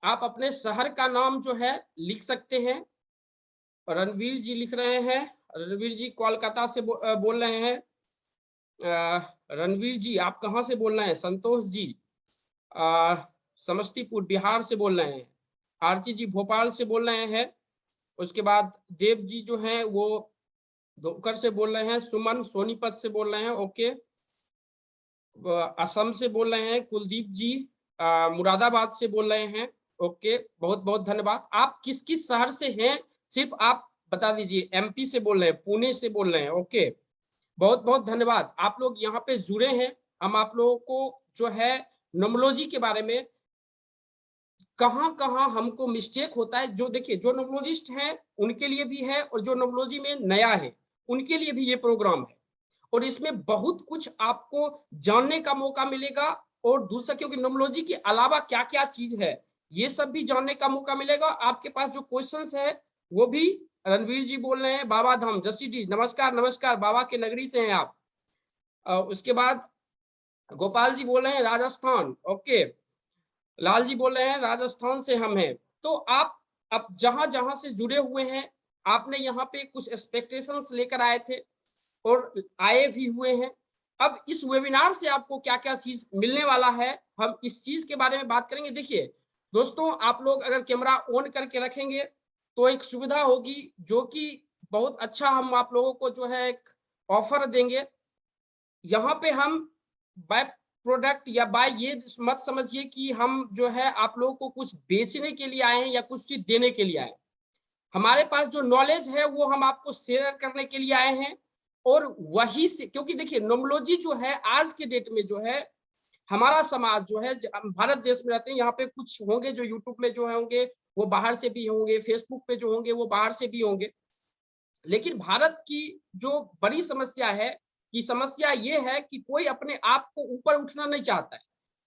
आप अपने शहर का नाम जो है लिख सकते हैं। रणवीर जी लिख रहे हैं। रणवीर जी कोलकाता से बोल रहे हैं। रणवीर जी आप कहाँ से बोल रहे हैं? संतोष जी अ, समस्तीपुर बिहार से बोल रहे हैं। आरती जी भोपाल से बोल रहे हैं। उसके बाद देव जी जो हैं वो धोकर से बोल रहे हैं। सुमन सोनीपत से बोल रहे हैं। ओके। असम से बोल रहे हैं कुलदीप जी। मुरादाबाद से बोल रहे हैं। ओके, बहुत बहुत धन्यवाद। आप किस किस शहर से हैं सिर्फ आप बता दीजिए। एमपी से बोल रहे हैं, पुणे से बोल रहे हैं। ओके, बहुत बहुत धन्यवाद। आप लोग यहाँ पे जुड़े हैं। हम आप लोगों को जो है नोमोलॉजी के बारे में कहाँ कहाँ हमको मिस्टेक होता है, जो देखिए जो नोमोलॉजिस्ट हैं उनके लिए भी है और जो नोमोलॉजी में नया है उनके लिए भी ये प्रोग्राम है। और इसमें बहुत कुछ आपको जानने का मौका मिलेगा। और दूसरा क्योंकि नोमोलॉजी के अलावा क्या-क्या चीज़ है, ये सब भी जानने का मौका मिलेगा। आपके पास जो क्वेश्चन्स है, वो भी रणवीर जी बोल रहे हैं बाबा धाम, जस्सी जी नमस्कार, नमस्कार, बाबा के नगरी से हैं आप। उसके बाद गोपाल जी बोल रहे हैं राजस्थान, ओके। लाल जी बोल रहे हैं राजस्थान से हम हैं। तो आप अब जहाँ-जहाँ से जुड़े हुए हैं, आपने यहाँ पे कुछ एक्सपेक्टेशंस लेकर आए थे और आए भी हुए हैं। अब इस वेबिनार से आपको क्या-क्या चीज़ मिलने वाला है, हम इस चीज़ के बारे में बात करेंगे। देखिए, दोस्तों आप लोग अगर कैमरा ऑन करके रखेंगे, तो एक सुविधा होगी जो कि बहुत अच्छा हम आप लोगों को जो है एक ऑफ़र देंगे। यहाँ पे हम बाय प्रोडक्ट या बाय ये मत समझिए कि हम जो है आप लोगों को कुछ बेचने के लिए आए हैं या कुछ चीज़ देने के लिए आए हैं। हमारे पास जो नॉलेज है वो हम आपको शेयर करने के लिए आए हैं। और वही से क्योंकि देखिए नोमोलॉजी जो है आज के डेट में जो है हमारा समाज जो है हम भारत देश में रहते हैं। यहाँ पे कुछ होंगे जो यूट्यूब में जो है होंगे वो बाहर से भी होंगे, फेसबुक पे जो होंगे वो बाहर से भी होंगे। लेकिन भारत की जो बड़ी समस्या है कि समस्या ये है कि कोई अपने आप को ऊपर उठना नहीं चाहता है।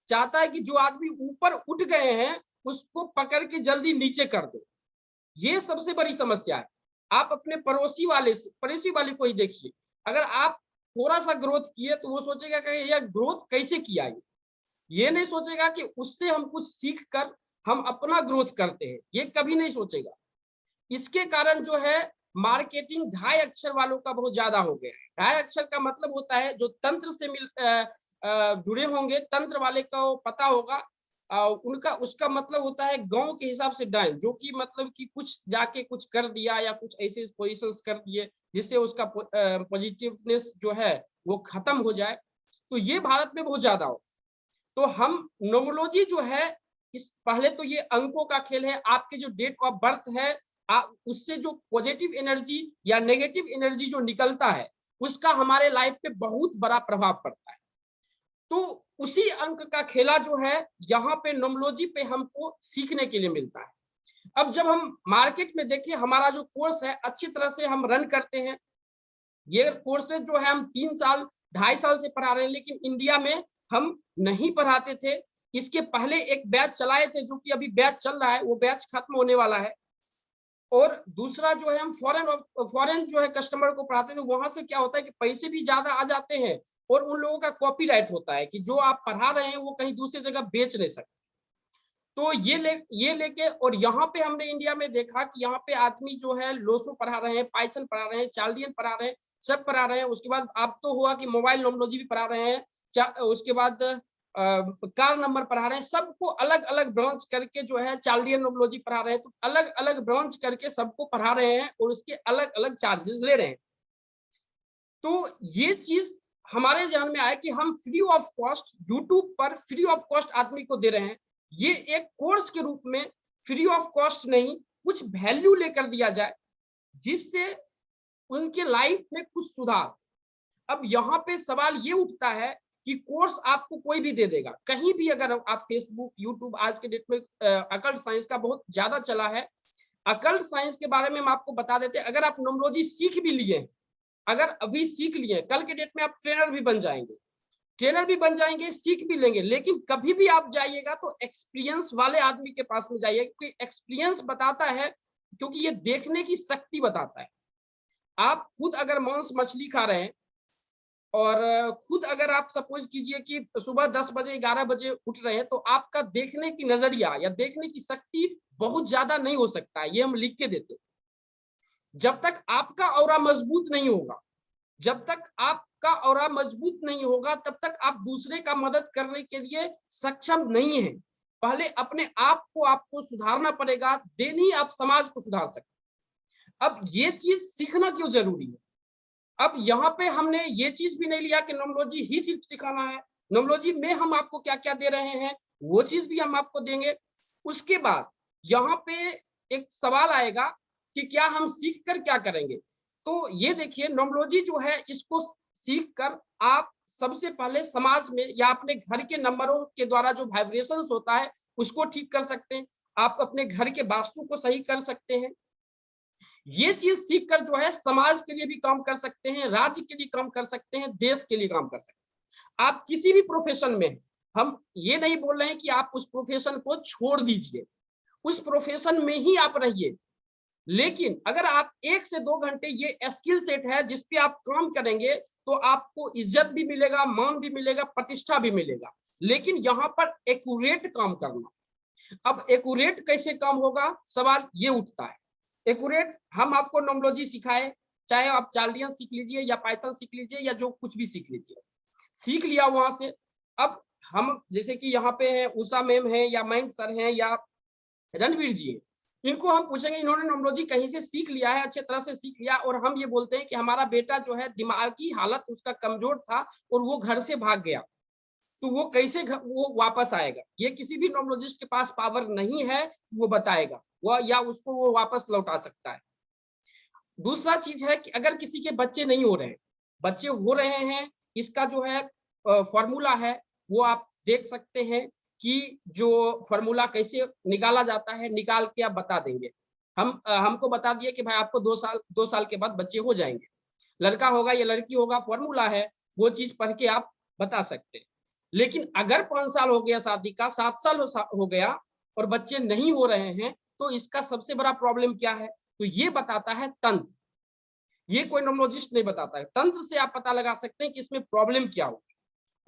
चाहता है कि जो आदमी ऊपर उठ गए हैं उसको पकड़ के जल्दी नीचे कर दो। ये सबसे बड़ी समस्या है। आप अपने पड़ोसी वाले को ही देखिए। अगर आप थोड़ा-सा ग्रोथ किए तो वो सोचेगा कि यार ग्रोथ कैसे किया ये नहीं सोचेगा कि उससे हम कुछ सीख कर हम अपना ग्रोथ करते हैं, ये कभी नहीं सोचेगा। इसके कारण जो है मार्केटिंग ढाई अक्षर वालों का बहुत ज़्यादा हो गया है। ढाई अक्षर का मतलब होता है जो तंत्र से जुड़े होंगे, तंत्र वाले को पता होगा। उनका उसका मतलब होता है गाँव के हिसाब से डाइन, जो कि मतलब कि कुछ जाके कुछ कर दिया या कुछ ऐसे पोज़ीशंस कर दिए जिससे उसका पॉजिटिवनेस जो है वो खत्म हो जाए। तो ये भारत में बहुत ज़्यादा हो। तो हम न्यूमरोलॉजी जो है इस पहले तो ये अंकों का खेल है। आपके जो डेट ऑफ बर्थ है उससे जो पॉजिटिव एनर्जी या नेगेटिव एनर्जी जो निकलता है उसका हमारे लाइफ पे बहुत बड़ा प्रभाव पड़ता है। तो उसी अंक का खेला जो है यहाँ पे न्यूमरोलॉजी पे हमको सीखने के लिए मिलता है। अब जब हम मार्केट में देखिए हमारा जो कोर्स है अच्छी तरह से हम रन करते हैं। ये कोर्सेज जो है हम 3 साल, 2.5 साल से पढ़ा रहे हैं, लेकिन इंडिया में हम नहीं पढ़ाते थे। इसके पहले एक बैच चलाए थे जो कि अभी बैच चल रहा है, वो बैच खत्म होने वाला है। और दूसरा जो है हम फॉरेन जो है कस्टमर को पढ़ाते थे, वहाँ से क्या होता है कि पैसे भी ज़्यादा आ जाते हैं और उन लोगों का कॉपीराइट होता है कि जो आप पढ़ा रहे हैं वो कहीं दूसरी जगह बेच नहीं सकते। तो ये लेके और यहाँ पे हमने इंडिया में देखा कि यहाँ पे आदमी जो है लोसो पढ़ा रहे हैं, पाइथन पढ़ा रहे हैं, चाल्डियन पढ़ा रहे हैं, सब पढ़ा रहे हैं। उसके बाद अब तो हुआ कि मोबाइल नोमोलॉजी भी पढ़ा रहे हैं। उसके बाद कार नंबर पढ़ा रहे हैं। सबको अलग-अलग ब्रांच करके जो है चाल्डियन नोमोलॉजी पढ़ा रहे हैं। तो अलग-अलग ब्रांच करके सबको पढ़ा रहे हैं और उसके अलग-अलग चार्जेस ले रहे हैं। तो ये चीज़ हमारे ज़हन में आया कि हम फ्री ऑफ कॉस्ट यूट्यूब पर फ्री ऑफ कॉस्ट आदमी को दे रहे हैं। ये एक कोर्स के रूप में फ्री ऑफ कॉस्ट नहीं, कुछ वैल्यू लेकर दिया जाए, जिससे उनके लाइफ में कुछ सुधार। अब यहाँ पे सवाल ये उठता है कि कोर्स आपको कोई भी दे देगा। कहीं भी अगर आप फेसबुक, यूट्यूब आज के डेट में अकल्ट साइंस का बहुत ज़्यादा चला है। अकल्ट साइंस के बारे में हम आपको बता देते हैं, अगर आप न्यूमरोलॉजी सीख भी लिए हैं, अगर अभी सीख लिए, कल के डेट में आप ट्रेनर भी बन जाएँगे। ट्रेनर भी बन जाएँगे, सीख भी लेंगे, लेकिन कभी भी आप जाइएगा तो एक्सपीरियंस वाले आदमी के पास में जाइए क्योंकि एक्सपीरियंस बताता है, क्योंकि ये देखने की शक्ति बताता है। आप खुद अगर मांस मछली खा रहे हैं, और खुद अगर आप सपोज कीजिए कि सुबह 10 बजे 11 बजे उठ रहे हैं, तो आपका देखने की नजरिया या देखने की शक्ति बहुत ज्यादा नहीं हो सकता है, ये हम लिख के देते हैं। जब तक आपका ऑरा मजबूत नहीं होगा, जब तक आपका ऑरा मजबूत नहीं होगा, तब तक आप दूसरे का मदद करने के लिए सक्षम नहीं है। पहले अपने आप को आपको सुधारना पड़ेगा, देन ही आप समाज को सुधार सकते हैं। अब ये चीज सीखना क्यों जरूरी है? अब यहाँ पे हमने ये चीज भी नहीं लिया कि नोमोलॉजी ही सिर्फ सिखाना है, नोमोलॉजी में हम आपको क्या क्या दे रहे हैं वो चीज भी हम आपको देंगे। उसके बाद यहाँ पे एक सवाल आएगा कि क्या हम सीख कर क्या करेंगे। तो ये देखिए, नोमोलॉजी जो है इसको सीख कर आप सबसे पहले समाज में या अपने घर के नंबरों के द्वारा जो वाइब्रेशंस होता है उसको ठीक कर सकते हैं, आप अपने घर के वास्तु को सही कर सकते हैं। ये चीज सीख कर जो है समाज के लिए भी काम कर सकते हैं, राज्य के लिए काम कर सकते हैं, देश के लिए काम कर सकते हैं। आप किसी भी प्रोफेशन में हैं, हम ये नहीं बोल रहे हैं कि आप उस प्रोफेशन को छोड़ दीजिए, उस प्रोफेशन में ही आप रहिए। लेकिन अगर आप 1 से 2 घंटे ये स्किल सेट है जिस पे आप काम करेंगे, तो आपको इज्जत भी मिलेगा, मान भी मिलेगा, प्रतिष्ठा भी मिलेगा। लेकिन यहाँ पर एक्यूरेट काम करना। अब एक्यूरेट कैसे काम होगा, सवाल ये उठता है। एक्यूरेट हम आपको नोमोलॉजी सिखाए, चाहे आप चार्लियन सीख लीजिए या पाइथन सीख लीजिए या जो कुछ भी सीख लीजिए, सीख लिया वहां से। अब हम जैसे कि यहाँ पे है उषा मैम है या मयंक सर हैं या रणवीर जी है, इनको हम पूछेंगे इन्होंने नोमोलॉजी कहीं से सीख लिया है, अच्छे तरह से सीख लिया, और हम ये बोलते हैं कि हमारा बेटा जो है दिमागी हालत उसका कमजोर था और वो घर से भाग गया, तो वो कैसे वो वापस आएगा, ये किसी भी नोमोलॉजिस्ट के पास पावर नहीं है, वो बताएगा वो या उसको वो वापस लौटा सकता है। दूसरा चीज है कि अगर किसी के बच्चे नहीं हो रहे हैं, बच्चे हो रहे हैं, इसका जो है फॉर्मूला है वो आप देख सकते हैं कि जो फॉर्मूला कैसे निकाला जाता है, निकाल के आप बता देंगे। हमको बता दिए कि भाई आपको 2 साल के बाद बच्चे हो जाएंगे, लड़का होगा या लड़की होगा, फॉर्मूला है, वो चीज पढ़ के आप बता सकते हैं। लेकिन अगर 5 साल हो गया शादी का, 7 साल हो गया और बच्चे नहीं हो रहे हैं, तो इसका सबसे बड़ा प्रॉब्लम क्या है, तो ये बताता है तंत्र। ये कोई नोमोलॉजिस्ट नहीं बताता है, तंत्र से आप पता लगा सकते हैं कि इसमें प्रॉब्लम क्या हो।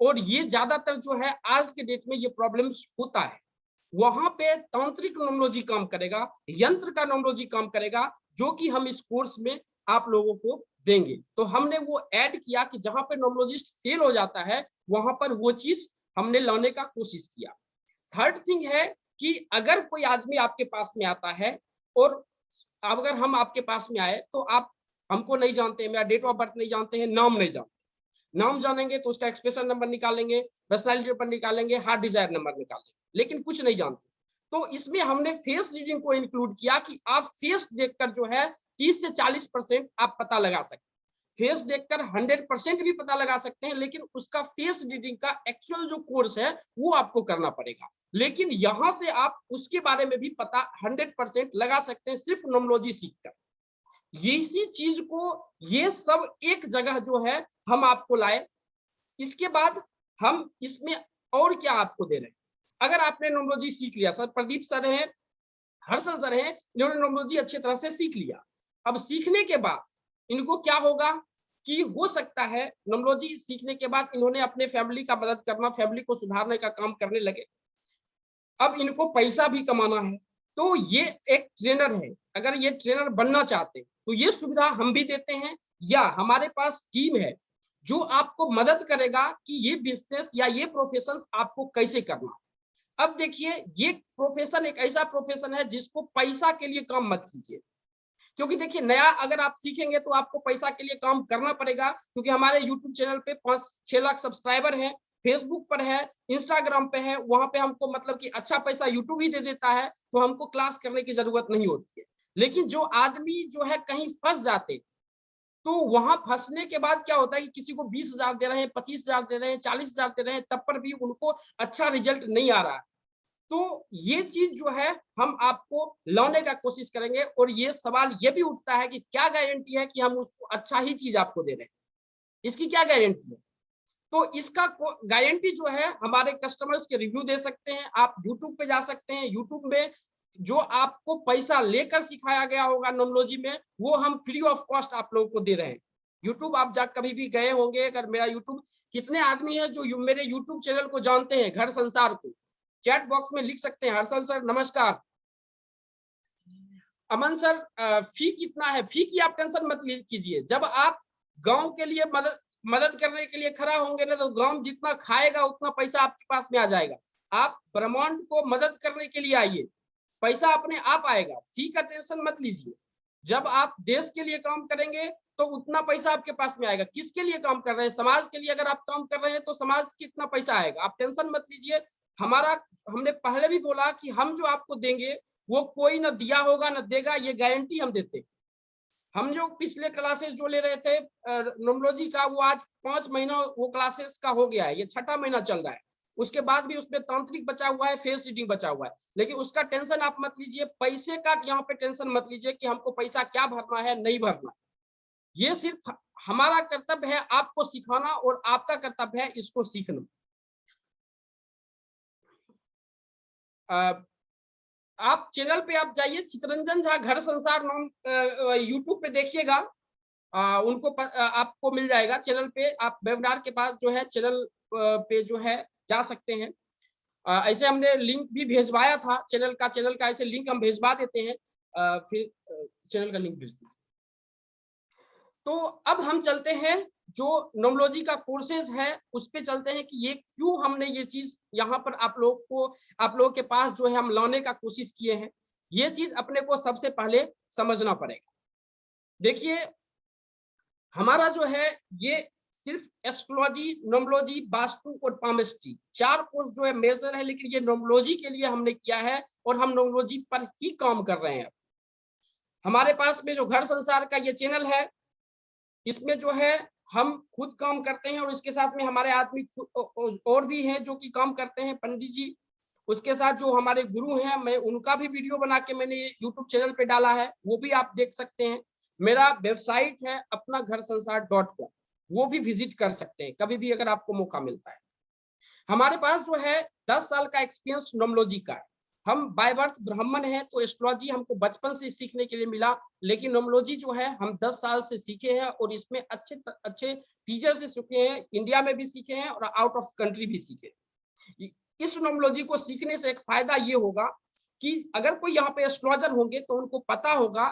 और ये ज्यादातर जो है आज के डेट में ये प्रॉब्लम्स होता है, वहां पे तांत्रिक नोमोलॉजी काम करेगा, यंत्र का नोमोलॉजी काम करेगा, जो कि हम इस कोर्स में आप लोगों को देंगे। तो हमने वो ऐड किया कि जहां पे नोमोलॉजिस्ट फेल हो जाता है वहां पर वो चीज हमने लाने का कोशिश किया। थर्ड थिंग है कि अगर कोई आदमी आपके पास में आता है और अगर हम आपके पास में आए तो आप हमको नहीं जानते हैं, मेरा डेट ऑफ बर्थ नहीं जानते हैं, नाम नहीं जानते, नाम जानेंगे तो उसका एक्सप्रेशन नंबर निकालेंगे, पर्सनैलिटी नंबर निकालेंगे, हार्ट डिजायर नंबर निकालेंगे, लेकिन कुछ नहीं जानते। तो इसमें हमने फेस रीडिंग को इंक्लूड किया कि आप फेस देखकर जो है 30 से 40% आप पता लगा सकते हैं। फेस देखकर 100% भी पता लगा सकते हैं, लेकिन उसका फेस रीडिंग का एक्चुअल जो कोर्स है वो आपको करना पड़ेगा। लेकिन यहां से आप उसके बारे में भी पता 100% लगा सकते हैं सिर्फ नोमोलॉजी सीखकर। इसी चीज को ये सब एक जगह जो है हम आपको लाए। इसके बाद हम इसमें और क्या आपको दे रहे हैं, अगर आपने नोमोलॉजी सीख लिया, सर प्रदीप सर हैं, हर्षल सर हैं, इन्होंने नोमोलॉजी अच्छी तरह से सीख लिया। अब सीखने के बाद इनको क्या होगा कि हो सकता है नोमोलॉजी सीखने के बाद इन्होंने अपने फैमिली का मदद करना, फैमिली को सुधारने का काम करने लगे। अब इनको पैसा भी कमाना है, तो ये एक ट्रेनर है, अगर ये ट्रेनर बनना चाहते हैं तो ये सुविधा हम भी देते हैं, या हमारे पास टीम है जो आपको मदद करेगा कि ये बिजनेस या ये प्रोफेशन आपको कैसे करना। अब देखिए, ये प्रोफेशन एक ऐसा प्रोफेशन है जिसको पैसा के लिए काम मत कीजिए, क्योंकि देखिए नया अगर आप सीखेंगे तो आपको पैसा के लिए काम करना पड़ेगा, क्योंकि हमारे यूट्यूब चैनल पे 5-6 लाख सब्सक्राइबर हैं, फेसबुक पर है, इंस्टाग्राम पे है, वहां पे हमको मतलब कि अच्छा पैसा यूट्यूब ही दे देता है, तो हमको क्लास करने की जरूरत नहीं होती है। लेकिन जो आदमी जो है कहीं फंस जाते, तो वहां फंसने के बाद क्या होता है कि किसी को 20,000 दे रहे हैं, 25,000 दे रहे हैं, 40,000 दे रहे हैं, तब पर भी उनको अच्छा रिजल्ट नहीं आ रहा है। तो ये चीज जो है हम आपको लाने का कोशिश करेंगे। और ये सवाल ये भी उठता है कि क्या गारंटी है कि हम उसको अच्छा ही चीज आपको दे रहे हैं, इसकी क्या गारंटी है? तो इसका गारंटी जो है हमारे कस्टमर्स के रिव्यू दे सकते हैं, आप यूट्यूब पे जा सकते हैं, यूट्यूब में जो आपको पैसा लेकर सिखाया गया होगा नोमोलॉजी में, वो हम फ्री ऑफ कॉस्ट आप लोगों को दे रहे हैं। यूट्यूब आप जा कभी भी गए होंगे, अगर मेरा यूट्यूब, कितने आदमी है जो मेरे यूट्यूब चैनल को जानते हैं, घर संसार को, चैट बॉक्स में लिख सकते हैं। हर्षल सर नमस्कार। अमन सर फी कितना है? फी की आप टेंशन मत कीजिए, जब आप गांव के लिए मदद करने के लिए खड़ा होंगे ना, तो गांव जितना खाएगा उतना पैसा आपके पास में आ जाएगा। आप ब्रह्मांड को मदद करने के लिए आइए, पैसा अपने आप आएगा, फी का टेंशन मत लीजिए। जब आप देश के लिए काम करेंगे तो उतना पैसा आपके पास में आएगा। किसके लिए काम कर रहे हैं? समाज के लिए अगर आप काम कर रहे हैं तो समाज कितना पैसा आएगा, आप टेंशन मत लीजिए। हमने पहले भी बोला कि हम जो आपको देंगे वो कोई न दिया होगा न देगा, ये गारंटी हम देते हैं। हम जो पिछले क्लासेस जो ले रहे थे न्यूमरोलॉजी का, वो आज 5 महीना वो क्लासेस का हो गया है, ये 6ठा महीना चल रहा है। उसके बाद भी उसमें तांत्रिक बचा हुआ है, फेस रीडिंग बचा हुआ है, लेकिन उसका टेंशन आप मत लीजिए। पैसे का यहाँ पे टेंशन मत लीजिए कि हमको पैसा क्या भरना है नहीं भरना। ये सिर्फ हमारा कर्तव्य है आपको सिखाना, और आपका कर्तव्य है इसको सीखना। आप चैनल पे आप जाइए, चितरंजन झा घर संसार नाम यूट्यूब पे देखिएगा, आपको मिल जाएगा चैनल पे। आप वेबिनार के पास जो है चैनल पे जो है जा सकते हैं। ऐसे हमने लिंक भी भेजवाया था चैनल का ऐसे लिंक हम भेजवा देते हैं, फिर चैनल का लिंक भेज दीजिए। तो अब हम चलते हैं जो न्यूमरोलॉजी का कोर्सेज है उस पे चलते हैं कि ये क्यों हमने ये चीज यहाँ पर आप लोगों के पास जो है हम लाने का कोशिश किए हैं। ये चीज अपने को सबसे पहले समझना पड़ेगा। देखिए हमारा जो है ये सिर्फ एस्ट्रोलॉजी, न्यूमरोलॉजी, वास्तु और पामिस्ट्री 4 कोर्स जो है मेजर है, लेकिन ये न्यूमरोलॉजी के लिए हमने किया है और हम न्यूमरोलॉजी पर ही काम कर रहे हैं। हमारे पास में जो घर संसार का ये चैनल है, इसमें जो है हम खुद काम करते हैं और इसके साथ में हमारे आदमी और भी हैं जो कि काम करते हैं, पंडित जी। उसके साथ जो हमारे गुरु हैं, मैं उनका भी वीडियो बना के मैंने यूट्यूब चैनल पे डाला है, वो भी आप देख सकते हैं। मेरा वेबसाइट है अपना घर संसार .com, वो भी विजिट कर सकते हैं कभी भी अगर आपको मौका मिलता है। हमारे पास जो है 10 साल का एक्सपीरियंस न्यूमरोलॉजी का है। हम बाय बर्थ ब्राह्मण हैं, तो एस्ट्रोलॉजी हमको बचपन से सीखने के लिए मिला, लेकिन न्यूमरोलॉजी जो है हम 10 साल से सीखे हैं और इसमें अच्छे टीचर से सीखे हैं, इंडिया में भी सीखे हैं और आउट ऑफ कंट्री भी सीखे। इस न्यूमरोलॉजी को सीखने से एक फायदा ये होगा कि अगर कोई यहाँ पे एस्ट्रोलॉजर होंगे तो उनको पता होगा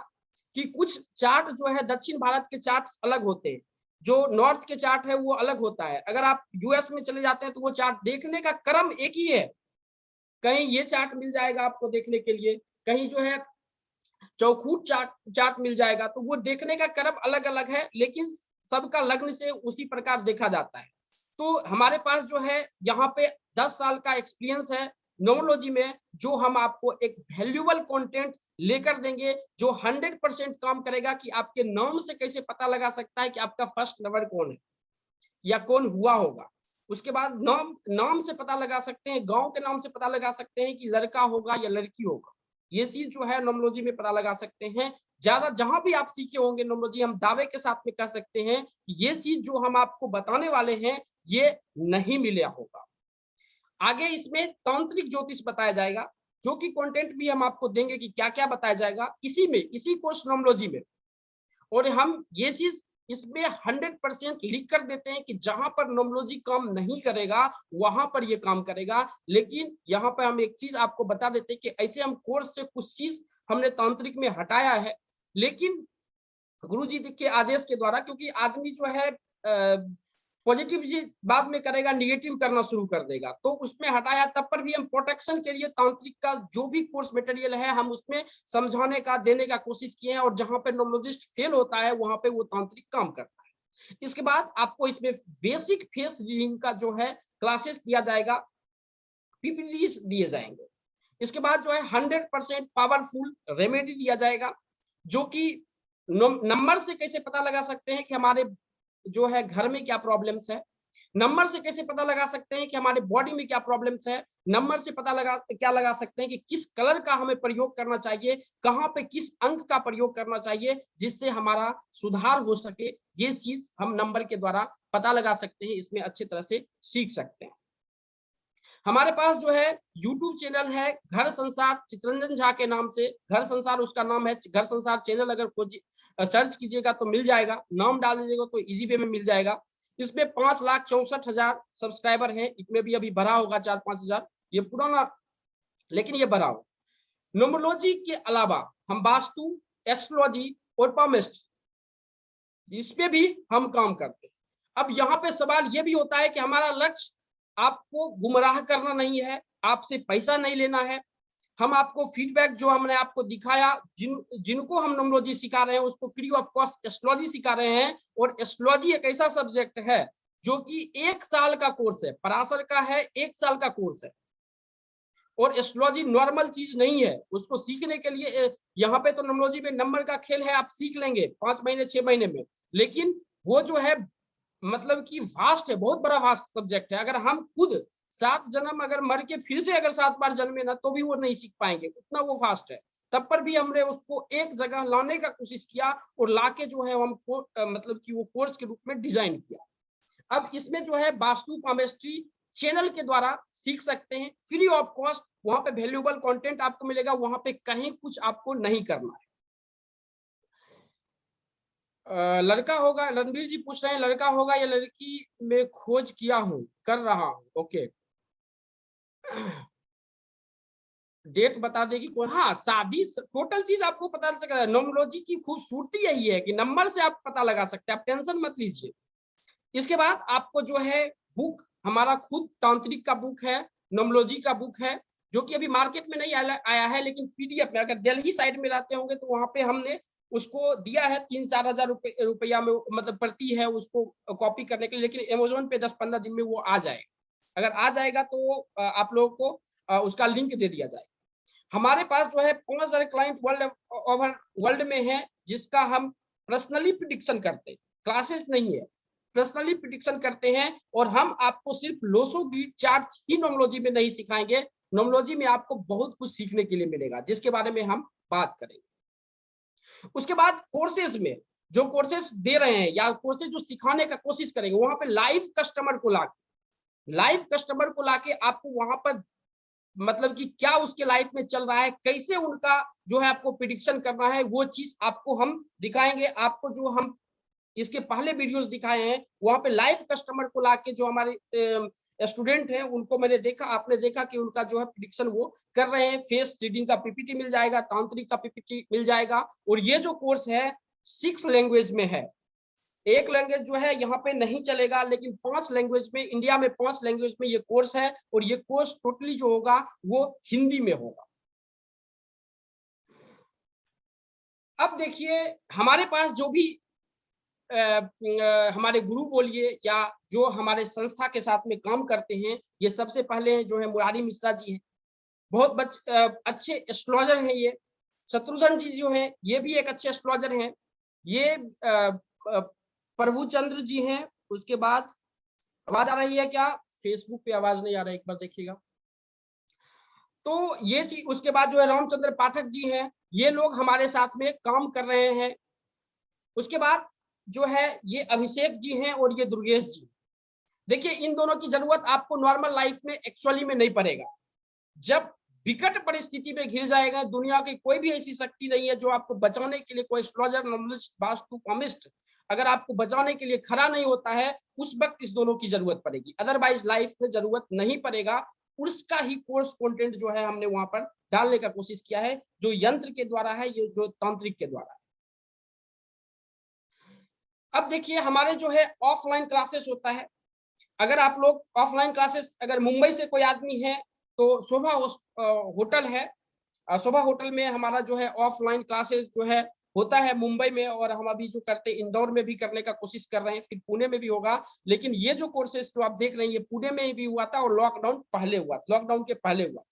कि कुछ चार्ट जो है दक्षिण भारत के चार्ट अलग होते हैं, जो नॉर्थ के चार्ट है वो अलग होता है। अगर आप यूएस में चले जाते हैं तो वो चार्ट देखने का क्रम एक ही है, कहीं ये चार्ट मिल जाएगा आपको देखने के लिए, कहीं जो है चौखूट चार्ट मिल जाएगा, तो वो देखने का क्रम अलग अलग है, लेकिन सबका लग्न से उसी प्रकार देखा जाता है। तो हमारे पास जो है यहाँ पे 10 साल का एक्सपीरियंस है न्यूमरोलॉजी में, जो हम आपको एक वैल्यूएबल कंटेंट लेकर देंगे जो 100% काम करेगा कि आपके नाम से कैसे पता लगा सकता है कि आपका फर्स्ट नंबर कौन है या कौन हुआ होगा। उसके बाद नाम से पता लगा सकते हैं, गांव के नाम से पता लगा सकते हैं कि लड़का होगा या लड़की होगा। ये चीज जो है न्यूमरोलॉजी में पता लगा सकते हैं। ज्यादा जहां भी आप सीखे होंगे न्यूमरोलॉजी, हम दावे के साथ में कह सकते हैं ये चीज जो हम आपको बताने वाले हैं ये नहीं मिला होगा। आगे इसमें तांत्रिक ज्योतिष बताया जाएगा, जो कि कंटेंट भी हम आपको देंगे कि क्या क्या बताया जाएगा इसी कोर्स न्यूमरोलॉजी में। और हम ये चीज इसमें 100% लिख कर देते हैं कि जहां पर न्यूमरोलॉजी काम नहीं करेगा वहां पर ये काम करेगा। लेकिन यहाँ पर हम एक चीज आपको बता देते हैं कि ऐसे हम कोर्स से कुछ चीज हमने तांत्रिक में हटाया है, लेकिन गुरुजी के आदेश के द्वारा, क्योंकि आदमी जो है पॉजिटिव बाद में करेगा, निगेटिव करना शुरू कर देगा, तो उसमें हटाया। तब पर भी हम प्रोटेक्शन के लिए तांत्रिक का जो भी कोर्स मटेरियल है हम उसमें समझाने का देने का कोशिश किए हैं, और जहां पे न्यूमरोलॉजिस्ट फेल होता है वहां पे वो तांत्रिक काम करता है। इसके बाद आपको इसमें बेसिक फेस रीडिंग का जो है क्लासेस दिया जाएगा, पीपीटी दिए जाएंगे। इसके बाद जो है 100% पावरफुल रेमेडी दिया जाएगा, जो कि नंबर से कैसे पता लगा सकते हैं कि हमारे जो है घर में क्या प्रॉब्लम्स है, नंबर से कैसे पता लगा सकते हैं कि हमारे बॉडी में क्या प्रॉब्लम्स है, नंबर से पता लगा सकते हैं कि किस कलर का हमें प्रयोग करना चाहिए, कहां पे किस अंक का प्रयोग करना चाहिए जिससे हमारा सुधार हो सके। ये चीज हम नंबर के द्वारा पता लगा सकते हैं, इसमें अच्छी तरह से सीख सकते हैं। हमारे पास जो है यूट्यूब चैनल है घर संसार चितरंजन झा के नाम से, घर संसार उसका नाम है, घर संसार चैनल अगर खोज सर्च कीजिएगा तो मिल जाएगा, नाम डाल दीजिएगा तो इजी वे में मिल जाएगा। इसमें 5,64,000 सब्सक्राइबर हैं, इसमें भी अभी बढ़ा होगा 4-5 हजार, ये पुराना लेकिन ये बढ़ा हो। न्यूमरोलॉजी के अलावा हम वास्तु, एस्ट्रोलॉजी और पामिस्ट्री इस पे भी हम काम करते हैं। अब यहाँ पे सवाल ये भी होता है कि हमारा लक्ष्य आपको गुमराह करना नहीं है, आपसे पैसा नहीं लेना है, हम आपको फीडबैक जो हमने आपको दिखाया, जिनको हम न्यूमरोलॉजी सिखा रहे हैं उसको फ्री ऑफ कॉस्ट एस्ट्रोलॉजी सिखा रहे हैं। और एस्ट्रोलॉजी एक ऐसा सब्जेक्ट है जो कि 1 साल का कोर्स है, पराशर का है 1 साल का कोर्स है। और एस्ट्रोलॉजी नॉर्मल चीज नहीं है, उसको सीखने के लिए यहाँ पे तो न्यूमरोलॉजी में नंबर का खेल है, आप सीख लेंगे 5 महीने 6 महीने में, लेकिन वो जो है मतलब कि वास्ट है, बहुत बड़ा वास्ट सब्जेक्ट है। अगर हम खुद 7 जन्म अगर मर के फिर से अगर 7 बार जन्मे ना तो भी वो नहीं सीख पाएंगे, उतना वो फास्ट है। तब पर भी हमने उसको एक जगह लाने का कोशिश किया और लाके जो है हमको मतलब कि वो कोर्स के रूप में डिजाइन किया। अब इसमें जो है वास्तु पामिस्ट्री चैनल के द्वारा सीख सकते हैं फ्री ऑफ कॉस्ट, वहां पे वैल्यूएबल कंटेंट आपको मिलेगा, वहां पे कहीं कुछ आपको नहीं करना है। लड़का होगा, रणवीर जी पूछ रहे हैं लड़का होगा या लड़की में खोज किया हूं, कर रहा हूं, ओके। डेट बता देगी कोई, हाँ शादी टोटल चीज आपको पता चल सकता है। न्यूमरोलॉजी की खूबसूरती यही है कि नंबर से आप पता लगा सकते हैं, आप टेंशन मत लीजिए। इसके बाद आपको जो है बुक, हमारा खुद तांत्रिक का बुक है, न्यूमरोलॉजी का बुक है, जो कि अभी मार्केट में नहीं आया है, लेकिन पीडीएफ में, अगर दिल्ली साइड में रहते होंगे तो वहां पे हमने उसको दिया है 3-4 हजार रुपया में, मतलब प्रति है उसको कॉपी करने के लिए, लेकिन अमेजोन पे 10-15 दिन में वो आ जाएगा। अगर आ जाएगा तो आप लोगों को उसका लिंक दे दिया जाएगा। हमारे पास जो है 5,000 क्लाइंट वर्ल्ड ओवर वर्ल्ड में है, जिसका हम पर्सनली प्रिडिक्शन करते हैं, क्लासेस नहीं है, पर्सनली प्रिडिक्शन करते हैं। और हम आपको सिर्फ लोसो ग्रिड चार्ट ही न्यूमरोलॉजी में नहीं सिखाएंगे, न्यूमरोलॉजी में आपको बहुत कुछ सीखने के लिए मिलेगा, जिसके बारे में हम बात करेंगे। उसके बाद कोर्सेज में जो कोर्सेज दे रहे हैं या कोर्सेज जो सिखाने का कोशिश करेंगे, वहां पे लाइव कस्टमर को लाके आपको वहां पर मतलब कि क्या उसके लाइफ में चल रहा है, कैसे उनका जो है आपको प्रिडिक्शन करना है, वो चीज आपको हम दिखाएंगे। आपको जो हम इसके पहले वीडियोस दिखाए हैं वहां पे लाइव कस्टमर को लाके जो हमारे स्टूडेंट हैं उनको मैंने देखा, आपने देखा कि उनका जो है प्रिडिक्शन वो कर रहे हैं। फेस रीडिंग का पीपीटी मिल जाएगा, तांत्रिक का पीपीटी मिल जाएगा। और ये जो कोर्स है 6 लैंग्वेज में है, एक लैंग्वेज जो है यहाँ पे नहीं चलेगा, लेकिन 5 लैंग्वेज में, इंडिया में 5 लैंग्वेज में ये कोर्स है। और ये कोर्स टोटली जो होगा वो हिंदी में होगा। अब देखिए हमारे पास जो भी हमारे गुरु बोलिए या जो हमारे संस्था के साथ में काम करते हैं, ये सबसे पहले जो है मुरारी मिश्रा जी हैं, बहुत अच्छे एस्ट्रोलॉजर हैं। ये शत्रुघ्न जी जो हैं ये भी एक अच्छे एस्ट्रोलॉजर हैं। ये प्रभुचंद्र जी हैं। उसके बाद आवाज आ रही है क्या? फेसबुक पे आवाज नहीं आ रहा है, एक बार देखिएगा। तो ये चीज, उसके बाद जो है रामचंद्र पाठक जी हैं, ये लोग हमारे साथ में काम कर रहे हैं। उसके बाद जो है ये अभिषेक जी हैं और ये दुर्गेश जी। देखिए इन दोनों की जरूरत आपको नॉर्मल लाइफ में एक्चुअली में नहीं पड़ेगा। जब विकट परिस्थिति में घिर जाएगा, दुनिया की कोई भी ऐसी शक्ति नहीं है जो आपको बचाने के लिए, कोई एस्ट्रोलॉजर, नॉलेज, वास्तु, पामिस्ट अगर आपको बचाने के लिए खड़ा नहीं होता है, उस वक्त इस दोनों की जरूरत पड़ेगी। अदरवाइज लाइफ में जरूरत नहीं पड़ेगा। उसका ही कोर्स कंटेंट जो है हमने वहां पर डालने का कोशिश किया है, जो यंत्र के द्वारा है, ये जो तांत्रिक के द्वारा है। अब देखिए हमारे जो है ऑफलाइन क्लासेस होता है। अगर आप लोग ऑफलाइन क्लासेस, अगर मुंबई से कोई आदमी है तो शोभा होटल है, शोभा होटल में हमारा जो है ऑफलाइन क्लासेस जो है होता है मुंबई में। और हम अभी जो करते हैं इंदौर में भी करने का कोशिश कर रहे हैं, फिर पुणे में भी होगा। लेकिन ये जो कोर्सेज जो आप देख रहे हैं ये पुणे में भी हुआ था और लॉकडाउन के पहले हुआ था।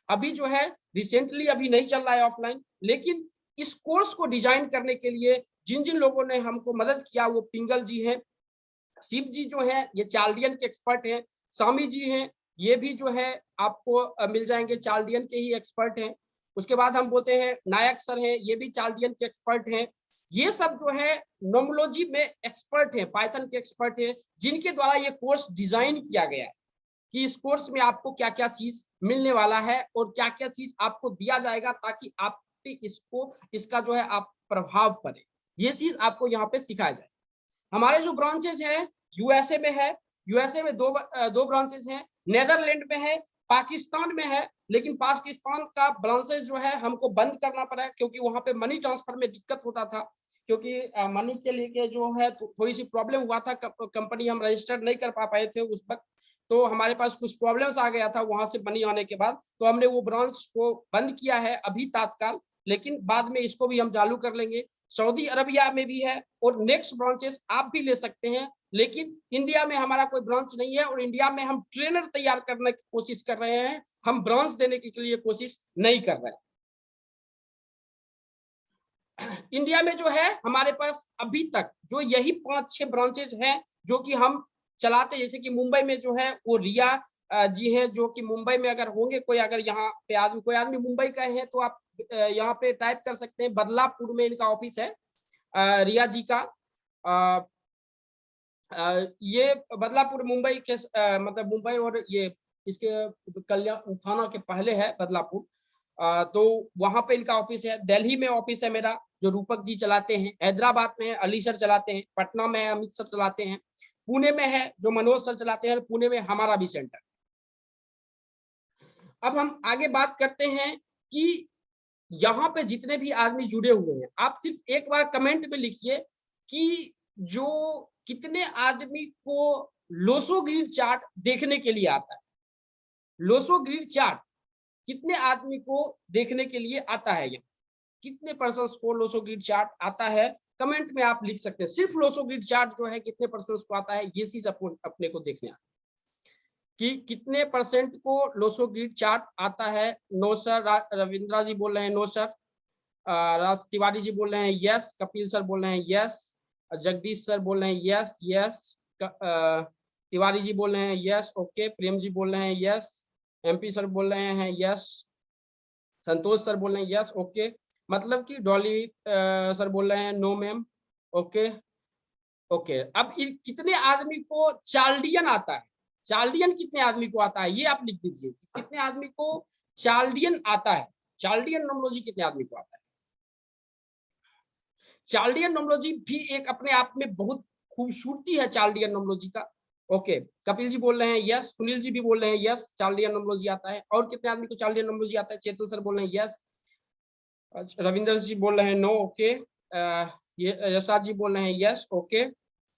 अभी जो है रिसेंटली अभी नहीं चल रहा है ऑफलाइन। लेकिन इस कोर्स को डिजाइन करने के लिए जिन जिन लोगों ने हमको मदद किया, वो पिंगल जी हैं, शिव जी जो है ये चाल्डियन के एक्सपर्ट हैं, स्वामी जी हैं, ये भी जो है आपको मिल जाएंगे, चाल्डियन के ही एक्सपर्ट हैं। उसके बाद हम बोलते हैं नायक सर हैं, ये भी चाल्डियन के एक्सपर्ट हैं। ये सब जो है न्यूमरोलॉजी में एक्सपर्ट हैं, पाइथन के एक्सपर्ट हैं, जिनके द्वारा ये कोर्स डिजाइन किया गया है कि इस कोर्स में आपको क्या क्या चीज मिलने वाला है और क्या क्या चीज आपको दिया जाएगा ताकि आप इसको इसका जो है आप प्रभाव पड़े, ये चीज आपको यहाँ पे सिखाया जाए। हमारे जो ब्रांचेज है यूएसए में है, यूएसए में दो ब्रांचेज हैं, नेदरलैंड में है, पाकिस्तान में है, लेकिन पाकिस्तान का ब्रांचेज जो है हमको बंद करना पड़ा क्योंकि वहां पे मनी ट्रांसफर में दिक्कत होता था, क्योंकि मनी के लिए जो है थोड़ी सी प्रॉब्लम हुआ था, कंपनी हम रजिस्टर्ड नहीं कर पा पाए थे उस वक्त, तो हमारे पास कुछ प्रॉब्लम्स आ गया था वहां से मनी आने के बाद, तो हमने वो ब्रांच को बंद किया है अभी तात्काल, लेकिन बाद में इसको भी हम चालू कर लेंगे। सऊदी अरबिया में भी है और नेक्स्ट ब्रांचेस आप भी ले सकते हैं, लेकिन इंडिया में हमारा कोई ब्रांच नहीं है और इंडिया में हम ट्रेनर तैयार करने की कोशिश कर रहे हैं, हम ब्रांच देने के लिए कोशिश नहीं कर रहे हैं। इंडिया में जो है हमारे पास अभी तक जो यही 5-6 ब्रांचेज हैं जो कि हम चलाते, जैसे कि मुंबई में जो है वो रिया जी हैं, जो कि मुंबई में अगर होंगे कोई, अगर यहाँ पे कोई आदमी मुंबई का है तो आप यहाँ पे टाइप कर सकते हैं, बदलापुर में इनका ऑफिस है रिया जी का। ये बदलापुर मुंबई के मतलब मुंबई और ये इसके कल्याण थाना के पहले है बदलापुर, तो वहां पे इनका ऑफिस है। दिल्ली में ऑफिस है मेरा जो रूपक जी चलाते हैं, हैदराबाद में है अली सर चलाते हैं, पटना में है अमित सर चलाते हैं, पुणे में है जो मनोज सर चलाते हैं, पुणे में हमारा भी सेंटर। अब हम आगे बात करते हैं कि यहाँ पे जितने भी आदमी जुड़े हुए हैं, आप सिर्फ एक बार कमेंट में लिखिए कि जो कितने आदमी को लोसो ग्रिड चार्ट देखने के लिए आता है, लोसो ग्रिड चार्ट कितने आदमी को देखने के लिए आता है, यहाँ कितने पर्सन को लोसो ग्रिड चार्ट आता है, कमेंट में आप लिख सकते हैं। सिर्फ लोसो ग्रिड चार्ट जो है कितने पर्सन को आता है, ये चीज अपने को देखने कि कितने परसेंट को लोसो ग्रिड चार्ट आता है। नो सर, रविंद्रा जी बोल रहे हैं नो सर, राज तिवारी जी बोल रहे हैं यस, कपिल सर बोल रहे हैं यस, जगदीश सर बोल रहे हैं यस यस, तिवारी जी बोल रहे हैं यस ओके, प्रेम जी बोल रहे हैं यस, एमपी सर बोल रहे हैं यस, संतोष सर बोल रहे हैं यस ओके, मतलब कि डॉली सर बोल रहे हैं नो मैम ओके ओके। अब कितने आदमी को चाल्डियन आता है, चाल्डियन कितने आदमी को आता है ये आप लिख दीजिए, कितने आदमी को चाल्डियन आता है, चाल्डियन नोमोलॉजी कितने आदमी को आता है। चाल्डियन नोमोलॉजी भी एक अपने आप में बहुत खूबसूरती है चाल्डियन नोमोलॉजी का। ओके, कपिल जी बोल रहे हैं यस, सुनील जी भी बोल रहे हैं यस, चाल्डियन नोमोलॉजी आता है। और कितने आदमी को चाल्डियन नोमोलॉजी आता है, चेतन सर बोल रहे हैं यस, रविंद्र जी बोल रहे हैं नो ओके, ये यशराज जी बोल रहे हैं यस ओके,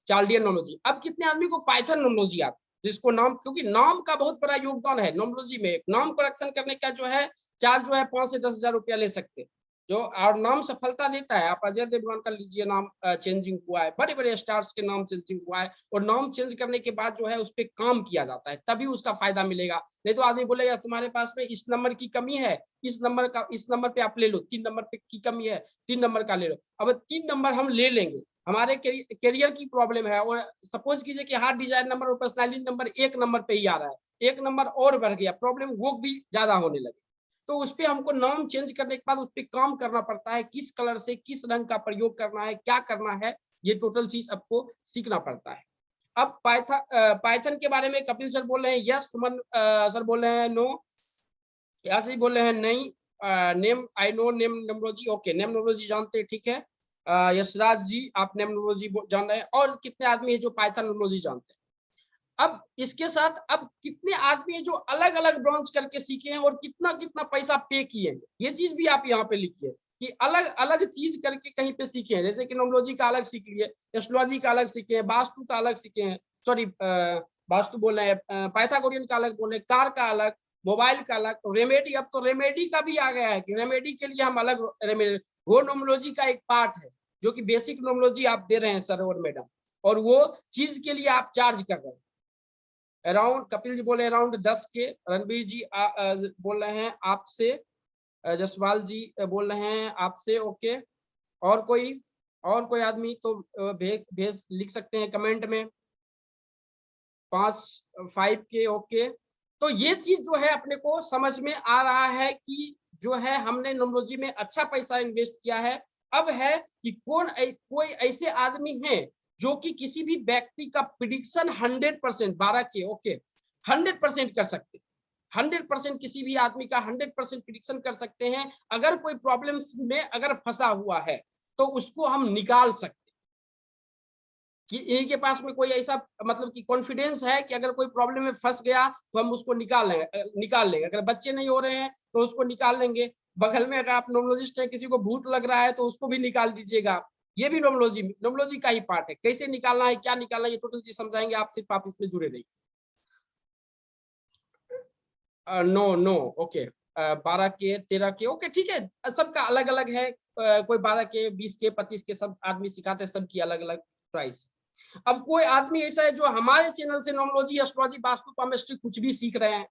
चाल्डियन नोमोलॉजी। अब कितने आदमी को पाइथन नोमोलॉजी आता है, जिसको नाम, क्योंकि नाम का बहुत बड़ा योगदान है नोमोलॉजी में, नाम करेक्शन करने का जो है चार्ज जो है 5 से 10 हजार रुपया ले सकते हैं जो, और नाम सफलता देता है। आप अजय देवगन का लीजिए, नाम चेंजिंग हुआ है, बड़े बड़े स्टार्स के नाम चेंजिंग हुआ है, और नाम चेंज करने के बाद जो है उस पर काम किया जाता है, तभी उसका फायदा मिलेगा। नहीं तो आदमी बोलेगा तुम्हारे पास में इस नंबर की कमी है, इस नंबर पे आप ले लो, 3 नंबर पे की कमी है, 3 नंबर का ले लो। अब 3 नंबर हम ले लेंगे, हमारे करियर की प्रॉब्लम है, और सपोज कीजिए कि हार्ट डिजायर नंबर और पर्सनालिटी नंबर 1 नंबर पे ही आ रहा है, 1 नंबर और बढ़ गया, प्रॉब्लम वो भी ज्यादा होने लगे, तो उस पर हमको नाम चेंज करने के बाद उस पर काम करना पड़ता है, किस कलर से किस रंग का प्रयोग करना है, क्या करना है, ये टोटल चीज आपको सीखना पड़ता है। अब पाइथन के बारे में कपिल सर बोल रहे हैं यस, सुमन सर बोल रहे हैं नो, यासी बोल रहे हैं नहीं, name I know name nomology okay, name nomology जानते हैं ठीक है, यशराज जी आप नेम नोमोलॉजी जान रहे हैं। और कितने आदमी है जो पाइथन नोमोलॉजी जानते हैं। अब इसके साथ अब कितने आदमी है जो अलग अलग ब्रांच करके सीखे हैं और कितना कितना पैसा पे किए हैं, ये चीज भी आप यहाँ पे लिखिए कि अलग अलग चीज करके कहीं पे सीखे हैं, जैसे कि नोमोलॉजी का अलग सीख लिए, एस्ट्रोलॉजी का अलग सीखे हैं, वास्तु का अलग सीखे हैं, सॉरी वास्तु बोल रहे हैं, पाइथागोरियन का अलग बोल रहे हैं, कार का अलग, मोबाइल का अलग, रेमेडी, अब तो रेमेडी का भी आ गया है कि रेमेडी के लिए हम अलग रेमेडी, वो नोमोलॉजी का एक पार्ट है जो कि बेसिक नोमोलॉजी आप दे रहे हैं सर और मैडम, और वो चीज के लिए आप चार्ज कर रहे हैं। अराउंड कपिल जी बोले अराउंड 10 के, रणबीर जी बोल रहे हैं आपसे, जसवाल जी बोल रहे हैं आपसे ओके। और कोई आदमी तो भेज लिख सकते हैं कमेंट में, 5 के ओके। तो ये चीज जो है अपने को समझ में आ रहा है कि जो है हमने नोमोलॉजी में अच्छा पैसा इन्वेस्ट किया है। अब है कि कोई ऐसे आदमी हैं जो कि किसी भी व्यक्ति का प्रिडिक्शन 100% 12 के ओके 100% कर सकते हैं, 100% किसी भी आदमी का 100% प्रिडिक्शन कर सकते हैं। अगर कोई प्रॉब्लम्स में अगर फंसा हुआ है तो उसको हम निकाल सकते हैं कि इनके पास में कोई ऐसा मतलब कि कॉन्फिडेंस है कि अगर कोई प्रॉब्लम में फंस गया तो हम उसको निकाल लेंगे। अगर बच्चे नहीं हो रहे हैं तो उसको निकाल लेंगे। बगल में अगर आप नोमोलॉजिस्ट है, किसी को भूत लग रहा है तो उसको भी निकाल दीजिएगा। ये भी नोमोलॉजी का ही पार्ट है। कैसे निकालना है, क्या निकालना है, ये टोटल चीज समझाएंगे आप, सिर्फ आप इसमें जुड़े रहिए। नो नो ओके, 12 के 13 के ओके ठीक है, सबका अलग अलग है। कोई 12 के 20 के 25 के सब आदमी सिखाते हैं, सबकी अलग अलग प्राइस। अब कोई आदमी ऐसा है जो हमारे चैनल से नोमोलॉजी, एस्ट्रोलॉजी, वास्तु, पामिस्ट्री कुछ भी सीख रहे हैं,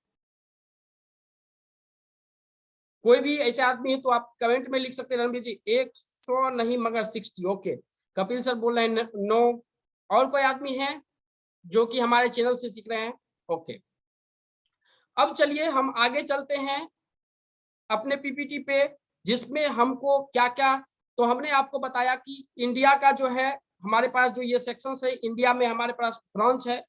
कोई भी ऐसे आदमी है तो आप कमेंट में लिख सकते हैं रणबीर जी 100 नहीं मगर 60। ओके, कपिल सर बोल रहे हैं नो। और कोई आदमी है जो कि हमारे चैनल से सीख रहे हैं? ओके, अब चलिए हम आगे चलते हैं अपने पीपीटी पे, जिसमें हमको क्या क्या, तो हमने आपको बताया कि इंडिया का जो है हमारे पास जो ये सेक्शन है, इंडिया में हमारे पास ब्रांच है।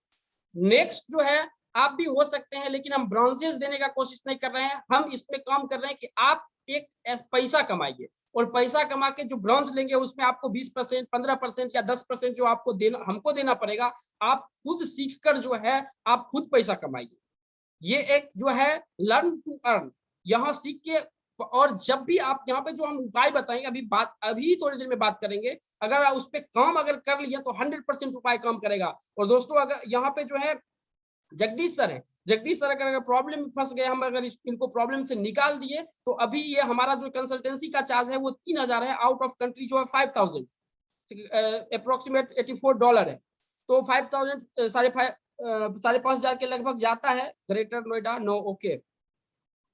नेक्स्ट जो है आप भी हो सकते हैं, लेकिन हम ब्रांचेस देने का कोशिश नहीं कर रहे हैं। हम इसमें काम कर रहे हैं कि आप एक पैसा कमाइए, और पैसा कमा के जो ब्रांच लेंगे उसमें आपको 20%, 15% या 10% जो आपको देना, हमको देना पड़ेगा। आप खुद सीख कर जो है आप खुद पैसा कमाइए। ये एक जो है लर्न टू अर्न, यहाँ सीख के, और जब भी आप यहाँ पे जो हम उपाय बताएंगे, अभी थोड़ी देर में बात करेंगे, अगर आप उस पर काम अगर कर लिया तो 100% उपाय काम करेगा। और दोस्तों अगर यहाँ पे जो है जगदीश सर है, जगदीश सर अगर प्रॉब्लम में फंस गए, हम अगर इनको प्रॉब्लम से निकाल दिए तो अभी ये हमारा जो कंसल्टेंसी का चार्ज है वो 3000 है, आउट ऑफ कंट्री जो है 5000, अप्रोक्सीमेट $84 है। तो 5000 5,500 के लगभग जाता है greater Noida. No okay,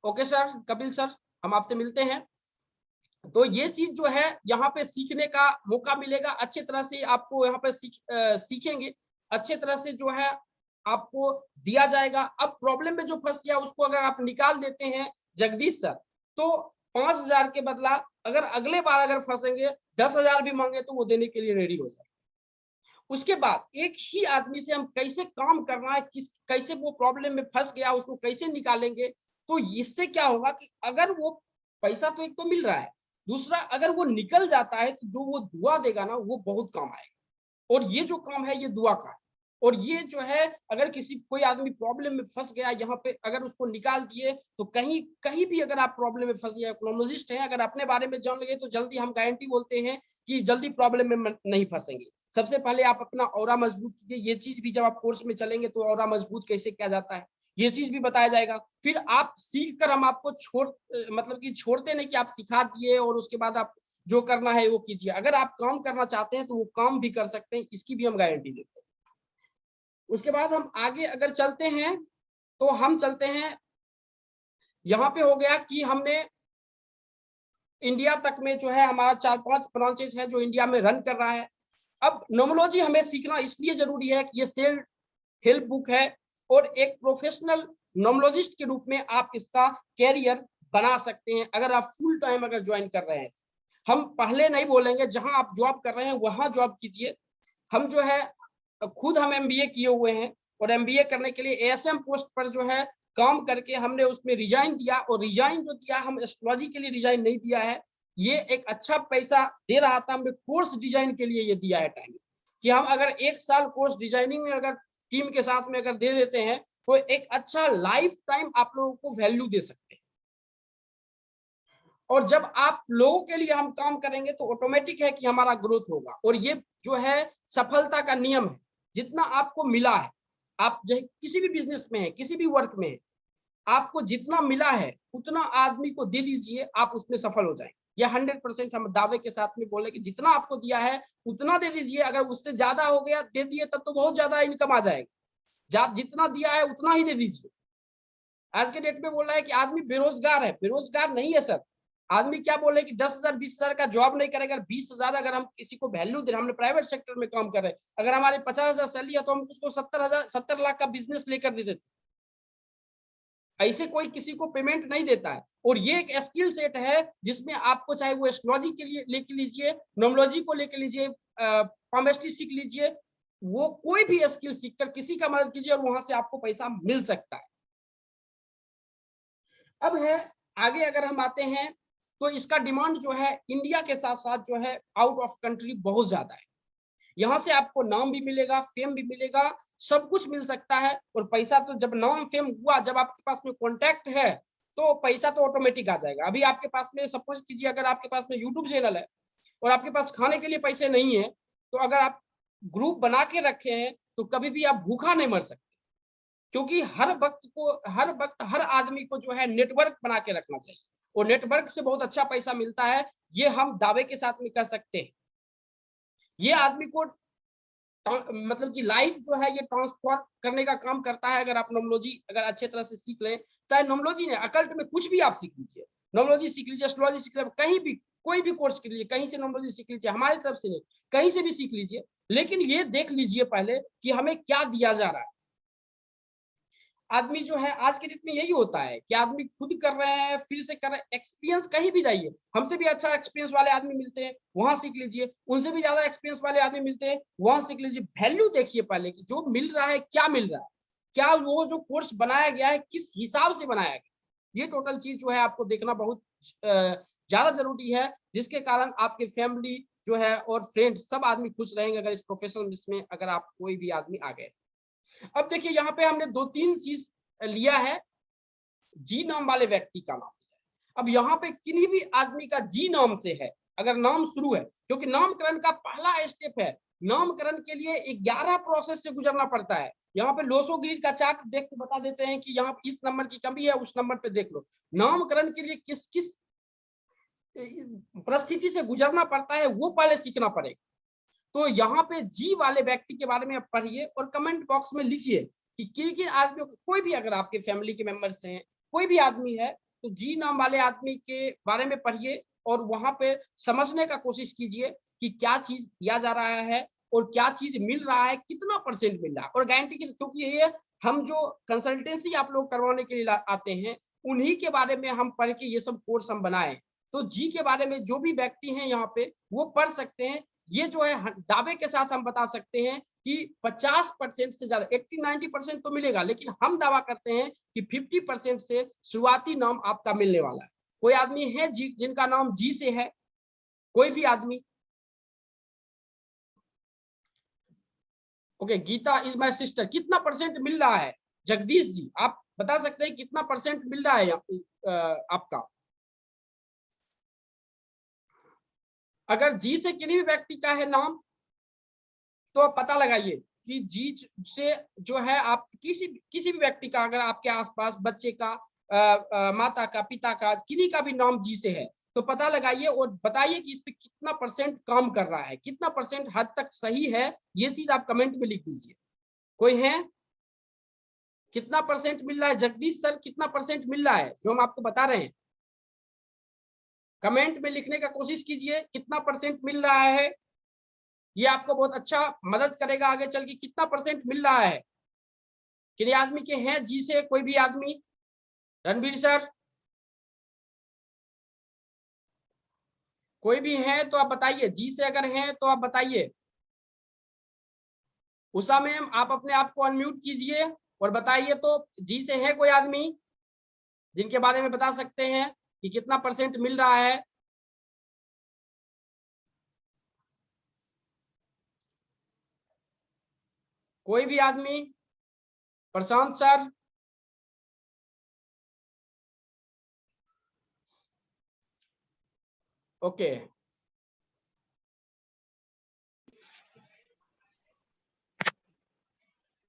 okay sir, Kapil sir हम आपसे मिलते हैं। तो ये चीज जो है यहाँ पे सीखने का मौका मिलेगा, अच्छे तरह से आपको यहाँ पे सीखेंगे, अच्छे तरह से जो है आपको दिया जाएगा। अब प्रॉब्लम में जो फंस गया उसको अगर आप निकाल देते हैं जगदीश सर, तो 5,000 के बदला अगर अगले बार अगर फंसेंगे 10,000 भी मांगे तो वो देने के लिए रेडी हो जाए। उसके बाद एक ही आदमी से हम कैसे काम करना है, कैसे वो प्रॉब्लम में फंस गया उसको कैसे निकालेंगे, तो इससे क्या होगा कि अगर वो पैसा तो एक तो मिल रहा है, दूसरा अगर वो निकल जाता है तो जो वो दुआ देगा ना वो बहुत काम आएगा। और ये जो काम है ये दुआ का है। और ये जो है अगर कोई आदमी प्रॉब्लम में फंस गया, यहाँ पे अगर उसको निकाल दिए तो कहीं कहीं भी अगर आप प्रॉब्लम में फंस गए, इकोनॉमिस्ट हैं, अगर अपने बारे में जान लगे तो जल्दी हम गारंटी बोलते हैं कि जल्दी प्रॉब्लम में नहीं फंसेंगे। सबसे पहले आप अपना ऑरा मजबूत कीजिए। ये चीज भी जब आप कोर्स में चलेंगे तो ऑरा मजबूत कैसे किया जाता है ये चीज भी बताया जाएगा। फिर आप सीख कर हम आपको मतलब कि छोड़ते नहीं कि आप सिखा दिए और उसके बाद आप जो करना है वो कीजिए। अगर आप काम करना चाहते हैं तो वो काम भी कर सकते हैं, इसकी भी हम गारंटी देते हैं। उसके बाद हम आगे अगर चलते हैं तो हम चलते हैं, यहाँ पे हो गया कि हमने इंडिया तक में जो है हमारा 4-5 ब्रांचेज है जो इंडिया में रन कर रहा है। अब नोमोलॉजी हमें सीखना इसलिए जरूरी है कि ये सेल्फ हेल्प बुक है, और एक प्रोफेशनल नोमोलॉजिस्ट के रूप में आप इसका कैरियर बना सकते हैं अगर आप फुल टाइम अगर ज्वाइन कर रहे हैं। हम पहले नहीं बोलेंगे, जहां आप जॉब कर रहे हैं वहां जॉब कीजिए। हम जो है खुद हम एमबीए किए हुए हैं, और एमबीए करने के लिए एएसएम पोस्ट पर जो है काम करके हमने उसमें रिजाइन दिया, और रिजाइन जो दिया हम एस्ट्रोलॉजी के लिए रिजाइन नहीं दिया है। ये एक अच्छा पैसा दे रहा था, हमने कोर्स डिजाइन के लिए ये दिया है टाइम, कि हम अगर 1 साल कोर्स डिजाइनिंग में अगर टीम के साथ में अगर दे देते हैं तो एक अच्छा लाइफ टाइम आप लोगों को वैल्यू दे सकते हैं। और जब आप लोगों के लिए हम काम करेंगे तो ऑटोमेटिक है कि हमारा ग्रोथ होगा। और ये जो है सफलता का नियम है, जितना आपको मिला है, आप चाहे किसी भी बिजनेस में है, किसी भी वर्क में है, आपको जितना मिला है उतना आदमी को दे दीजिए, आप उसमें सफल हो जाएंगे। यह 100% हम दावे के साथ में बोले कि जितना आपको दिया है उतना दे दीजिए। अगर उससे ज्यादा हो गया दे दिए तब तो बहुत ज्यादा इनकम आ जाएगा। जितना दिया है उतना ही दे दीजिए। आज के डेट में बोल रहा है कि आदमी बेरोजगार है, बेरोजगार नहीं है सर। आदमी क्या बोले कि 10,000 20,000 का जॉब नहीं करेगा, 20,000 अगर हम किसी को वैल्यू दे रहे, हमने प्राइवेट सेक्टर में काम कर रहे हैं, अगर हमारे 50,000 सैलरी है तो हम उसको 70 लाख का बिजनेस लेकर दे देते। ऐसे कोई किसी को पेमेंट नहीं देता है। और ये एक स्किल सेट है जिसमें आपको चाहे वो एस्ट्रोलॉजी के लिए लेके लीजिए, नोमोलॉजी को लेके लीजिए, पामिस्ट्री सीख लीजिए, वो कोई भी स्किल सीखकर किसी का मदद कीजिए और वहां से आपको पैसा मिल सकता है। अब है आगे अगर हम आते हैं तो इसका डिमांड जो है इंडिया के साथ साथ जो है आउट ऑफ कंट्री बहुत ज्यादा है। यहाँ से आपको नाम भी मिलेगा, फेम भी मिलेगा, सब कुछ मिल सकता है। और पैसा तो जब नाम फेम हुआ, जब आपके पास में कॉन्टैक्ट है तो पैसा तो ऑटोमेटिक आ जाएगा। अभी आपके पास में सपोज कीजिए अगर आपके पास में यूट्यूब चैनल है और आपके पास खाने के लिए पैसे नहीं है, तो अगर आप ग्रुप बना के रखे हैं तो कभी भी आप भूखा नहीं मर सकते, क्योंकि हर वक्त हर आदमी को जो है नेटवर्क बना के रखना चाहिए और नेटवर्क से बहुत अच्छा पैसा मिलता है, ये हम दावे के साथ में कर सकते हैं। ये आदमी को मतलब कि लाइफ जो है ये ट्रांसफर करने का काम करता है। अगर आप नोमोलॉजी अगर अच्छे तरह से सीख लें, चाहे नोमोलॉजी ने अकल्ट में कुछ भी आप सीख लीजिए, नोमोलॉजी सीख लीजिए, एस्ट्रोलॉजी सीख लीजिए, कहीं भी कोई भी कोर्स कर लीजिए, कहीं से नोमोलॉजी सीख लीजिए, हमारी तरफ से नहीं, कहीं से भी सीख लीजिए, लेकिन ये देख लीजिए पहले कि हमें क्या दिया जा रहा है। आदमी जो है आज के डेट में यही होता है कि आदमी खुद कर रहे हैं, फिर से कर रहे हैं। एक्सपीरियंस कहीं भी जाइए, हमसे भी अच्छा एक्सपीरियंस वाले आदमी मिलते हैं, वहां सीख लीजिए, उनसे भी ज्यादा एक्सपीरियंस वाले आदमी मिलते हैं, वहां सीख लीजिए। वैल्यू देखिए पहले कि जो मिल रहा है क्या मिल रहा है, क्या वो जो कोर्स बनाया गया है किस हिसाब से बनाया गया, ये टोटल चीज जो है आपको देखना बहुत ज्यादा जरूरी है, जिसके कारण आपके फैमिली जो है और फ्रेंड सब आदमी खुश रहेंगे अगर इस प्रोफेशनल में अगर आप कोई भी आदमी आ गए। अब देखिए यहाँ पे हमने 2-3 चीज लिया है। जी नाम वाले व्यक्ति का नाम लिया है। अब यहाँ पे किन्हीं भी आदमी का जी नाम से है, अगर नाम शुरू है, क्योंकि नामकरण का पहला स्टेप है, नामकरण के लिए 11 प्रोसेस से गुजरना पड़ता है। यहाँ पे लोसो ग्रिड का चार्ट देख के बता देते हैं कि यहाँ इस नंबर की कमी है, उस नंबर पे देख लो। नामकरण के लिए किस किस परिस्थिति से गुजरना पड़ता है वो पहले सीखना पड़ेगा। तो यहाँ पे जी वाले व्यक्ति के बारे में आप पढ़िए और कमेंट बॉक्स में लिखिए कि किन आदमियों को, कोई भी अगर आपके फैमिली के मेंबर्स हैं, कोई भी आदमी है, तो जी नाम वाले आदमी के बारे में पढ़िए और वहां पे समझने का कोशिश कीजिए कि क्या चीज दिया जा रहा है और क्या चीज मिल रहा है, कितना परसेंट मिल रहा है। और गारंटी की, क्योंकि ये हम जो कंसल्टेंसी आप लोग करवाने के लिए आते हैं, उन्हीं के बारे में हम पढ़ के ये सब कोर्स हम बनाए। तो जी के बारे में जो भी व्यक्ति हैं यहाँ पे वो पढ़ सकते हैं। ये जो है दावे के साथ हम बता सकते हैं कि 50% से ज्यादा 80-90% तो मिलेगा, लेकिन हम दावा करते हैं कि 50% से शुरुआती नाम आपका मिलने वाला है। कोई आदमी है जी जिनका नाम जी से है? कोई भी आदमी? Okay, Geeta is my sister, कितना परसेंट मिल रहा है? जगदीश जी आप बता सकते हैं कितना परसेंट मिल रहा है आपका? अगर जी से किसी भी व्यक्ति का है नाम तो आप पता लगाइए कि जी से जो है आप किसी भी व्यक्ति का, अगर आपके आसपास बच्चे का माता का, पिता का, किसी का भी नाम जी से है तो पता लगाइए और बताइए कि इस पे कितना परसेंट काम कर रहा है, कितना परसेंट हद तक सही है। ये चीज आप कमेंट में लिख दीजिए। कोई है? कितना परसेंट मिल रहा है जगदीश सर, कितना परसेंट मिल रहा है जो हम आपको बता रहे हैं? कमेंट में लिखने का कोशिश कीजिए कितना परसेंट मिल रहा है। ये आपको बहुत अच्छा मदद करेगा आगे चल के। कितना परसेंट मिल रहा है? कितने आदमी के हैं जी से? कोई भी आदमी? रणवीर सर कोई भी है तो आप बताइए, जी से अगर हैं तो आप बताइए। उषा मैम आप अपने आप को अनम्यूट कीजिए और बताइए तो जी से है कोई आदमी जिनके बारे में बता सकते हैं कि कितना परसेंट मिल रहा है? कोई भी आदमी? प्रशांत सर? ओके,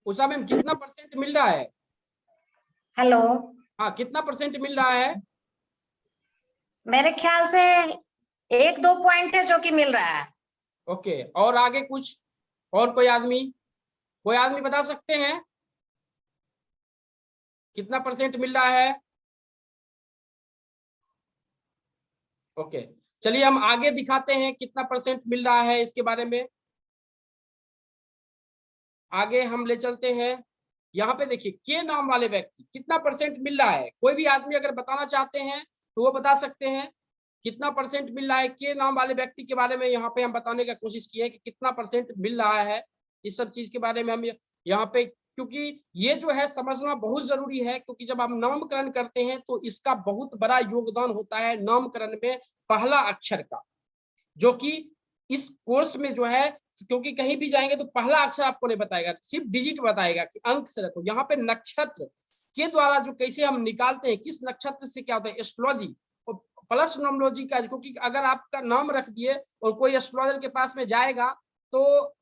उषा मैम कितना परसेंट मिल रहा है? हेलो, हाँ, कितना परसेंट मिल रहा है? मेरे ख्याल से 1-2 पॉइंट है जो कि मिल रहा है। ओके, और आगे कुछ? और कोई आदमी? कोई आदमी बता सकते हैं कितना परसेंट मिल रहा है? ओके, चलिए हम आगे दिखाते हैं कितना परसेंट मिल रहा है इसके बारे में। आगे हम ले चलते हैं। यहाँ पे देखिए के नाम वाले व्यक्ति कितना परसेंट मिल रहा है? कोई भी आदमी अगर बताना चाहते हैं तो वो बता सकते हैं कितना परसेंट मिल रहा है के नाम वाले व्यक्ति के बारे में। यहाँ पे हम बताने का कोशिश किए कि कितना परसेंट मिल रहा है इस सब चीज के बारे में हम यहाँ पे, क्योंकि ये जो है समझना बहुत जरूरी है, क्योंकि जब आप नामकरण करते हैं तो इसका बहुत बड़ा योगदान होता है नामकरण में पहला अक्षर का, जो कि इस कोर्स में जो है, क्योंकि कहीं भी जाएंगे तो पहला अक्षर आपको नहीं बताएगा, सिर्फ डिजिट बताएगा कि अंक से रखो। यहाँ पे नक्षत्र के द्वारा जो कैसे हम निकालते हैं, किस नक्षत्र से क्या होता है, एस्ट्रोलॉजी और प्लस नोमोलॉजी का, क्योंकि अगर आपका नाम रख दिए और कोई एस्ट्रोलॉजर के पास में जाएगा तो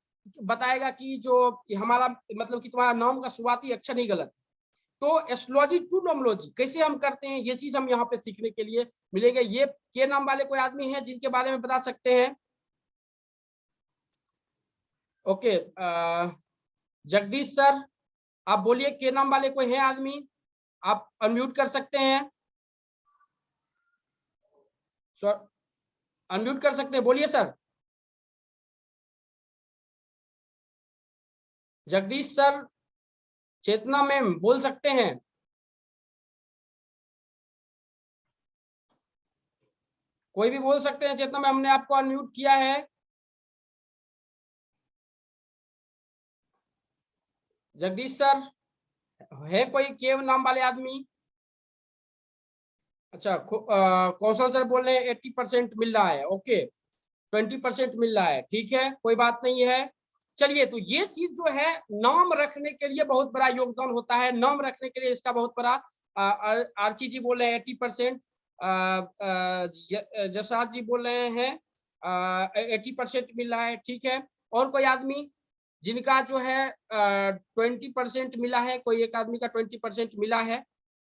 बताएगा कि जो हमारा मतलब कि तुम्हारा नाम का शुरुआती अक्षर ही गलत है। तो एस्ट्रोलॉजी टू नोमोलॉजी कैसे हम करते हैं, ये चीज हम यहाँ पे सीखने के लिए मिलेंगे। ये के नाम वाले कोई आदमी हैं जिनके बारे में बता सकते हैं? ओके, जगदीश सर आप बोलिए, के नाम वाले कोई है आदमी? आप अनम्यूट कर सकते हैं, सर अनम्यूट कर सकते हैं, बोलिए सर। जगदीश सर, चेतना मैम बोल सकते हैं? कोई भी बोल सकते हैं, चेतना मैम हमने आपको अनम्यूट किया है। जगदीश सर, है कोई के नाम वाले आदमी? अच्छा, कौशल सर बोल रहे हैं 80% मिल रहा है, ओके 20% मिल रहा है, ठीक है कोई बात नहीं है। चलिए, तो ये चीज जो है नाम रखने के लिए बहुत बड़ा योगदान होता है, नाम रखने के लिए इसका बहुत बड़ा। आरची जी बोल रहे हैं 80%, जसराज जी बोल रहे हैं 80% मिल रहा है, ठीक है। और कोई आदमी जिनका जो है 20% मिला है, कोई एक आदमी का 20% मिला है,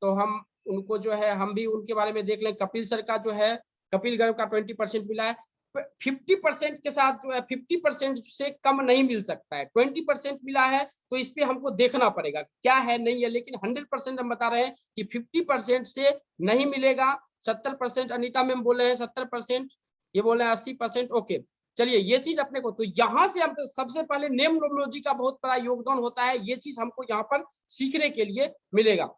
तो हम उनको जो है हम भी उनके बारे में देख लें। कपिल सर का जो है, कपिल गर्ग का 20% मिला है। 50% के साथ जो है 50% से कम नहीं मिल सकता है, 20% मिला है तो इस पे हमको देखना पड़ेगा क्या है नहीं है, लेकिन 100% हम बता रहे हैं कि 50% से नहीं मिलेगा। 70% अनीता मैम बोल रहे हैं 70%, ये बोल रहे हैं 80%, ओके। चलिए, ये चीज अपने को, तो यहाँ से हम सबसे पहले नेम नोमोलॉजी का बहुत बड़ा योगदान होता है, ये चीज हमको यहाँ पर सीखने के लिए मिलेगा।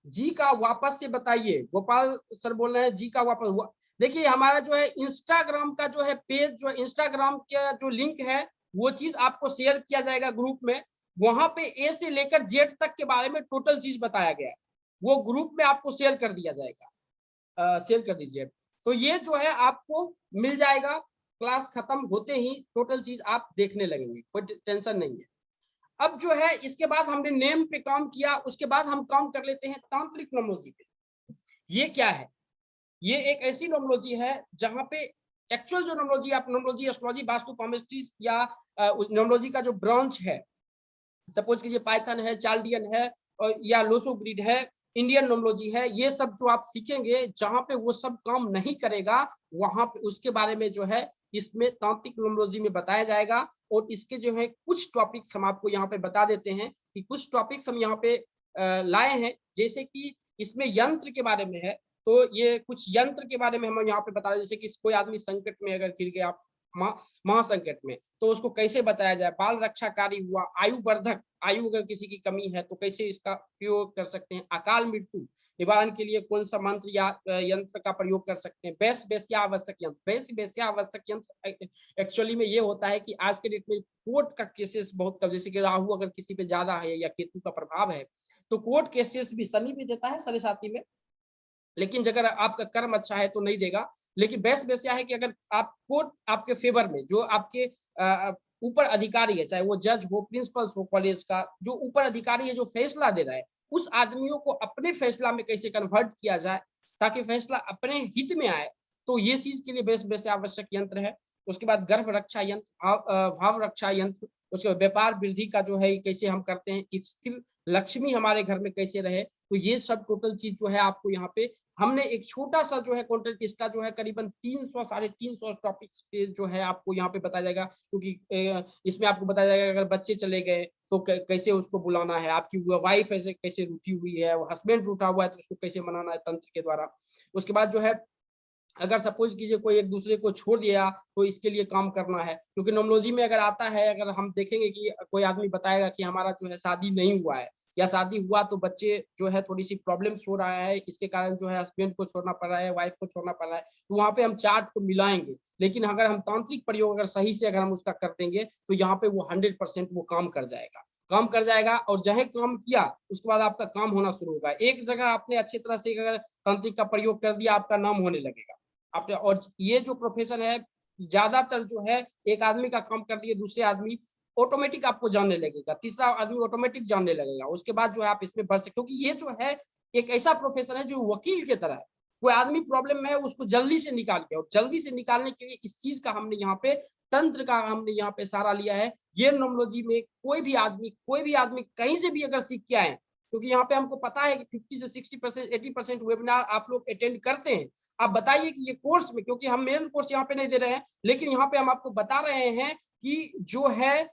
जी का वापस से बताइए, गोपाल सर बोल रहे हैं जी का वापस। देखिए, हमारा जो है इंस्टाग्राम का जो है पेज, जो इंस्टाग्राम का जो लिंक है वो चीज आपको शेयर किया जाएगा ग्रुप में। वहां पे ए से लेकर जेड तक के बारे में टोटल चीज बताया गया है, वो ग्रुप में आपको शेयर कर दिया जाएगा, शेयर कर दीजिए। तो ये जो है आपको मिल जाएगा, क्लास खत्म होते ही टोटल चीज आप देखने लगेंगे, कोई टेंशन नहीं है। अब जो है इसके बाद हमने नेम पे काम किया, उसके बाद हम काम कर लेते हैं तांत्रिक नोमोलॉजी पे। ये क्या है? ये एक ऐसी नोमोलॉजी है जहां पे एक्चुअल जो नोमोलॉजी, आप नोमोलॉजी, एस्ट्रोलॉजी, वास्तु, पामिस्ट्री या नोमोलॉजी का जो ब्रांच है, सपोज कीजिए पाइथन है, चाल्डियन है या लोसो ग्रिड है, इंडियन नोमोलॉजी है, ये सब जो आप सीखेंगे जहां पे वो सब काम नहीं करेगा, वहां पे उसके बारे में जो है इसमें तांत्रिक नोमोलॉजी में बताया जाएगा। और इसके जो है कुछ टॉपिक्स हम आपको यहाँ पे बता देते हैं कि कुछ टॉपिक्स हम यहाँ पे लाए हैं, जैसे कि इसमें यंत्र के बारे में है, तो ये कुछ यंत्र के बारे में हम यहाँ पे बता रहे हैं, जैसे कि कोई आदमी संकट में अगर गिर गया, महासंकट में, तो उसको कैसे बचाया जाए, बाल रक्षाकारी हुआ, आयु वर्धक, आयु अगर किसी की कमी है तो कैसे इसका प्रयोग कर सकते हैं, अकाल मृत्यु निवारण के लिए कौन सा मंत्र या यंत्र का प्रयोग कर सकते हैं, वैश्य वैश्या आवश्यक यंत्र। वैश्य वैश्या आवश्यक यंत्र एक्चुअली में ये होता है कि आज के डेट में कोर्ट का केसेस बहुत कम, जैसे कि राहु अगर किसी पे ज्यादा है या केतु का प्रभाव है तो कोर्ट केसेस भी, शनि भी देता है साढ़े साथी में, लेकिन अगर आपका कर्म अच्छा है तो नहीं देगा। लेकिन बेस्ट बेस्ट है कि अगर आप कोर्ट आपके फेवर में, जो आपके ऊपर अधिकारी है, चाहे वो जज हो, प्रिंसिपल हो कॉलेज का, जो ऊपर अधिकारी है जो फैसला दे रहा है, उस आदमियों को अपने फैसला में कैसे कन्वर्ट किया जाए ताकि फैसला अपने हित में आए, तो ये चीज के लिए बेस्ट बेस्ट आवश्यक यंत्र है। उसके बाद गर्भ रक्षा यंत्र, भाव रक्षा यंत्र, उसके बाद व्यापार वृद्धि का जो है कैसे हम करते हैं, स्थिर लक्ष्मी हमारे घर में कैसे रहे, तो ये सब टोटल चीज जो है आपको यहाँ पे हमने एक छोटा सा जो है कंटेंट, इसका जो है करीबन 300 साढ़े 300 टॉपिक्स पे जो है आपको यहाँ पे बताया जाएगा, क्योंकि इसमें आपको बताया जाएगा अगर बच्चे चले गए तो कैसे उसको बुलाना है, आपकी वाइफ ऐसे कैसे रूठी हुई है, वो हस्बैंड रूठा हुआ है तो उसको कैसे मनाना है तंत्र के द्वारा। उसके बाद जो है अगर सपोज कीजिए कोई एक दूसरे को छोड़ दिया तो इसके लिए काम करना है, क्योंकि नोमोलॉजी में अगर आता है, अगर हम देखेंगे कि कोई आदमी बताएगा कि हमारा जो है शादी नहीं हुआ है, या शादी हुआ तो बच्चे जो है थोड़ी सी प्रॉब्लम्स हो रहा है, इसके कारण जो है हस्बैंड को छोड़ना पड़ रहा है, वाइफ को छोड़ना पड़ रहा है, तो वहाँ पे हम चार्ट को मिलाएंगे। लेकिन अगर हम तांत्रिक प्रयोग अगर सही से अगर हम उसका कर देंगे तो यहाँ पे वो 100% वो काम कर जाएगा, और जहाँ काम किया उसके बाद आपका काम होना शुरू होगा। एक जगह आपने अच्छी तरह से अगर तांत्रिक का प्रयोग कर दिया, आपका नाम होने लगेगा आपने। और ये जो प्रोफेशन है ज्यादातर जो है, एक आदमी का काम कर दिए, दूसरे आदमी ऑटोमेटिक आपको जानने लगेगा, तीसरा आदमी ऑटोमेटिक जानने लगेगा, उसके बाद जो है आप इसमें बढ़ सकते, क्योंकि ये जो है एक ऐसा प्रोफेशन है जो वकील की तरह है। कोई आदमी प्रॉब्लम में है, उसको जल्दी से निकाल के, और जल्दी से निकालने के लिए इस चीज का हमने यहाँ पे तंत्र का हमने यहाँ पे सहारा लिया है। ये न्यूमरोलॉजी में कोई भी आदमी कहीं से भी अगर सीख के आए, क्योंकि यहाँ पे हमको पता है कि 50 से 60% 80% वेबिनार आप लोग अटेंड करते हैं। आप बताइए कि ये कोर्स में, क्योंकि हम मेन कोर्स यहाँ पे नहीं दे रहे हैं, लेकिन यहाँ पे हम आपको बता रहे हैं कि जो है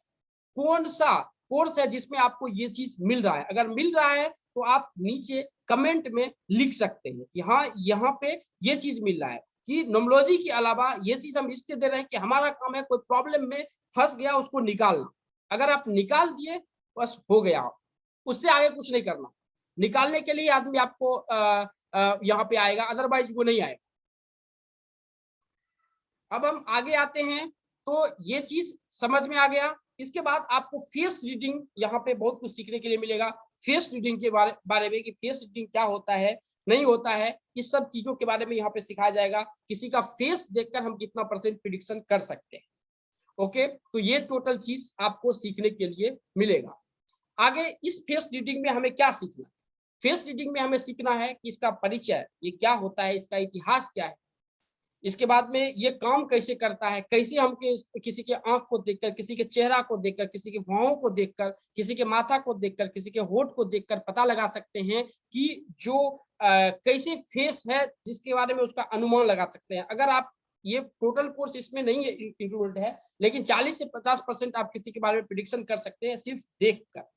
कौन सा कोर्स है जिसमें आपको ये चीज मिल रहा है। अगर मिल रहा है तो आप नीचे कमेंट में लिख सकते हैं कि हाँ यहाँ पे ये चीज मिल रहा है, कि न्यूमरोलॉजी के अलावा ये चीज हम इसलिए दे रहे हैं कि हमारा काम है कोई प्रॉब्लम में फंस गया उसको निकालना। अगर आप निकाल दिए बस हो गया, उससे आगे कुछ नहीं करना। निकालने के लिए आदमी आपको यहाँ पे आएगा, अदरवाइज वो नहीं आएगा। अब हम आगे आते हैं, तो ये चीज समझ में आ गया। इसके बाद आपको फेस रीडिंग यहाँ पे बहुत कुछ सीखने के लिए मिलेगा। फेस रीडिंग के बारे में, कि फेस रीडिंग क्या होता है, नहीं होता है, इस सब चीजों के बारे में यहाँ पे सिखाया जाएगा। किसी का फेस देखकर हम कितना परसेंट प्रिडिक्शन कर सकते हैं। ओके, तो ये टोटल चीज आपको सीखने के लिए मिलेगा। आगे इस फेस रीडिंग में हमें क्या सीखना है? फेस रीडिंग में हमें सीखना है कि इसका परिचय, ये क्या होता है, इसका इतिहास क्या है, इसके बाद में ये काम कैसे करता है, कैसे हम किसी के आंख को देखकर, किसी के चेहरा को देखकर, किसी के भौहों को देखकर, किसी के माथा को देखकर, किसी के होठ को देखकर पता लगा सकते हैं कि जो कैसे फेस है, जिसके बारे में उसका अनुमान लगा सकते हैं। अगर आप ये टोटल कोर्स इसमें नहीं इंक्लूडेड है, लेकिन 40 से 50% आप किसी के बारे में प्रिडिक्शन कर सकते हैं सिर्फ देखकर।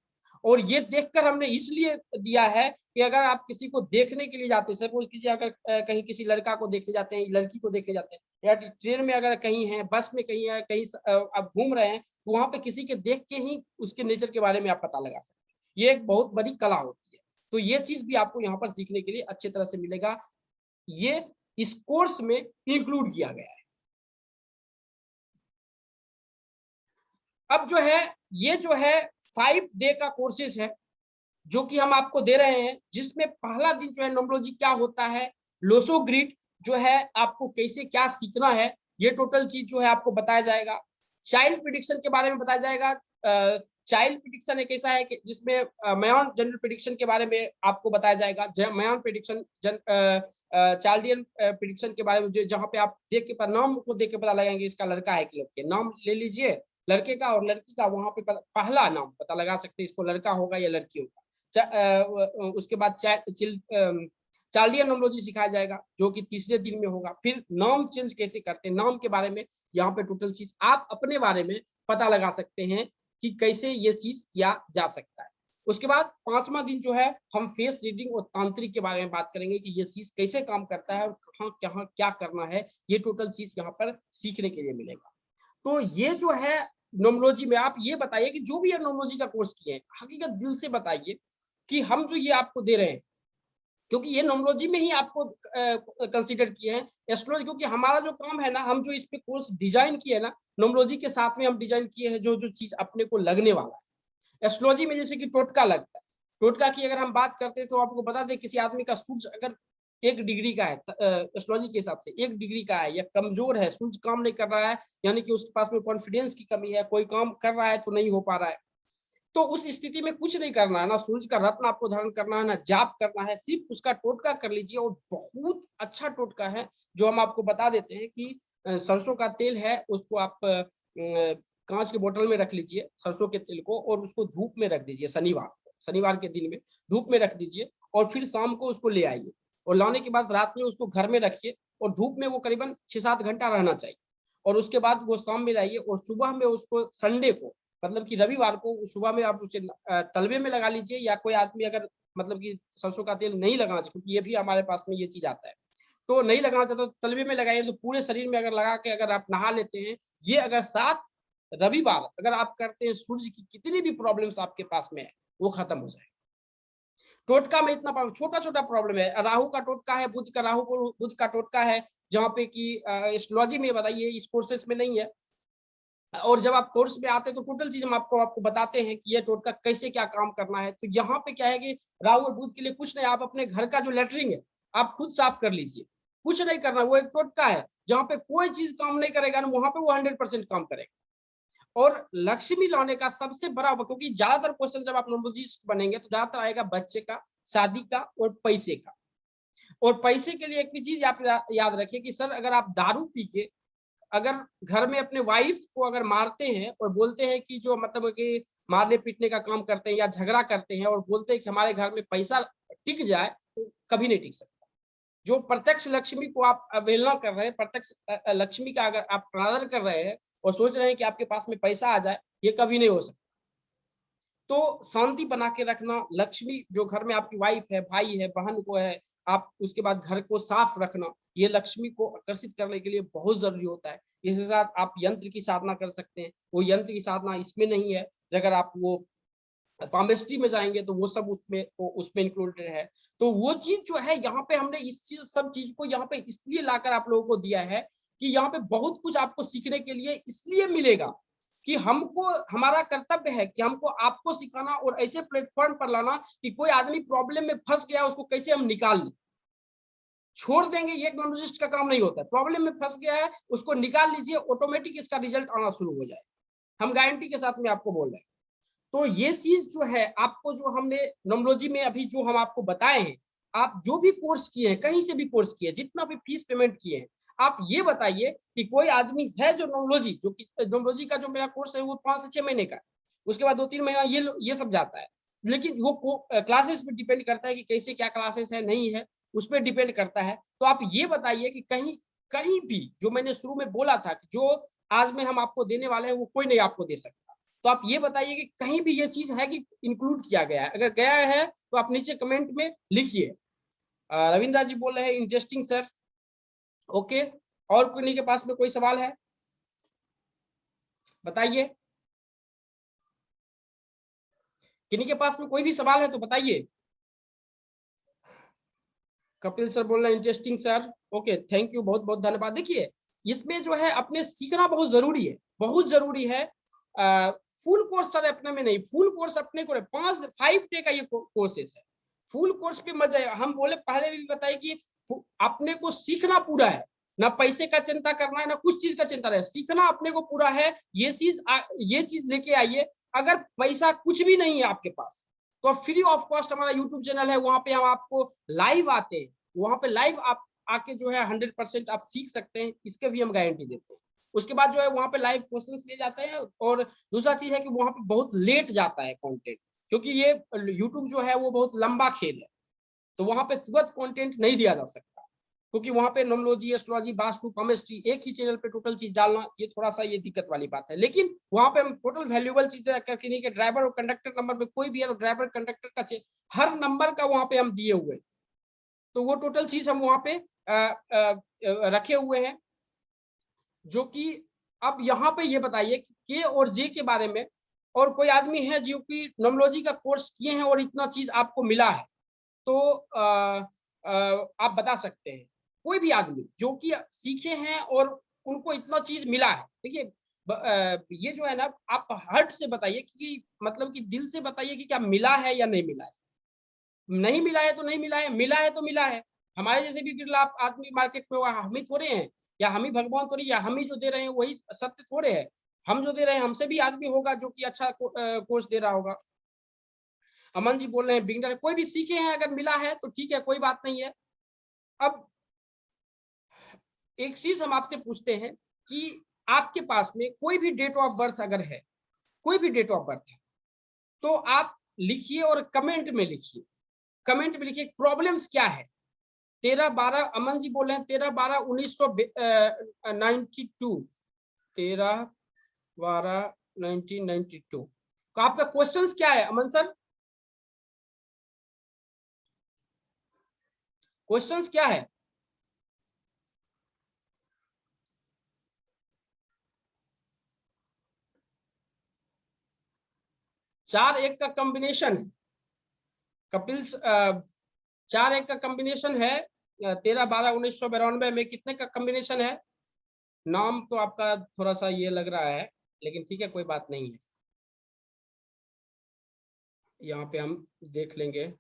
और ये देखकर हमने इसलिए दिया है कि अगर आप किसी को देखने के लिए जाते हैं, सपोज कीजिए अगर कहीं किसी लड़का को देखने जाते हैं, लड़की को देखने जाते हैं, या ट्रेन में अगर कहीं है, बस में कहीं है, कहीं आप घूम रहे हैं, तो वहां पे किसी के देख के ही उसके नेचर के बारे में आप पता लगा सकते हैं। ये एक बहुत बड़ी कला होती है। तो ये चीज भी आपको यहाँ पर सीखने के लिए अच्छी तरह से मिलेगा। ये इस कोर्स में इंक्लूड किया गया है। अब जो है ये जो है 5 डे का कोर्सेज है जो कि हम आपको दे रहे हैं, जिसमें पहला दिन जो है न्यूमरोलॉजी क्या होता है, लोसो ग्रिड जो है आपको कैसे क्या सीखना है, ये टोटल चीज जो है आपको बताया जाएगा। चाइल्ड प्रिडिक्शन के बारे में बताया जाएगा। चाइल्ड प्रिडिक्शन एक ऐसा है कि जिसमें मयान जनरल प्रिडिक्शन के बारे में आपको बताया जाएगा। मयान प्रिडिक्शन चाइल्डियन प्रिडिक्शन के बारे में, जहाँ पे आप देख के नाम को देख के पता लगाएंगे इसका लड़का है कि लड़की। नाम ले लीजिए लड़के का और लड़की का, वहां पे पहला नाम पता लगा सकते हैं इसको लड़का होगा या लड़की होगा। उसके बाद चार्लियन न्यूमरोलॉजी सिखाया जाएगा जो कि तीसरे दिन में होगा। फिर नाम चेंज कैसे करते हैं, नाम के बारे में यहाँ पे टोटल चीज आप अपने बारे में पता लगा सकते हैं कि कैसे ये चीज किया जा सकता है। उसके बाद 5वां दिन जो है हम फेस रीडिंग और तांत्रिक के बारे में बात करेंगे कि ये चीज कैसे काम करता है और कहाँ कहाँ क्या करना है, ये टोटल चीज यहाँ पर सीखने के लिए मिलेगा। तो ये जो है न्यूमरोलॉजी में, आप ये बताइए कि जो भी न्यूमरोलॉजी का कोर्स किए हैं, हकीकत दिल से बताइए कि हम जो ये आपको दे रहे हैं, क्योंकि ये न्यूमरोलॉजी में ही आपको कंसीडर किए हैं एस्ट्रोलॉजी, क्योंकि हमारा जो काम है ना, हम जो इस पे कोर्स डिजाइन किए है ना, न्यूमरोलॉजी के साथ में हम डिजाइन किए हैं जो जो चीज अपने को लगने वाला है। एस्ट्रोलॉजी में जैसे कि टोटका लगता है, टोटका की अगर हम बात करते हैं तो आपको बता दें किसी आदमी का सूर्य अगर 1 डिग्री का है, एस्ट्रोलॉजी के हिसाब से 1 डिग्री का है या कमजोर है, सूर्य काम नहीं कर रहा है, यानी कि उसके पास में कॉन्फिडेंस की कमी है, कोई काम कर रहा है तो नहीं हो पा रहा है, तो उस स्थिति में कुछ नहीं करना है, ना सूर्य का रत्न आपको धारण करना है, ना जाप करना है, सिर्फ उसका टोटका कर लीजिए। और बहुत अच्छा टोटका है जो हम आपको बता देते हैं कि सरसों का तेल है, उसको आप कांच के बोतल में रख लीजिए सरसों के तेल को, और उसको धूप में रख दीजिए। शनिवार के दिन में धूप में रख दीजिए, और फिर शाम को उसको ले आइए, और लाने के बाद रात में उसको घर में रखिए, और धूप में वो करीबन 6-7 घंटा रहना चाहिए, और उसके बाद वो शाम में लाइए, और सुबह में उसको संडे को, मतलब कि रविवार को सुबह में आप उसे तलवे में लगा लीजिए। या कोई आदमी अगर मतलब कि सरसों का तेल नहीं लगाना चाहिए, क्योंकि ये भी हमारे पास में ये चीज आता है, तो नहीं लगाना चाहते तो तलवे में लगाइए। तो पूरे शरीर में अगर लगा के अगर आप नहा लेते हैं, ये अगर 7 रविवार अगर आप करते हैं, सूर्य की कितनी भी प्रॉब्लम्स आपके पास में है वो खत्म हो जाएगी। टोटका में इतना छोटा छोटा प्रॉब्लम है, राहु का टोटका है, बुध का राहु बुध का टोटका है, जहाँ पे कि एस्ट्रोलॉजी में बताइए, इस कोर्सेस में नहीं है। और जब आप कोर्स में आते हैं तो टोटल चीज हम आपको बताते हैं कि ये टोटका कैसे क्या काम करना है। तो यहाँ पे क्या है कि राहु और बुध के लिए कुछ नहीं, आप अपने घर का जो लेटरिन है आप खुद साफ कर लीजिए, कुछ नहीं करना, वो एक टोटका है, जहाँ पे कोई चीज काम नहीं करेगा ना, वहां पे वो 100% काम करेगा। और लक्ष्मी लाने का सबसे बड़ा, क्योंकि ज्यादातर क्वेश्चन जब आप न्यूमरोलॉजिस्ट बनेंगे तो ज्यादातर आएगा बच्चे का, शादी का और पैसे का। और पैसे के लिए एक भी चीज आप याद रखिए कि सर अगर आप दारू पी के अगर घर में अपने वाइफ को अगर मारते हैं और बोलते हैं कि जो मतलब कि मारने पीटने का काम करते हैं या झगड़ा करते हैं और बोलते हैं कि हमारे घर में पैसा टिक जाए, तो कभी नहीं टिक सकता। जो प्रत्यक्ष लक्ष्मी को आप अवहेलना कर रहे हैं, प्रत्यक्ष लक्ष्मी का अगर आप अनादर कर रहे हैं और सोच रहे हैं कि आपके पास में पैसा आ जाए, ये कभी नहीं हो सकता। तो शांति बना के रखना, लक्ष्मी जो घर में आपकी वाइफ है, भाई है, बहन को है, आप उसके बाद घर को साफ रखना, ये लक्ष्मी को आकर्षित करने के लिए बहुत जरूरी होता है। इसके साथ आप यंत्र की साधना कर सकते हैं, वो यंत्र की साधना इसमें नहीं है, अगर आप वो पामेस्ट्री में जाएंगे तो वो सब उसमें इंक्लूडेड है। तो वो चीज जो है यहाँ पे हमने इस चीज सब चीज को यहाँ पे इसलिए लाकर आप लोगों को दिया है कि यहाँ पे बहुत कुछ आपको सीखने के लिए इसलिए मिलेगा कि हमको, हमारा कर्तव्य है कि हमको आपको सिखाना और ऐसे प्लेटफॉर्म पर लाना कि कोई आदमी प्रॉब्लम में फंस गया उसको कैसे हम निकाल लें। छोड़ देंगे ये न्यूमरोलॉजिस्ट का काम नहीं होता है, प्रॉब्लम में फंस गया है उसको निकाल लीजिए, ऑटोमेटिक इसका रिजल्ट आना शुरू हो जाए, हम गारंटी के साथ में आपको बोल रहे हैं। तो ये चीज जो है आपको, जो हमने न्यूमरोलॉजी में अभी जो हम आपको बताए हैं, आप जो भी कोर्स किए हैं, कहीं से भी कोर्स किए, जितना भी फीस पेमेंट किए हैं, आप ये बताइए कि कोई आदमी है जो न्यूमरोलॉजी, जो कि न्यूमरोलॉजी का जो मेरा कोर्स है वो 5 से 6 महीने का, उसके बाद 2-3 महीना ये सब जाता है। लेकिन वो क्लासेस पे डिपेंड करता है कि कैसे क्या क्लासेस है नहीं है, उस पर डिपेंड करता है। तो आप ये बताइए कि कहीं कहीं भी जो मैंने शुरू में बोला था कि जो आज में हम आपको देने वाले हैं वो कोई नहीं आपको दे सकता। तो आप ये बताइए कि कहीं भी ये चीज है कि इंक्लूड किया गया है, अगर गया है तो आप नीचे कमेंट में लिखिए। रविंद्र जी बोल रहे हैं इंटरेस्टिंग सर, ओके। और किन्हीं के पास में कोई सवाल है बताइए, किन्हीं के पास में कोई भी सवाल है तो बताइए। कपिल सर बोल रहे हैं interesting sir, okay thank you, बहुत बहुत धन्यवाद। देखिए इसमें जो है अपने सीखना बहुत जरूरी है, बहुत जरूरी है। फुल कोर्स सर अपने में नहीं, फुल कोर्स अपने को 5 डे का ये कोर्सेस है, फुल कोर्स पे मजा है। हम बोले पहले भी बताए कि अपने को सीखना पूरा है, ना पैसे का चिंता करना है ना कुछ चीज का चिंता है, सीखना अपने को पूरा है। ये चीज लेके आइए। अगर पैसा कुछ भी नहीं है आपके पास तो फ्री ऑफ कॉस्ट हमारा यूट्यूब चैनल है, वहां पे हम आपको लाइव आते हैं, वहां पे लाइव आप आके जो है 100% आप सीख सकते हैं, इसके भी हम गारंटी देते हैं। उसके बाद जो है वहां पे लाइव क्वेश्चंस लिए जाते हैं। और दूसरा चीज है कि वहां पे बहुत लेट जाता है कंटेंट, क्योंकि ये यूट्यूब जो है वो बहुत लंबा खेल है, तो वहां पे तुरंत कंटेंट नहीं दिया जा सकता, क्योंकि वहां पे न्यूमरोलॉजी, एस्ट्रोलॉजी, वास्तु, केमिस्ट्री एक ही चैनल पे टोटल चीज डालना, ये थोड़ा सा ये दिक्कत वाली बात है। लेकिन वहां पे हम टोटल वैल्यूएबल चीजें करके नहीं, कि ड्राइवर और कंडक्टर नंबर में कोई भी है तो ड्राइवर कंडक्टर का हर नंबर का वहां पे हम दिए हुए, तो वो टोटल चीज हम वहां पे रखे हुए हैं। जो कि अब यहाँ पे ये बताइए कि के और जे के बारे में, और कोई आदमी है जो कि न्यूमरोलॉजी का कोर्स किए हैं और इतना चीज आपको मिला है, तो आप बता सकते हैं। कोई भी आदमी जो कि सीखे हैं और उनको इतना चीज मिला है, देखिए ये जो है ना, आप हर्ट से बताइए कि मतलब कि दिल से बताइए कि क्या मिला है या नहीं मिला है। नहीं मिला है तो नहीं मिला है, मिला है तो मिला है। हमारे जैसे भी बिरला आदमी मार्केट में, हम ही थोड़े हैं, या हम ही भगवान थोड़ी, या हम ही जो दे रहे हैं वही सत्य थोड़े है। हम जो दे रहे हैं हमसे भी आदमी होगा जो कि अच्छा कोर्स दे रहा होगा। अमन जी बोल रहे हैं बिगनर, कोई भी सीखे हैं अगर मिला है तो ठीक है, कोई बात नहीं है। अब एक चीज हम आपसे पूछते हैं कि आपके पास में कोई भी डेट ऑफ बर्थ अगर है, कोई भी डेट ऑफ बर्थ है, तो आप लिखिए और कमेंट में लिखिए, कमेंट में लिखिए प्रॉब्लम्स क्या है। 13/12, अमन जी बोल रहे हैं 13/12/1992, 13/12/1992। तो आपका क्वेश्चंस क्या है अमन सर, क्वेश्चंस क्या है? 4-1 का कॉम्बिनेशन है, कपिल 4-1 का कॉम्बिनेशन है। 13-12-1992 में कितने का कॉम्बिनेशन है? नाम तो आपका थोड़ा सा ये लग रहा है, लेकिन ठीक है, कोई बात नहीं है, यहाँ पे हम देख लेंगे।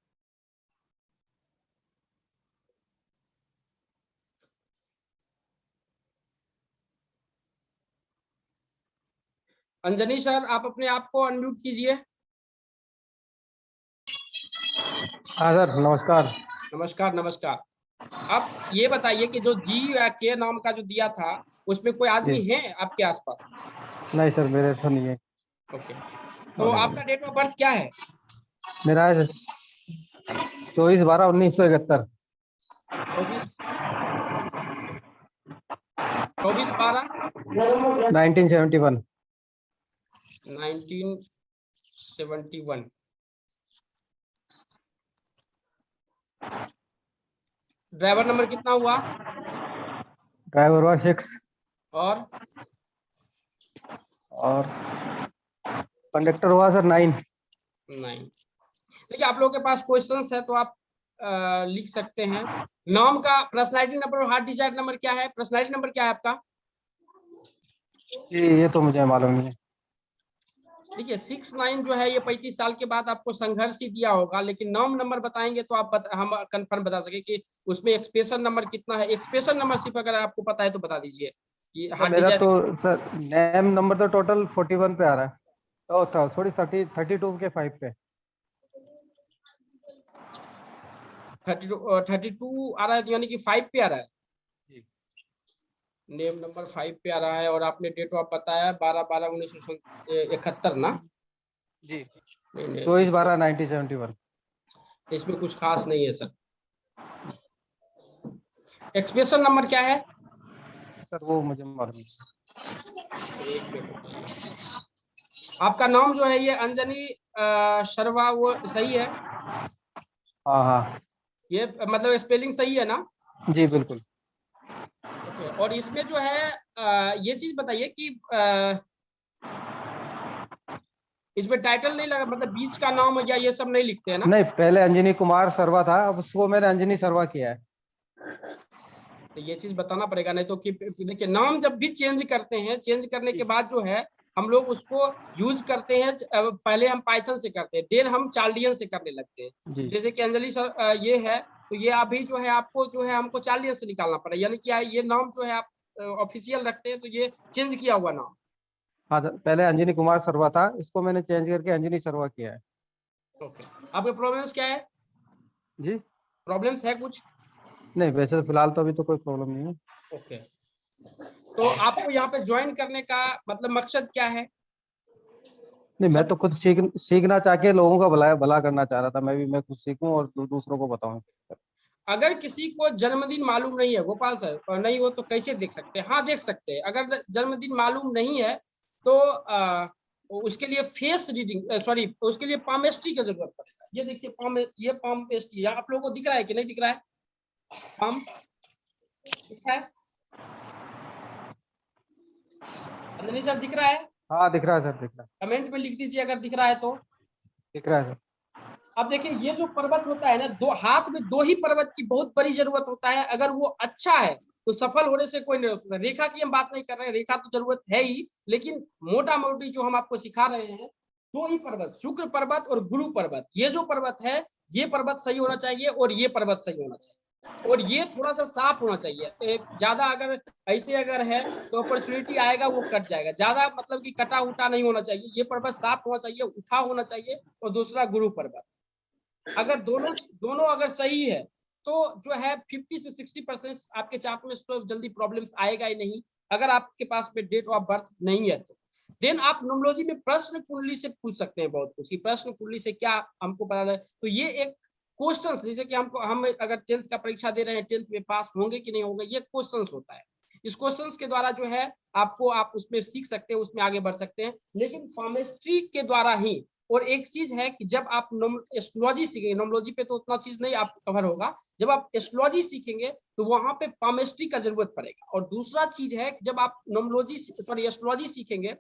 अंजनी सर, आप अपने आप को अनम्यूट कीजिए। हाँ सर, नमस्कार। नमस्कार नमस्कार। आप ये बताइए कि जो जी या के नाम का जो दिया था, उसमें कोई आदमी जी। है आपके आसपास? नहीं सर, मेरे तो नहीं है। ओके, तो आपका डेट ऑफ बर्थ क्या है? मेरा है 24/12/1971। 24/12 1971। 1971। ड्राइवर नंबर कितना हुआ? ड्राइवर हुआ 6 और कंडक्टर हुआ सर 9। 9। देखिए, आप लोगों के पास क्वेश्चंस है तो आप लिख सकते हैं। नाम का पर्सनैलिटी नंबर और हार्ट डिजायर नंबर क्या है? पर्सनैलिटी नंबर क्या है आपका? ये तो मुझे मालूम नहीं है। देखिए 6-9 जो है ये 35 साल के बाद आपको संघर्ष ही दिया होगा, लेकिन नाम नंबर बताएंगे तो हम कंफर्म बता सके कि उसमें एक्सप्रेशन नंबर कितना है। एक्सप्रेशन नंबर सिर्फ अगर आपको पता है तो बता दीजिए। ये तो हार्ट मेरा डिजायर तो सर नेम नंबर तो टोटल 41 पे आ रहा है। ओ सॉरी 32 के 5 पे। 32 आ रहा है, तो यानी कि 5 पे आ रहा है। जी। नेम नंबर 5 पे आ रहा है, और आपने डेट ऑफ बताया 12/12/1971 ना? जी। नहीं, 24/12/1971। इसमें कुछ खास नहीं है सर। एक्सप्रेशन नंबर क्या है? सर वो मुझे मालूम नहीं। एक मिनट रुकिए। आपका नाम जो है ये अंजनी शर्मा, वो सही है? हाँ हाँ। ये मतलब स्पेलिंग सही है ना? जी बिल्कुल। ओके, और इसमें जो है ये चीज बताइए कि इसमें टाइटल नहीं लगा, मतलब बीच का नाम या ये सब नहीं लिखते हैं ना? नहीं, पहले अंजनी कुमार सर्वा था, अब उसको मैंने अंजनी सर्वा किया है। तो ये चीज बताना पड़ेगा, नहीं तो कि देखिए नाम जब भी चेंज करते हैं, चेंज करने के बाद जो है हम लोग उसको यूज करते हैं। पहले हम पाइथन से करते हैं, देन हम चार्लियन से करने लगते हैं। जी। जैसे कि अंजलि सर ये है, तो ये अभी जो है आपको जो है हमको चार्लियन से निकालना पड़ेगा, यानी कि ये नाम जो है आप ऑफिशियल रखते हैं तो ये चेंज किया हुआ नाम। हाँ सर, पहले अंजनी कुमार सर्वा था, इसको मैंने चेंज करके अंजनी सर्वा किया है। ओके, आपके प्रॉब्लम्स क्या है? जी। प्रॉब्लम्स है कुछ? नहीं, वैसे तो फिलहाल तो अभी तो कोई प्रॉब्लम नहीं है। ओके, तो आपको यहाँ पे ज्वाइन करने का मतलब मकसद क्या है? नहीं, मैं मतलब तो खुद सीखना चाह के लोगों का भला करना चाह रहा था। मैं खुद सीखूं और दूसरों को बताऊं। अगर किसी को जन्मदिन मालूम नहीं है गोपाल सर, और नहीं हो तो कैसे देख सकते हैं? हाँ देख सकते हैं। अगर जन्मदिन मालूम नहीं है तो उसके लिए फेस रीडिंग, सॉरी, उसके लिए पामेस्ट्री की जरूरत पड़ेगा। ये देखिए ये पामेस्ट्री आप लोगों को दिख रहा है कि नहीं दिख रहा है? पाम दिख रहा है? अंजनी सर दिख रहा है? हाँ दिख रहा है सर, दिख रहा है। कमेंट में लिख दीजिए अगर दिख रहा है तो। दिख रहा है सर। अब देखिए ये जो पर्वत होता है ना, दो हाथ में दो ही पर्वत की बहुत बड़ी जरूरत होता है। अगर वो अच्छा है तो सफल होने से कोई नहीं। रेखा की हम बात नहीं कर रहे हैं, रेखा तो जरूरत है ही, लेकिन मोटा मोटी जो हम आपको सिखा रहे हैं, दो ही पर्वत, शुक्र पर्वत और गुरु पर्वत, ये जो पर्वत है ये पर्वत सही होना चाहिए और ये पर्वत सही होना चाहिए, और ये थोड़ा सा साफ होना चाहिए। ज्यादा अगर ऐसे अगर है तो अपॉर्चुनिटी आएगा वो कट जाएगा। ज्यादा मतलब कि कटा उटा नहीं होना चाहिए, ये पर्वत साफ होना चाहिए, उठा होना चाहिए। और दूसरा गुरु पर्वत, अगर दोनों अगर सही है तो जो है 50 से 60% आपके चार्ट में तो जल्दी प्रॉब्लम्स आएगा ही नहीं। अगर आपके पास में डेट ऑफ बर्थ नहीं है तो देन आप न्यूमरोलॉजी में प्रश्न कुंडली से पूछ सकते हैं बहुत कुछ, कि प्रश्न कुंडली से क्या हमको पता है। तो ये एक क्वेश्चन, जैसे कि हम अगर 10th का परीक्षा दे रहे हैं, 10th में पास होंगे कि नहीं होंगे, ये क्वेश्चन होता है। इस क्वेश्चंस के द्वारा जो है आप उसमें सीख सकते हैं, उसमें आगे बढ़ सकते हैं, लेकिन पामेस्ट्री के द्वारा ही। और एक चीज है कि जब आप एस्ट्रोलॉजी सीखेंगे, नोमोलॉजी पे तो उतना चीज नहीं आप कवर होगा, जब आप एस्ट्रोलॉजी सीखेंगे तो वहां पे पामेस्ट्री का जरूरत पड़ेगा। और दूसरा चीज है कि जब आप नोमोलॉजी सॉरी एस्ट्रोलॉजी सीखेंगे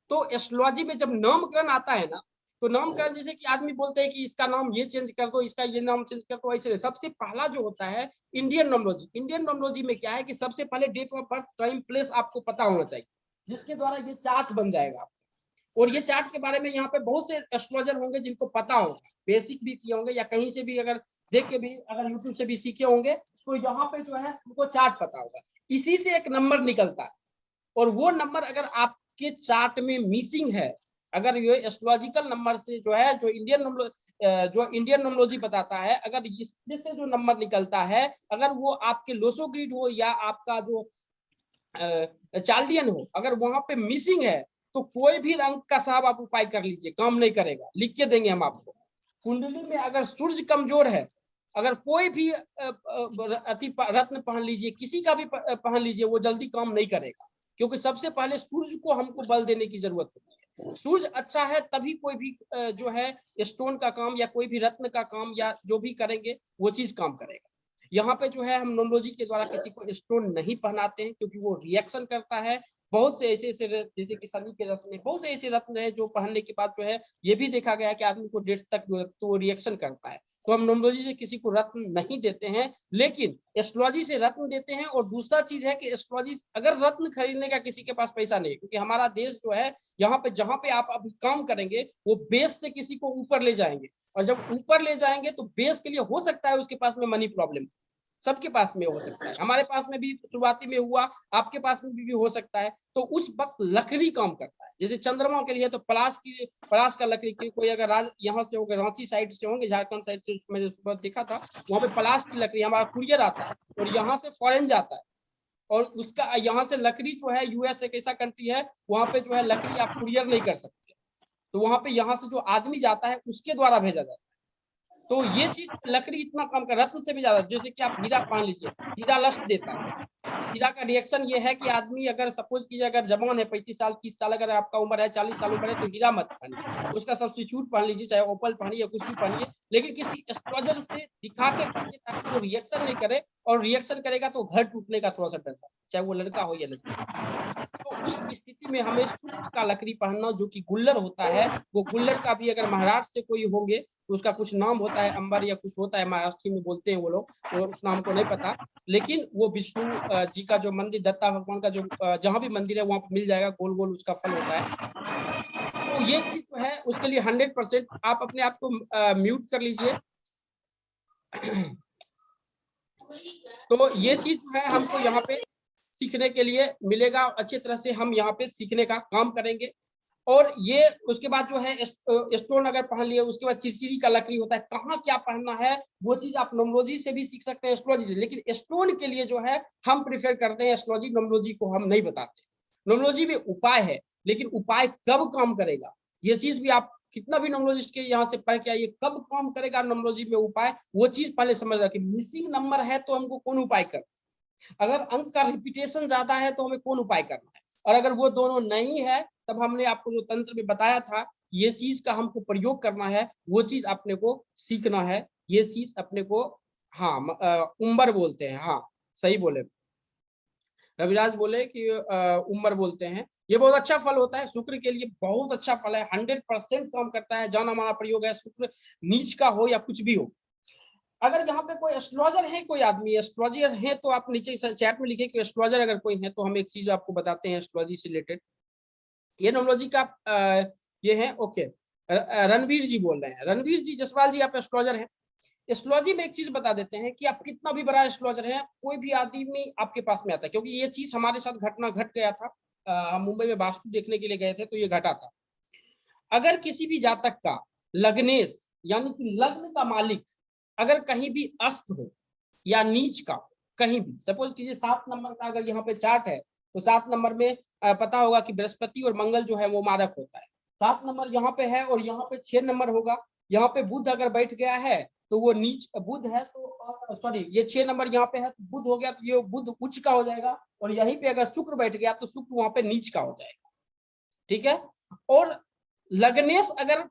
तो एस्ट्रोलॉजी में जब नामकरण आता है ना, तो नामकरण जैसे कि आदमी बोलते हैं कि इसका नाम ये चेंज कर दो, इसका ये नाम चेंज कर दो, ऐसे सबसे पहला जो होता है इंडियन नॉमोलॉजी। इंडियन नॉमोलॉजी में क्या है कि सबसे पहले date of birth, time, place आपको पता होना चाहिए, जिसके द्वारा ये चार्ट बन जाएगा आपका। और ये चार्ट के बारे में यहाँ पे बहुत से एस्ट्रोलॉजर होंगे जिनको पता होगा, बेसिक भी किए होंगे या कहीं से भी अगर देख के भी, अगर यूट्यूब से भी सीखे होंगे, तो यहाँ पे जो है उनको चार्ट पता होगा। इसी से एक नंबर निकलता है, और वो नंबर अगर आपके चार्ट में मिसिंग है, अगर ये एस्ट्रोलॉजिकल नंबर से जो है, जो इंडियन नॉमोलॉजी बताता है, अगर इसमें से जो नंबर निकलता है, अगर वो आपके लोसो ग्रिड हो या आपका जो चार्लियन हो, अगर वहां पे मिसिंग है, तो कोई भी रंग का साहब आप उपाय कर लीजिए, काम नहीं करेगा। लिख के देंगे हम आपको। कुंडली में अगर सूर्य कमजोर है, अगर कोई भी अति रत्न पहन लीजिए, किसी का भी पहन लीजिए, वो जल्दी काम नहीं करेगा, क्योंकि सबसे पहले सूर्य को हमको बल देने की जरूरत होती है। सूर्य अच्छा है तभी कोई भी जो है स्टोन का काम या कोई भी रत्न का काम या जो भी करेंगे वो चीज काम करेगा। यहाँ पे जो है हम नॉमोलॉजी के द्वारा किसी को स्टोन नहीं पहनाते हैं, क्योंकि वो रिएक्शन करता है। बहुत से ऐसे जैसे कि शनि के रत्न, बहुत से ऐसे रत्न है जो पहनने के बाद जो है ये भी देखा गया है कि आदमी को डेथ तक जो है तो वो रिएक्शन करता है। तो हम नॉमोलॉजी से किसी को रत्न नहीं देते हैं, लेकिन एस्ट्रोलॉजी से रत्न देते हैं। और दूसरा चीज है कि एस्ट्रोलॉजी, अगर रत्न खरीदने का किसी के पास पैसा नहीं है, क्योंकि हमारा देश जो है यहाँ पे जहाँ पे आप अभी काम करेंगे वो बेस से किसी को ऊपर ले जाएंगे, और जब ऊपर ले जाएंगे तो बेस के लिए हो सकता है उसके पास में मनी प्रॉब्लम, सबके पास में हो सकता है, हमारे पास में भी शुरुआती में हुआ, आपके पास में भी हो सकता है। तो उस वक्त लकड़ी काम करता है। जैसे चंद्रमा के लिए तो पलाश का लकड़ी की, कोई अगर यहाँ से होगा, रांची साइड से होंगे, झारखंड साइड से, मैंने सुबह देखा था, वहां पे पलाश की लकड़ी हमारा कुरियर आता है और यहाँ से फॉरेन जाता है, और उसका यहाँ से लकड़ी जो है, यूएस एक ऐसा कंट्री है वहां पे जो है लकड़ी आप कुरियर नहीं कर सकते, तो वहां पे यहाँ से जो आदमी जाता है उसके द्वारा भेजा जाता है। तो ये चीज लकड़ी इतना काम कर, रत्न से भी ज्यादा। जैसे कि आप हीरा मान लीजिए, हीरा लस्ट देता है। हीरा का रिएक्शन ये है कि आदमी अगर सपोज कीजिए अगर जवान है, 35 साल 30 साल अगर आपका उम्र है, 40 साल उम्र है, तो हीरा मत पहनिए, उसका सब्स्टिट्यूट पहन लीजिए, चाहे ओपल पहनिए, कुछ भी पहनिए, लेकिन किसी एस्ट्रोलॉजर से दिखा के पहनिए ताकि वो रिएक्शन नहीं करे, और रिएक्शन करेगा तो घर टूटने का थोड़ा सा डर है, चाहे वो लड़का हो या लड़की। तो उस स्थिति में हमें शुक्र का लकड़ी पहनना, जो कि गुल्लर होता है, वो गुल्लर का भी अगर महाराष्ट्र से कोई होंगे तो उसका कुछ नाम होता है, अंबर या कुछ होता है, महाराष्ट्र में बोलते हैं वो लोग, तो उतना हमको नहीं पता, लेकिन वो विष्णु जी का जो मंदिर, दत्ता भगवान का जो जहाँ भी मंदिर है वहां पर मिल जाएगा, गोल गोल उसका फल होता है। तो ये चीज जो है उसके लिए 100% आप अपने आप को म्यूट कर लीजिए। तो ये चीज जो है हमको यहाँ पे सीखने के लिए मिलेगा, अच्छी तरह से हम यहाँ पे सीखने का काम करेंगे। और ये उसके बाद जो है स्टोन अगर पहन लिए, उसके बाद चिरचिरी का लकड़ी होता है, कहाँ क्या पहनना है वो चीज आप नॉमोलॉजी से भी सीख सकते हैं, एस्ट्रोलॉजी से। लेकिन स्टोन के लिए जो है हम प्रिफर करते हैं एस्ट्रोलॉजी, नॉमोलॉजी को हम नहीं बताते। नॉमोलॉजी में उपाय है, लेकिन उपाय कब काम करेगा ये चीज भी, आप कितना भी नॉमोलॉजिस्ट के यहाँ से पढ़ के आइए, कब काम करेगा नॉमोलॉजी में उपाय, वो चीज पहले समझ रखिए। मिसिंग नंबर है तो हमको कौन उपाय करना है, अगर अंक का रिपीटेशन ज्यादा है तो हमें कौन उपाय करना है, और अगर वो दोनों नहीं है तब हमने आपको जो तंत्र में बताया था ये चीज का हमको प्रयोग करना है, वो चीज अपने को सीखना है, ये चीज अपने को, हाँ उम्बर बोलते हैं, हाँ सही बोले रविराज बोले कि उम्र बोलते हैं। ये बहुत अच्छा फल होता है, शुक्र के लिए बहुत अच्छा फल है, 100% काम करता है, जाना माना प्रयोग है, शुक्र नीच का हो या कुछ भी हो। अगर यहाँ पे कोई एस्ट्रोलॉजर है, कोई आदमी एस्ट्रोलॉजर है तो आप नीचे चैट में लिखिए कि एस्ट्रोलॉजर अगर कोई है, तो हम एक चीज आपको बताते हैं एस्ट्रोलॉजी से रिलेटेड। ये नॉमोलॉजी का ये है, ओके। रणवीर जी बोल रहे हैं, रणवीर जी जसवाल जी, आप एस्ट्रोलॉजर हैं। एस्ट्रोलॉजी में एक चीज बता देते हैं कि आप कितना भी बड़ा एस्ट्रोलॉजर है, कोई भी आदमी आपके पास में आता है, क्योंकि ये चीज हमारे साथ घटना घट गया था। हम मुंबई में वास्तु देखने के लिए गए थे तो ये घटा था। अगर किसी भी जातक का लग्नेश यानी कि लग्न का मालिक अगर कहीं भी अस्त हो या नीच का, कहीं भी सपोज कीजिए 7 नंबर का अगर यहाँ पे चार्ट है, तो 7 नंबर में पता होगा कि बृहस्पति और मंगल जो है वो मारक होता है। 7 नंबर यहाँ पे है और यहाँ पे 6 नंबर होगा, यहाँ पे बुध अगर बैठ गया है तो वो नीच बुध है, तो सॉरी ये 6 नंबर यहाँ पे है तो बुध हो गया, तो ये बुध उच्च का हो जाएगा, और यहीं पे अगर शुक्र बैठ गया तो शुक्र वहां पे नीच का हो जाएगा, ठीक है। और लग्नेश अगर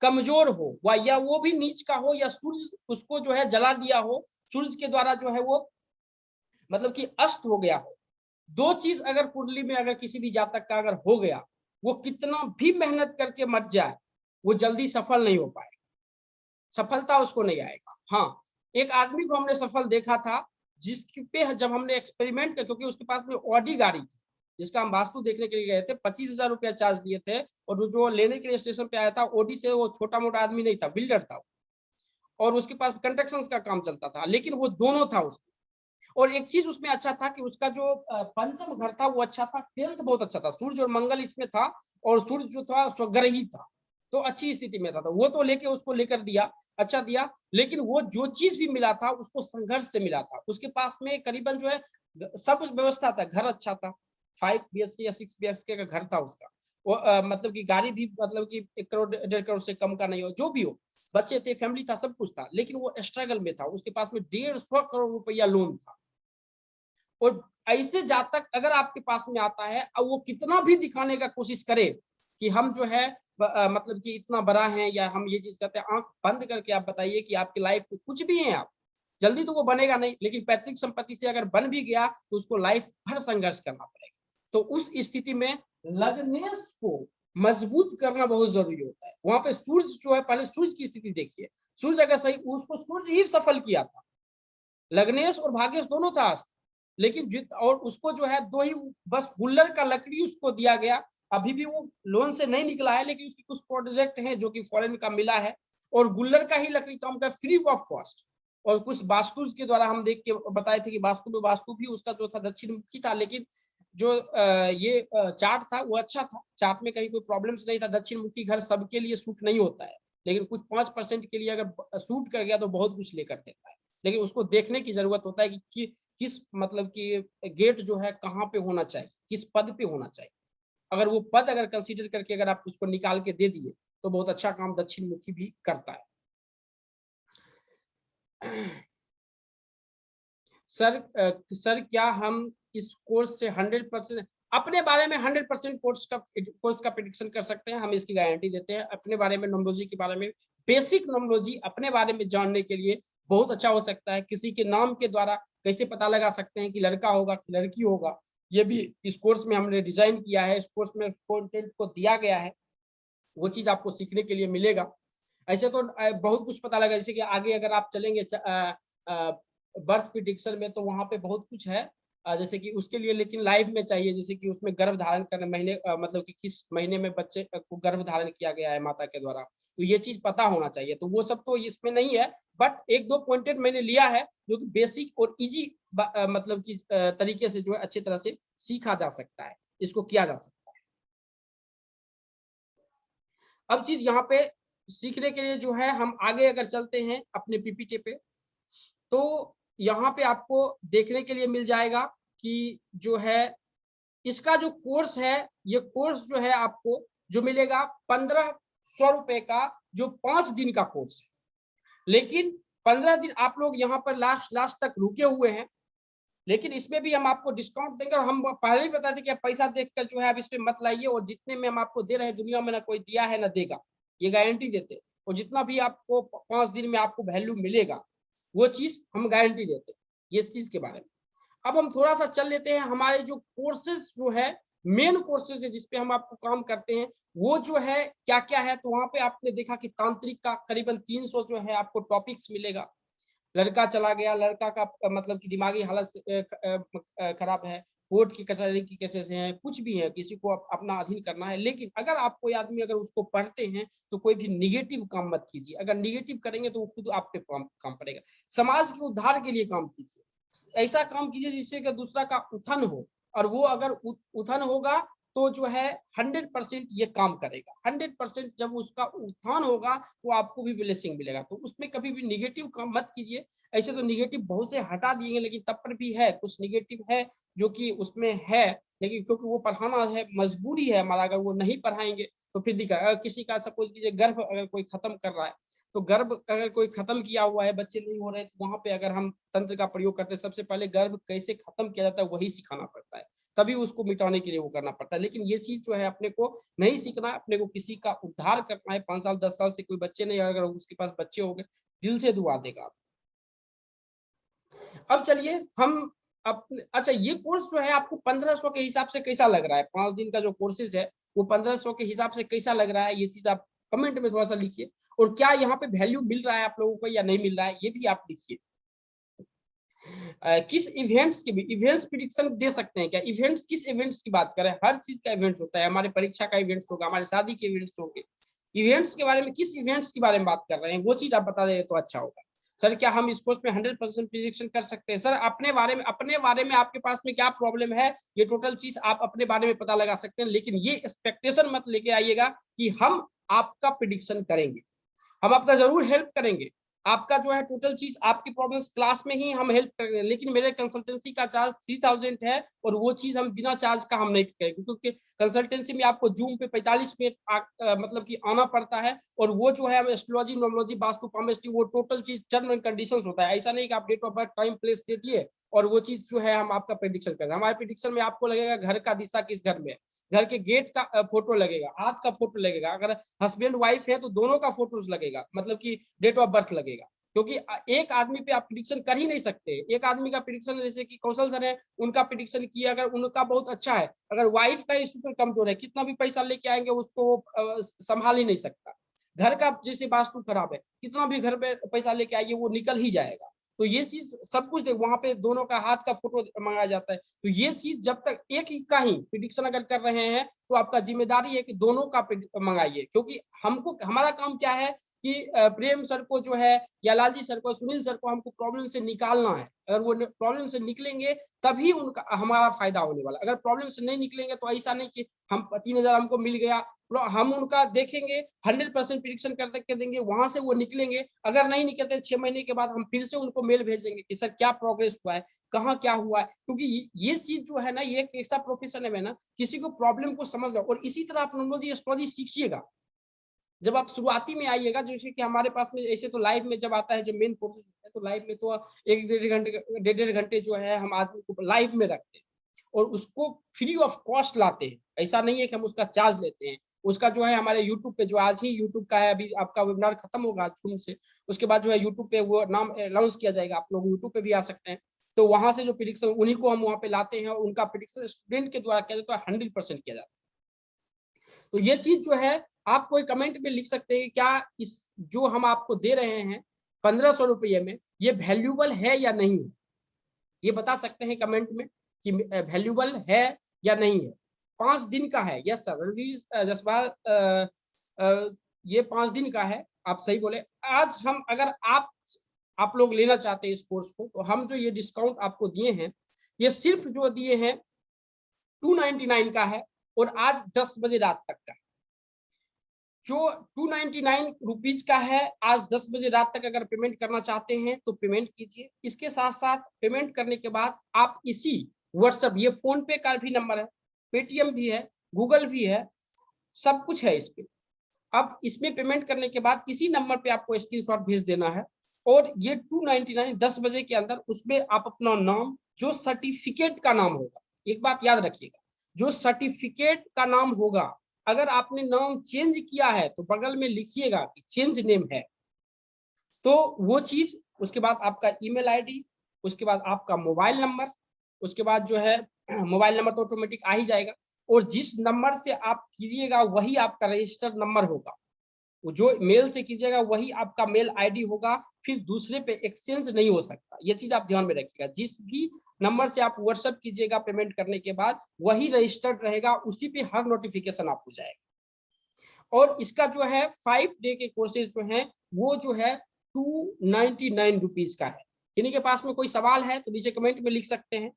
कमजोर हो या वो भी नीच का हो, या सूर्य उसको जो है जला दिया हो, सूर्य के द्वारा जो है वो मतलब कि अस्त हो गया हो, दो चीज अगर कुंडली में अगर किसी भी जातक का अगर हो गया, वो कितना भी मेहनत करके मर जाए, वो जल्दी सफल नहीं हो पाएगा, सफलता उसको नहीं आएगा। हाँ, एक आदमी को हमने सफल देखा था जिसके पे जब हमने एक्सपेरिमेंट किया, क्योंकि उसके पास में ऑडी गाड़ी थी जिसका हम वास्तु देखने के लिए गए थे, 25,000 रुपया चार्ज लिए थे, और वो जो लेने के लिए स्टेशन पे आया था ओडी से, वो छोटा मोटा आदमी नहीं था, बिल्डर था, और उसके पास कंस्ट्रक्शन का काम चलता था, लेकिन वो दोनों था उसमें। और एक चीज उसमें अच्छा था कि उसका जो पंचम घर था वो अच्छा था, 10th बहुत अच्छा था, सूर्य और मंगल इसमें था, और सूर्य जो था स्वग्रही था, तो अच्छी स्थिति में था। तो वो तो लेके उसको लेकर दिया, अच्छा दिया, लेकिन वो जो चीज भी मिला था उसको संघर्ष से मिला था। उसके पास में करीबन जो है सब व्यवस्था था, घर अच्छा था, 5 BHK या 6 BHK का घर था उसका, वो मतलब कि गाड़ी भी मतलब कि 1 करोड़ 1.5 करोड़ से कम का नहीं हो, जो भी हो, बच्चे थे, फैमिली था, सब कुछ था, लेकिन वो स्ट्रगल में था। उसके पास में 150 करोड़ रुपया लोन था। और ऐसे जातक अगर आपके पास में आता है, अब वो कितना भी दिखाने का कोशिश करे कि हम जो है मतलब कि इतना बड़ा है या हम ये चीज करते हैं, आंख बंद करके आप बताइए कि आपकी लाइफ में कुछ भी है, आप जल्दी तो वो बनेगा नहीं, लेकिन पैतृक संपत्ति से अगर बन भी गया तो उसको लाइफ भर संघर्ष करना पड़ेगा। तो उस स्थिति में लग्नेश को मजबूत करना बहुत जरूरी होता है। वहां पे सूर्य जो है, पहले सूर्य की स्थिति देखिए, सूर्य अगर सही, उसको सूर्य ही सफल किया था, लग्नेश और भाग्येश दोनों था, लेकिन और उसको जो है 2 ही बस गुल्लर का लकड़ी उसको दिया गया। अभी भी वो लोन से नहीं निकला है, लेकिन उसकी कुछ प्रोजेक्ट हैं जो कि फॉरेन का मिला है, और गुल्लर का ही लकड़ी काम का फ्री ऑफ कॉस्ट। और कुछ वास्तु के द्वारा हम देख के बताए थे कि वास्तु भी उसका जो था दक्षिण मुखी था, लेकिन जो ये चार्ट था वो अच्छा था, चार्ट में कहीं कोई प्रॉब्लम्स नहीं था। दक्षिण मुखी घर सबके लिए सूट नहीं होता है, लेकिन कुछ 5% के लिए अगर सूट कर गया तो बहुत कुछ लेकर देता है, लेकिन उसको देखने की जरूरत होता है कि किस मतलब कि गेट जो है कहाँ पे होना चाहिए, किस पद पे होना चाहिए। अगर वो पद अगर कंसीडर करके अगर आप उसको निकाल के दे दिए तो बहुत अच्छा काम दक्षिण मुखी भी करता है। सर क्या हम इस कोर्स से 100% अपने बारे में 100% कोर्स का प्रेडिक्शन कर सकते हैं? हम इसकी गारंटी देते हैं। अपने बारे में, नोमोलॉजी के बारे में, बेसिक नोमोलॉजी अपने बारे में जानने के लिए बहुत अच्छा हो सकता है। किसी के नाम के द्वारा कैसे पता लगा सकते हैं कि लड़का होगा कि लड़की होगा, ये भी इस कोर्स में हमने डिजाइन किया है, इस कोर्स में कंटेंट को दिया गया है, वो चीज आपको सीखने के लिए मिलेगा। ऐसे तो बहुत कुछ पता लगा, जैसे कि आगे अगर आप चलेंगे बर्थ प्रिडिक्शन में तो वहां पे बहुत कुछ है, जैसे कि उसके लिए लेकिन लाइव में चाहिए, जैसे कि उसमें गर्भ धारण करने महीने मतलब कि किस महीने में बच्चे को गर्भ धारण किया गया है माता के द्वारा, तो ये चीज पता होना चाहिए। तो वो सब तो इसमें नहीं है, बट 1-2 पॉइंटेड मैंने लिया है जो कि बेसिक और इजी मतलब कि तरीके से जो है अच्छी तरह से सीखा जा सकता है, इसको किया जा सकता है। अब चीज यहाँ पे सीखने के लिए जो है हम आगे अगर चलते हैं अपने पीपीटी पे, तो यहाँ पे आपको देखने के लिए मिल जाएगा कि जो है इसका जो कोर्स है, ये कोर्स जो है आपको जो मिलेगा 1500 रुपए का, जो 5 दिन का कोर्स है। लेकिन 15 दिन आप लोग यहाँ पर लास्ट तक रुके हुए हैं, लेकिन इसमें भी हम आपको डिस्काउंट देंगे। और हम पहले ही बताते कि आप पैसा देखकर जो है आप इसमें मत लाइए, और जितने में हम आपको दे रहे हैं दुनिया में ना कोई दिया है ना देगा, ये गारंटी देते हैं। और जितना भी आपको 5 दिन में आपको वैल्यू मिलेगा वो चीज हम गारंटी देते हैं, ये चीज के बारे में। अब हम थोड़ा सा चल लेते हैं हमारे जो कोर्सेज जो है, मेन कोर्सेज है जिसपे हम आपको काम करते हैं, वो जो है क्या क्या है। तो वहां पे आपने देखा कि तांत्रिक का करीबन 300 जो है आपको टॉपिक्स मिलेगा। लड़का चला गया, लड़का का मतलब कि दिमागी हालत खराब है, कोर्ट की कचहरी की केसेस हैं, कुछ भी है, किसी को अपना अधीन करना है। लेकिन अगर आप कोई आदमी अगर उसको पढ़ते हैं तो कोई भी निगेटिव काम मत कीजिए। अगर निगेटिव करेंगे तो वो खुद आप पे काम पड़ेगा। समाज के उद्धार के लिए काम कीजिए, ऐसा काम कीजिए जिससे कि दूसरा का उत्थान हो, और वो अगर उत्थान होगा तो जो है 100% ये काम करेगा। 100% जब उसका उत्थान होगा तो आपको भी ब्लेसिंग मिलेगा। तो उसमें कभी भी निगेटिव काम मत कीजिए। ऐसे तो निगेटिव बहुत से हटा दिए, लेकिन तब पर भी है कुछ निगेटिव है जो कि उसमें है, लेकिन क्योंकि वो पढ़ाना है, मजबूरी है हमारा। अगर वो नहीं पढ़ाएंगे तो फिर दिक्कत। अगर किसी का सपोज कीजिए गर्भ अगर कोई खत्म कर रहा है, तो गर्भ अगर कोई खत्म किया हुआ है, बच्चे नहीं हो रहे, तो वहां पे अगर हम तंत्र का प्रयोग करते हैं, सबसे पहले गर्भ कैसे खत्म किया जाता है वही सिखाना पड़ता है, तभी उसको मिटाने के लिए वो करना पड़ता है। लेकिन ये चीज जो है अपने को नहीं सीखना है, अपने को किसी का उद्धार करना है। 5 साल 10 साल से कोई बच्चे नहीं, अगर उसके पास बच्चे हो गए, दिल से दुआ देगा। अब चलिए हम अच्छा, ये कोर्स जो है आपको 1500 के हिसाब से कैसा लग रहा है? 5 दिन का जो कोर्सेज है वो 1500 के हिसाब से कैसा लग रहा है, ये चीज आप कमेंट में थोड़ा सा लिखिए। और क्या यहाँ पे वैल्यू मिल रहा है आप लोगों को या नहीं मिल रहा है, ये भी आप लिखिए। किस इवेंट्स के भी इवेंट्स प्रिडिक्शन दे सकते हैं क्या? इवेंट्स किस इवेंट्स की बात करें? हर चीज का इवेंट्स होता है, हमारे परीक्षा का इवेंट्स होगा, हमारे शादी के इवेंट्स होंगे। इवेंट्स के बारे में किस इवेंट्स के बारे में बात कर रहे हैं, वो चीज आप बता दें तो अच्छा होगा। सर क्या हम इस कोर्स में 100% प्रिडिक्शन कर सकते हैं? सर अपने बारे में आपके पास में क्या प्रॉब्लम है, ये टोटल चीज आप अपने बारे में पता लगा सकते हैं। लेकिन ये एक्सपेक्टेशन मत लेके आइएगा कि हम आपका प्रिडिक्शन करेंगे। हम आपका जरूर हेल्प करेंगे, आपका जो है टोटल चीज आपकी प्रॉब्लम्स क्लास में ही हम हेल्प करेंगे। लेकिन मेरे कंसल्टेंसी का चार्ज 3000 है और वो चीज हम बिना चार्ज का हम नहीं करेंगे, क्योंकि कंसल्टेंसी में आपको जूम पे 45 मिनट मतलब कि आना पड़ता है। और वो जो है एस्ट्रोलॉजी, नोमोलॉजी, वास्तु, पामेस्ट्री, वो टोटल चीज टर्म एंड कंडीशंस होता है। ऐसा नहीं कि आप date of birth, time, place दे दिए और वो चीज जो है हम आपका प्रेडिक्शन कर रहे हैं। हमारे प्रेडिक्शन में आपको लगेगा घर का दिशा किस घर में है, घर के गेट का फोटो लगेगा, हाथ का फोटो लगेगा, अगर हस्बैंड वाइफ है तो दोनों का फोटोज लगेगा, मतलब कि डेट ऑफ बर्थ लगेगा। क्योंकि एक आदमी पे आप प्रिडिक्शन कर ही नहीं सकते। एक आदमी का प्रिडिक्शन, जैसे कि कौशल सर है, उनका प्रिडिक्शन किया, अगर उनका बहुत अच्छा है, अगर वाइफ का इशू पर कमजोर है, कितना भी पैसा लेके आएंगे उसको संभाल ही नहीं सकता। घर का जैसे वास्तु खराब है, कितना भी घर पे पैसा लेके आइए वो निकल ही जाएगा। तो ये चीज सब कुछ वहां पे दोनों का हाथ का फोटो मंगाया जाता है। तो ये चीज जब तक एक ही का ही प्रिडिक्शन अगर कर रहे हैं तो आपका जिम्मेदारी है कि दोनों का मंगाइए। क्योंकि हमको, हमारा काम क्या है कि प्रेम सर को जो है या लालजी सर को, सुनील सर को हमको प्रॉब्लम से निकालना है। अगर वो प्रॉब्लम से निकलेंगे तभी उनका हमारा फायदा होने वाला। अगर प्रॉब्लम से नहीं निकलेंगे तो ऐसा नहीं कि हम 3000 हमको मिल गया, हम उनका देखेंगे, 100% प्रिडिक्शन करके देंगे, वहां से वो निकलेंगे। अगर नहीं निकलते 6 महीने के बाद हम फिर से उनको मेल भेजेंगे कि सर क्या प्रोग्रेस हुआ है, कहाँ क्या हुआ है। क्योंकि ये चीज जो है ना, ये एक ऐसा प्रोफेशन है ना, किसी को प्रॉब्लम को समझ लो। और इसी तरह आप नॉमोलॉजी, एस्ट्रोलॉजी सीखिएगा। जब आप शुरुआती में आइएगा, जैसे कि हमारे पास में ऐसे तो लाइव में जब आता है, जो मेन कोर्सेज है, तो लाइव में तो 1-1.5 घंटे जो है हम आदमी को लाइव में रखते हैं और उसको फ्री ऑफ कॉस्ट लाते हैं। ऐसा नहीं है कि हम उसका चार्ज लेते हैं। उसका जो है हमारे यूट्यूब पे, जो आज ही यूट्यूब का है, अभी आपका वेबिनार खत्म होगा जून से, उसके बाद जो है यूट्यूब पे वो नाम अनाउंस किया जाएगा, आप लोग यूट्यूब पे भी आ सकते हैं। तो वहां से जो प्रिडिक्शन, उन्हीं को हम वहां पे लाते हैं और उनका प्रिडिक्शन स्टूडेंट के द्वारा किया जाता है, 100% किया जाता है। तो ये चीज जो है आप कोई कमेंट में लिख सकते हैं, क्या इस जो हम आपको दे रहे हैं 1500 रुपये में, ये वैल्यूबल है या नहीं है, ये बता सकते हैं कमेंट में कि वैल्यूबल है या नहीं है। 5 दिन का है, यस सर जसपाल, ये 5 दिन का है, आप सही बोले। आज हम, अगर आप लोग लेना चाहते हैं इस कोर्स को, तो हम जो ये डिस्काउंट आपको दिए हैं, ये सिर्फ जो दिए हैं 299 का है और आज 10 बजे रात तक का। जो 299 रुपीज का है, आज 10 बजे रात तक अगर पेमेंट करना चाहते हैं तो पेमेंट कीजिए। इसके साथ साथ पेमेंट करने के बाद आप इसी व्हाट्सएप, ये फोन पे का भी नंबर है, पेटीएम भी है, गूगल भी है, सब कुछ है इस पे। अब इसमें पेमेंट करने के बाद इसी नंबर पे आपको स्क्रीनशॉट भेज देना है और ये 299 10 बजे के अंदर उसमें आप अपना नाम, जो सर्टिफिकेट का नाम होगा, एक बात याद रखिएगा, जो सर्टिफिकेट का नाम होगा, अगर आपने नाम चेंज किया है तो बगल में लिखिएगा कि चेंज नेम है, तो वो चीज, उसके बाद आपका ईमेल आईडी, उसके बाद आपका मोबाइल नंबर, उसके बाद जो है मोबाइल नंबर तो ऑटोमेटिक आ ही जाएगा, और जिस नंबर से आप कीजिएगा वही आपका रजिस्टर्ड नंबर होगा। वो जो मेल से कीजिएगा वही आपका मेल आईडी होगा, फिर दूसरे पे एक्सचेंज नहीं हो सकता। ये चीज आप ध्यान में रखिएगा। जिस भी नंबर से आप व्हाट्सएप कीजिएगा पेमेंट करने के बाद, वही रजिस्टर्ड रहेगा, उसी पे हर नोटिफिकेशन आपको जाएगा। और इसका जो है 5 डे के कोर्सेज जो है वो जो है 299 रुपीज का है। किन्हीं के पास में कोई सवाल है तो नीचे कमेंट में लिख सकते हैं।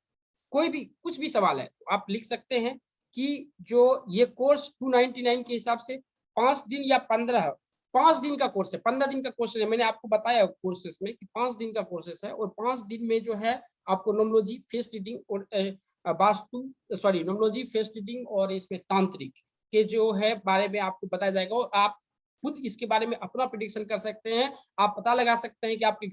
कोई भी कुछ भी सवाल है तो आप लिख सकते हैं कि जो ये कोर्स 299 के हिसाब से 5 दिन या 5 दिन का कोर्स है, 15 दिन का कोर्स है। मैंने आपको बताया कोर्सेस में कि 5 दिन का कोर्सेस है और 5 दिन में जो है आपको नोमोलॉजी, फेस रीडिंग और नोमोलॉजी, फेस रीडिंग और इसमें तांत्रिक के जो है बारे में आपको बताया जाएगा और आप खुद इसके बारे में अपना प्रेडिक्शन कर सकते हैं। आप पता लगा सकते हैं कि आपके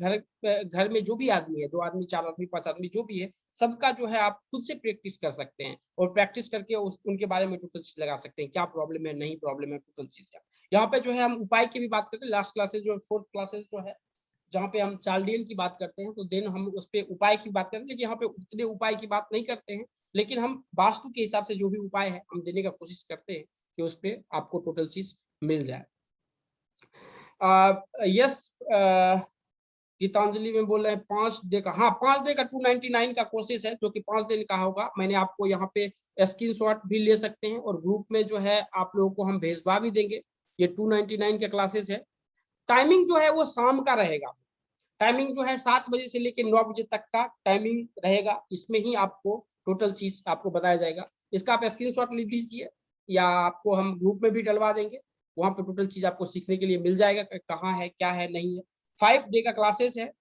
घर में जो भी आदमी है, 2 आदमी, 4 आदमी, 5 आदमी, जो भी है, सबका जो है आप खुद से प्रैक्टिस कर सकते हैं और प्रैक्टिस करके उनके बारे में टोटल चीज लगा सकते हैं, क्या प्रॉब्लम है, नहीं प्रॉब्लम है, टोटल चीज। यहाँ पे जो है हम उपाय की भी बात करते हैं। लास्ट क्लासेस जो 4th क्लासेस जो है, जहाँ पे हम चार्डियन की बात करते हैं, तो देन हम उस पर उपाय की बात करते हैं। लेकिन यहाँ पे उतने उपाय की बात नहीं करते हैं, लेकिन हम वास्तु के हिसाब से जो भी उपाय है हम देने का कोशिश करते हैं कि उस पर आपको टोटल चीज मिल जाए। यस गीतांजलि में बोल रहे हैं 5 डे का, हाँ 5 डे का 299 का कोर्सेज है जो कि 5 दिन का होगा। मैंने आपको यहाँ पे स्क्रीनशॉट भी ले सकते हैं और ग्रुप में जो है आप लोगों को हम भेजवा भी देंगे। ये 299 के क्लासेस है। टाइमिंग जो है वो शाम का रहेगा। टाइमिंग जो है 7 बजे से लेकर 9 बजे तक का टाइमिंग रहेगा। इसमें ही आपको टोटल चीज आपको बताया जाएगा। इसका आप स्क्रीनशॉट ले लीजिए या आपको हम ग्रुप में भी डलवा देंगे। वहां पे टोटल चीज आपको सीखने के लिए मिल जाएगा, कहाँ है क्या है नहीं है। 5 डे का क्लासेस है।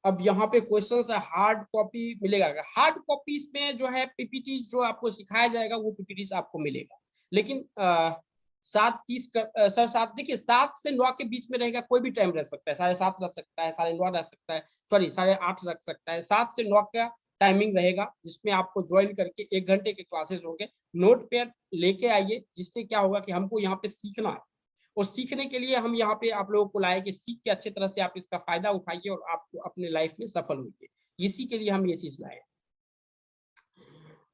अब यहाँ पे क्वेश्चन है, हार्ड कॉपी मिलेगा? हार्ड कॉपीज में जो है पीपीटी जो आपको सिखाया जाएगा वो पीपीटी आपको मिलेगा। लेकिन 7:30 सर 7 देखिए 7 से 9 के बीच में रहेगा। कोई भी टाइम रह सकता है, 7:30 रख सकता है, 9:30 रख सकता है, सॉरी 8:30 रख सकता है। 7 से 9 का टाइमिंग रहेगा जिसमें आपको ज्वाइन करके 1 घंटे के क्लासेस होंगे। नोट पैड लेके आइए, जिससे क्या होगा कि हमको यहाँ पे सीखना है और सीखने के लिए हम यहाँ पे आप लोगों को लाए कि सीख के अच्छे तरह से आप इसका फायदा उठाइए और आप अपने लाइफ में सफल होइए। इसी के लिए हम ये चीज लाए।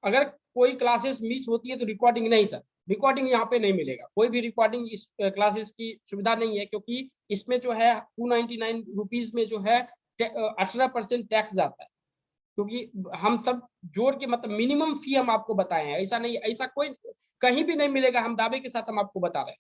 अगर कोई क्लासेस मिस होती है तो रिकॉर्डिंग नहीं सर, रिकॉर्डिंग यहाँ पे नहीं मिलेगा। कोई भी रिकॉर्डिंग इस क्लासेस की सुविधा नहीं है, क्योंकि इसमें जो है 299 रुपीज में जो है 18% टैक्स जाता है। क्योंकि हम सब जोड़ के मतलब मिनिमम फी हम आपको बताए हैं। ऐसा नहीं, ऐसा कोई कहीं भी नहीं मिलेगा, हम दावे के साथ हम आपको बता रहे हैं।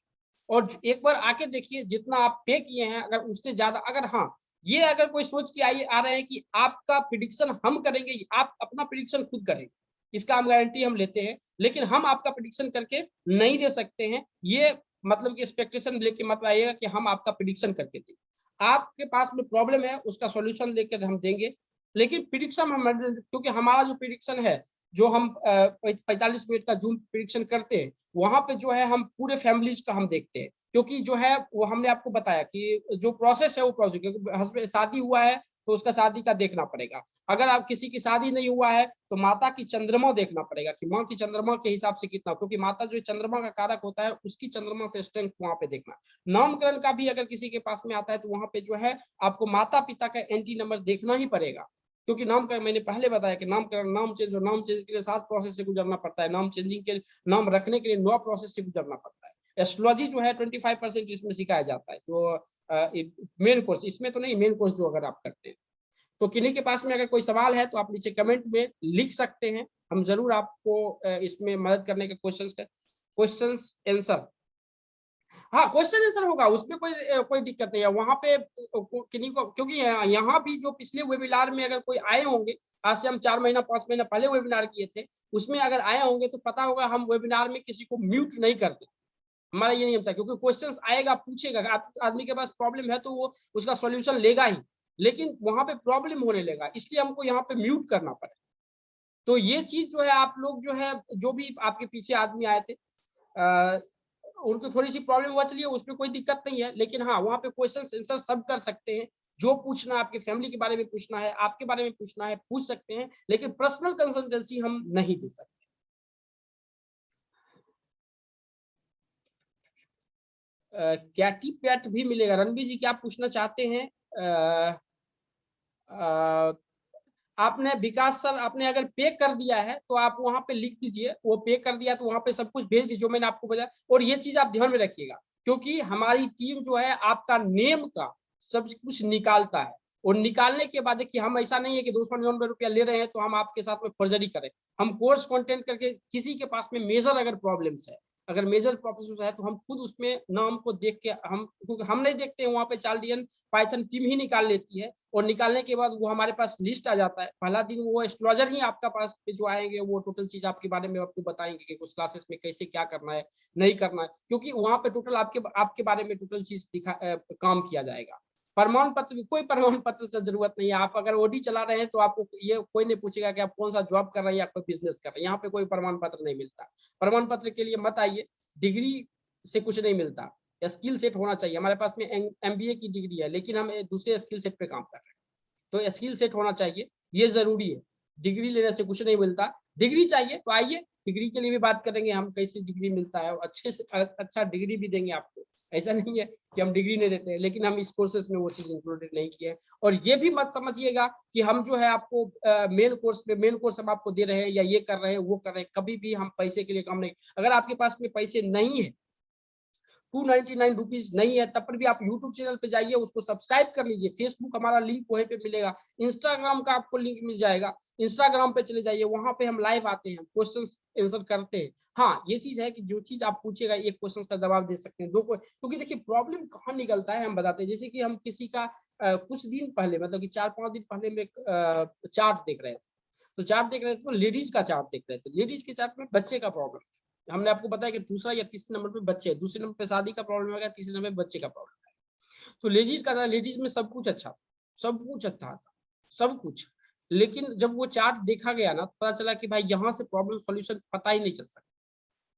और एक बार आके देखिए, जितना आप पे किए हैं अगर उससे ज्यादा, अगर हाँ ये अगर कोई सोच के आ रहे हैं कि आपका प्रिडिक्शन हम करेंगे, आप अपना प्रिडिक्शन खुद करेंगे, इसका हम गारंटी हम लेते हैं। लेकिन हम आपका प्रिडिक्शन करके नहीं दे सकते हैं। ये मतलब कि एक्सपेक्टेशन लेके मत आइएगा कि हम आपका प्रिडिक्शन करके देंगे। आपके पास में प्रॉब्लम है उसका सॉल्यूशन लेकर हम देंगे। लेकिन प्रिडिक्शन हम, क्योंकि हमारा जो प्रिडिक्शन है जो हम 45 मिनट का जूम प्रिडिक्शन करते हैं, वहां पे जो है हम पूरे फैमिलीज का हम देखते हैं। क्योंकि जो है वो हमने आपको बताया कि जो प्रोसेस है वो प्रोसेस, क्योंकि हस्बैंड शादी हुआ है तो उसका शादी का देखना पड़ेगा। अगर आप किसी की शादी नहीं हुआ है तो माता की चंद्रमा देखना पड़ेगा कि माँ की चंद्रमा के हिसाब से कितना, क्योंकि माता जो चंद्रमा का कारक होता है उसकी चंद्रमा से स्ट्रेंथ वहां पे देखना। नामकरण का भी अगर किसी के पास में आता है तो वहां पे जो है आपको माता पिता का एंटी नंबर देखना ही पड़ेगा। क्योंकि नामकरण मैंने पहले बताया कि नामकरण, नाम चेंज, और नाम चेंज के लिए 7 प्रोसेस से गुजरना पड़ता है। नाम चेंजिंग के नाम रखने के लिए 9 प्रोसेस से गुजरना पड़ता है। एस्ट्रोलॉजी जो है 25% इसमें सिखाया जाता है, जो मेन कोर्स, इसमें तो नहीं, मेन कोर्स जो अगर आप करते हैं। तो किन्हीं के पास में अगर कोई सवाल है तो आप नीचे कमेंट में लिख सकते हैं, हम जरूर आपको इसमें मदद करने के क्वेश्चन आंसर, हाँ क्वेश्चन आंसर होगा, उसमें कोई दिक्कत नहीं है। वहां पे किन्हीं को, क्योंकि यहाँ भी जो पिछले वेबिनार में अगर कोई आए होंगे, आज से हम 4 महीना 5 महीना पहले वेबिनार किए थे, उसमें अगर आए होंगे तो पता होगा हम वेबिनार में किसी को म्यूट नहीं करते। हमारा ये नियम था, क्योंकि क्वेश्चंस आएगा, पूछेगा, आदमी के पास प्रॉब्लम है तो वो उसका सॉल्यूशन लेगा ही, लेकिन वहां पे प्रॉब्लम होने लगा, इसलिए हमको यहाँ पे म्यूट करना पड़े। तो ये चीज जो है आप लोग जो है, जो भी आपके पीछे आदमी आए थे, उनको थोड़ी सी प्रॉब्लम हुआ, चलिए उसमें कोई दिक्कत नहीं है। लेकिन हाँ वहाँ पे क्वेश्चन आंसर सब कर सकते हैं। जो पूछना है, आपके फैमिली के बारे में पूछना है, आपके बारे में पूछना है, पूछ सकते हैं, लेकिन पर्सनल कंसल्टेंसी हम नहीं दे सकते। कैटी पैट भी मिलेगा? रणबीर जी क्या पूछना चाहते हैं? आपने विकास सर, आपने अगर पे कर दिया है तो आप वहां पे लिख दीजिए, वो पे कर दिया तो वहां पे सब कुछ भेज दीजिए जो मैंने आपको बताया। और ये चीज आप ध्यान में रखिएगा, क्योंकि हमारी टीम जो है आपका नेम का सब कुछ निकालता है। और निकालने के बाद देखिए, हम ऐसा नहीं है कि 299 रुपया ले रहे हैं तो हम आपके साथ में फर्जरी करें। हम कोर्स कंटेंट करके, किसी के पास में मेजर अगर प्रॉब्लम्स है, अगर मेजर प्रॉब्लम्स है तो हम खुद उसमें नाम को देख के, हम क्योंकि हम नहीं देखते हैं, वहाँ पे चार्लियन पाइथन टीम ही निकाल लेती है। और निकालने के बाद वो हमारे पास लिस्ट आ जाता है। पहला दिन वो एस्ट्रोलॉजर ही आपका पास पे जो आएंगे, वो टोटल चीज आपके बारे में आपको बताएंगे कि कुछ क्लासेस में कैसे क्या करना है, नहीं करना है, क्योंकि वहां पे टोटल आपके बारे में टोटल चीज काम किया जाएगा। प्रमाण पत्र भी, कोई प्रमाण पत्र से जरूरत नहीं है। आप अगर ओडी चला रहे हैं तो आपको ये कोई नहीं पूछेगा कि आप कौन सा जॉब कर रहे हैं या कोई बिजनेस कर रहे हैं। यहाँ पे कोई प्रमाण पत्र नहीं मिलता। प्रमाण पत्र के लिए मत आइए, डिग्री से कुछ नहीं मिलता, स्किल सेट होना चाहिए। हमारे पास में MBA की डिग्री है, लेकिन हम दूसरे स्किल सेट पे काम कर रहे हैं, तो स्किल सेट होना चाहिए, ये जरूरी है। डिग्री लेने से कुछ नहीं मिलता। डिग्री चाहिए तो आइए, डिग्री के लिए भी बात करेंगे हम, कैसे डिग्री मिलता है, अच्छे से अच्छा डिग्री भी देंगे आपको। ऐसा नहीं है कि हम डिग्री नहीं देते हैं, लेकिन हम इस कोर्सेज में वो चीज इंक्लूडेड नहीं किए हैं। और ये भी मत समझिएगा कि हम जो है आपको मेन कोर्स हम आपको दे रहे हैं या ये कर रहे हैं वो कर रहे हैं। कभी भी हम पैसे के लिए काम नहीं। अगर आपके पास में पैसे नहीं है 299 रुपीज नहीं है, तब पर भी आप यूट्यूब चैनल पे जाइए, उसको सब्सक्राइब कर लीजिए। फेसबुक हमारा लिंक वहीं पे मिलेगा, इंस्टाग्राम का आपको लिंक मिल जाएगा, इंस्टाग्राम पे चले जाइए, वहां पे हम लाइव आते हैं, क्वेश्चन आंसर करते हैं। हाँ, ये चीज है कि जो चीज आप पूछेगा एक क्वेश्चन का जवाब दे सकते हैं, दो क्योंकि देखिए प्रॉब्लम कहाँ निकलता है हम बताते हैं। जैसे कि हम किसी का कुछ दिन पहले, मतलब कि 4-5 दिन पहले में चार्ट देख रहे थे, तो चार्ट देख रहे थे तो लेडीज का चार्ट देख रहे थे, लेडीज के चार्ट में बच्चे का प्रॉब्लम, हमने आपको बताया कि दूसरा या तीसरे नंबर पे बच्चे, दूसरे नंबर पे शादी का प्रॉब्लम है, तीसरे नंबर पे बच्चे का प्रॉब्लम है। तो लेडीज का, लेडीज में सब कुछ अच्छा, सब कुछ अच्छा था, सब कुछ। लेकिन जब वो चार्ट देखा गया ना, तो पता चला कि भाई यहाँ से प्रॉब्लम सॉल्यूशन पता ही नहीं चल सकता।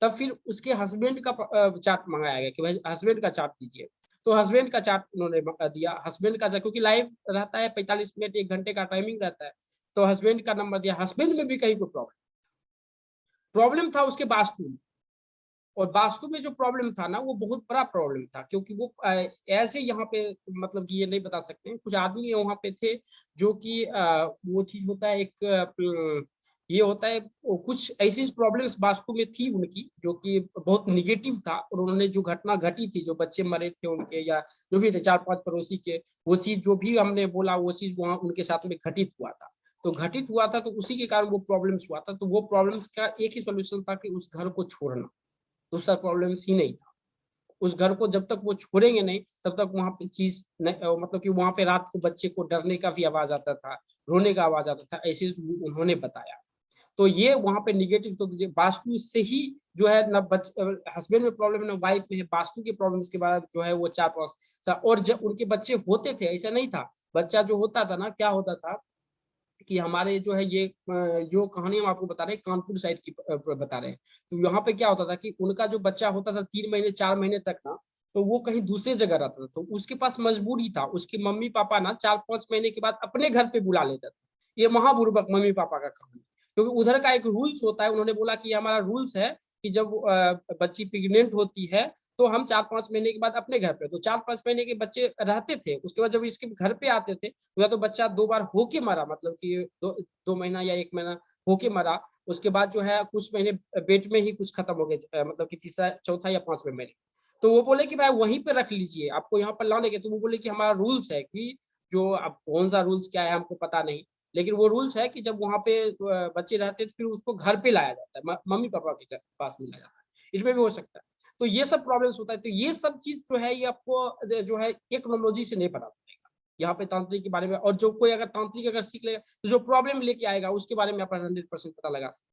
तब फिर उसके हस्बैंड का चार्ट मंगाया गया कि भाई हस्बैंड का चार्ट दीजिए। तो हस्बैंड का चार्ट उन्होंने दिया, हस्बैंड का, क्योंकि लाइव रहता है 45 मिनट 1 घंटे का टाइमिंग रहता है, तो हस्बैंड का नंबर दिया। हस्बैंड में भी कहीं कोई प्रॉब्लम था उसके वास्तु में, और वास्तु में जो प्रॉब्लम था ना, वो बहुत बड़ा प्रॉब्लम था, क्योंकि वो ऐसे यहाँ पे, मतलब कि ये नहीं बता सकते हैं, कुछ आदमी वहाँ पे थे जो कि वो चीज होता है एक ये होता है, कुछ ऐसी प्रॉब्लम्स वास्तु में थी उनकी जो कि बहुत निगेटिव था, और उन्होंने जो घटना घटी थी, जो बच्चे मरे थे उनके, या जो भी थे 4-5 पड़ोसी के, वो चीज जो भी हमने बोला, वो चीज वहाँ उनके साथ में घटित हुआ था। तो घटित हुआ था, तो उसी के कारण वो प्रॉब्लम्स हुआ था। तो वो प्रॉब्लम्स का एक ही सोल्यूशन था कि उस घर को छोड़ना, दूसरा प्रॉब्लम्स ही नहीं था। उस घर को जब तक वो छोड़ेंगे नहीं, तब तक वहां पे चीज मतलब कि वहां पे रात को बच्चे को डरने का भी आवाज आता था, रोने का आवाज आता था, ऐसे उन्होंने बताया। तो ये वहां पे निगेटिव, तो वास्तु से ही जो है ना, हस्बैंड में प्रॉब्लम है ना वाइफ में है, वास्तु के प्रॉब्लम्स के बाद जो है वो 4-5, और जब उनके बच्चे होते थे ऐसा नहीं था। बच्चा जो होता था ना, क्या होता था कि हमारे जो है ये जो कहानी हम आपको बता रहे हैं कानपुर साइड की बता रहे हैं। तो यहाँ पे क्या होता था कि उनका जो बच्चा होता था 3 महीने 4 महीने तक ना, तो वो कहीं दूसरे जगह रहता था, तो उसके पास मजबूरी था, उसके मम्मी पापा ना 4-5 महीने के बाद अपने घर पे बुला लेते थे। ये महाबुर्बक मम्मी पापा का कहानी, क्योंकि उधर का एक रूल्स होता है। उन्होंने बोला कि हमारा रूल्स है कि जब बच्ची प्रेग्नेंट होती है, तो हम 4-5 महीने के बाद अपने घर पे, तो 4-5 महीने के बच्चे रहते थे। उसके बाद जब इसके घर पे आते थे, या तो बच्चा 2 बार होके मरा, मतलब कि 2 महीना या 1 महीना होके मरा, उसके बाद जो है कुछ महीने पेट में ही कुछ खत्म हो गए, मतलब कि तीसरा चौथा या 5वें महीने। तो वो बोले कि भाई वहीं पे रख लीजिए, आपको यहाँ पर लाने के। तो वो बोले कि हमारा रूल्स है कि जो, अब कौन सा रूल्स क्या है हमको पता नहीं, लेकिन वो रूल्स है कि जब वहाँ पे बच्चे रहते, तो फिर उसको घर पे लाया जाता है, मम्मी पापा के पास में लाया जाता है। इसमें भी हो सकता है। तो ये सब प्रॉब्लम्स होता है। तो ये सब चीज जो है, ये आपको जो है टेक्नोलॉजी से नहीं पता चलेगा यहाँ पे तांत्रिक के बारे में। और जो कोई अगर तांत्रिक अगर सीख लेगा, तो जो प्रॉब्लम लेके आएगा उसके बारे में आप 100% पता लगा सकते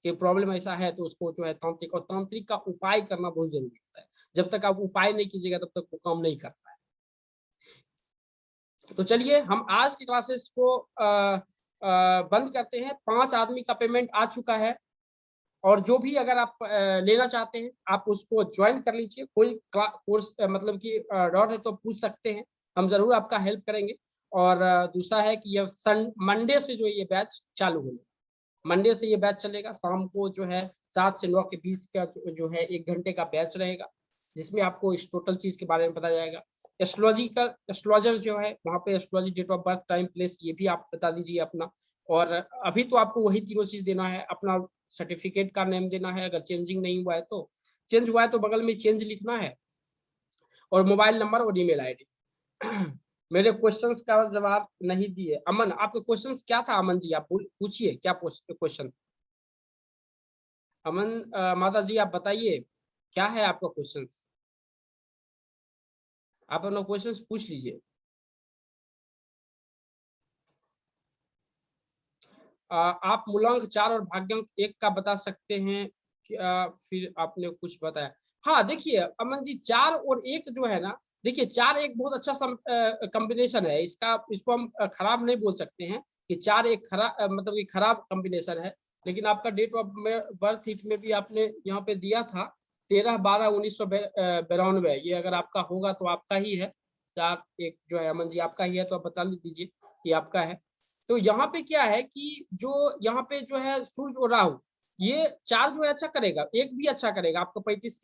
कि प्रॉब्लम ऐसा है, तो उसको जो है तांत्रिक, और तांत्रिक का उपाय करना बहुत जरूरी होता है। जब तक आप उपाय नहीं कीजिएगा, तब तक वो काम नहीं करता है। तो चलिए हम आज की क्लासेस को बंद करते हैं। 5 आदमी का पेमेंट आ चुका है, और जो भी अगर आप लेना चाहते हैं, आप उसको ज्वाइन कर लीजिए। कोई कोर्स मतलब कि डाउट है तो पूछ सकते हैं, हम जरूर आपका हेल्प करेंगे। और दूसरा है कि ये मंडे से जो ये बैच चालू होगा, मंडे से ये बैच चलेगा। शाम को जो है 7 से 9 के बीच का जो है 1 घंटे का बैच रहेगा, जिसमें आपको इस टोटल चीज के बारे में बताया जाएगा। एस्ट्रोलॉजी का, एस्ट्रोलॉजर जो है वहाँ पे astrology, date of birth, time, place, ये भी आप बता दीजिए अपना। और अभी तो आपको वही तीनों चीज देना है। अपना सर्टिफिकेट का नेम देना है, अगर चेंजिंग नहीं हुआ है तो, चेंज हुआ है तो बगल में चेंज लिखना है, और मोबाइल नंबर और ईमेल आईडी। मेरे क्वेश्चंस का जवाब नहीं दिए। अमन, आपके क्वेश्चंस क्या था? अमन जी आप पूछिए, क्या क्वेश्चन? अमन माता जी आप बताइए, क्या है आपका क्वेश्चन? आप अपना क्वेश्चन पूछ लीजिए। आप मूलांक 4 और भाग्यांक 1 का बता सकते हैं क्या? फिर आपने कुछ बताया। हाँ देखिए अमन जी, 4 और 1 जो है ना, देखिए 4 एक बहुत अच्छा कॉम्बिनेशन है। इसको हम खराब नहीं बोल सकते हैं कि 4 एक खराब, मतलब कि खराब कॉम्बिनेशन है। लेकिन आपका डेट ऑफ बर्थ हिट में भी आपने यहाँ पे दिया था 13/12/1992। ये अगर आपका होगा तो आपका ही है। 4 1 जो है अमन जी आपका ही है, तो आप बता दीजिए कि आपका है। तो यहाँ पे क्या है कि जो यहाँ पे जो है सूर्य और राहु, ये 4 जो है अच्छा करेगा, 1 भी अच्छा करेगा। आपको 35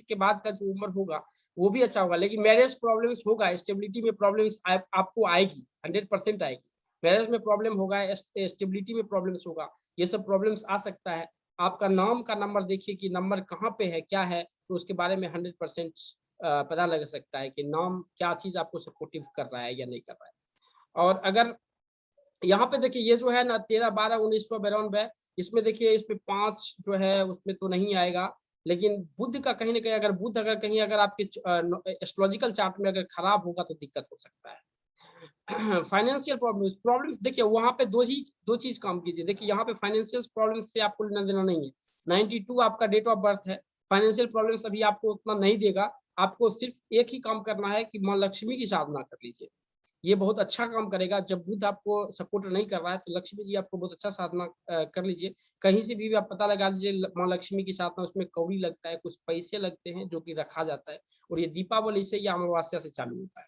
के बाद का जो उम्र होगा वो भी अच्छा होगा। लेकिन मैरिज प्रॉब्लम्स होगा, स्टेबिलिटी में प्रॉब्लम्स आपको आएगी, 100% आएगी। मैरिज में प्रॉब्लम होगा, स्टेबिलिटी में प्रॉब्लम्स होगा, ये सब प्रॉब्लम्स आ सकता है। आपका नाम का नंबर देखिए कि नंबर कहाँ पे है, क्या है, तो उसके बारे में 100% पता लग सकता है कि नाम क्या चीज़ आपको सपोर्टिव कर रहा है या नहीं कर रहा है। और अगर यहाँ पे देखिए ये जो है ना 13/12/1992, इसमें देखिए इसमें 5 जो है उसमें तो नहीं आएगा, लेकिन बुध का कहीं न कहीं अगर बुध अगर कहीं अगर आपके एस्ट्रोलॉजिकल चार्ट में अगर खराब होगा तो दिक्कत हो सकता है। फाइनेंशियल प्रॉब्लम्स देखिए वहाँ पे 2 चीज़ काम कीजिए। देखिए यहाँ पे फाइनेंशियल प्रॉब्लम्स से आपको लेना-देना नहीं है। 92 आपका डेट ऑफ बर्थ है, फाइनेंशियल प्रॉब्लम्स अभी आपको उतना नहीं देगा। आपको सिर्फ़ एक ही काम करना है कि माँ लक्ष्मी की साधना कर लीजिए। ये बहुत अच्छा काम करेगा। जब बुध आपको सपोर्ट नहीं कर रहा है तो लक्ष्मी जी आपको बहुत अच्छा साधना कर लीजिए। कहीं से भी आप पता लगा लीजिए माँ लक्ष्मी की साधना, उसमें कौड़ी लगता है, कुछ पैसे लगते हैं जो कि रखा जाता है और ये दीपावली से या अमावस्या से चालू होता है।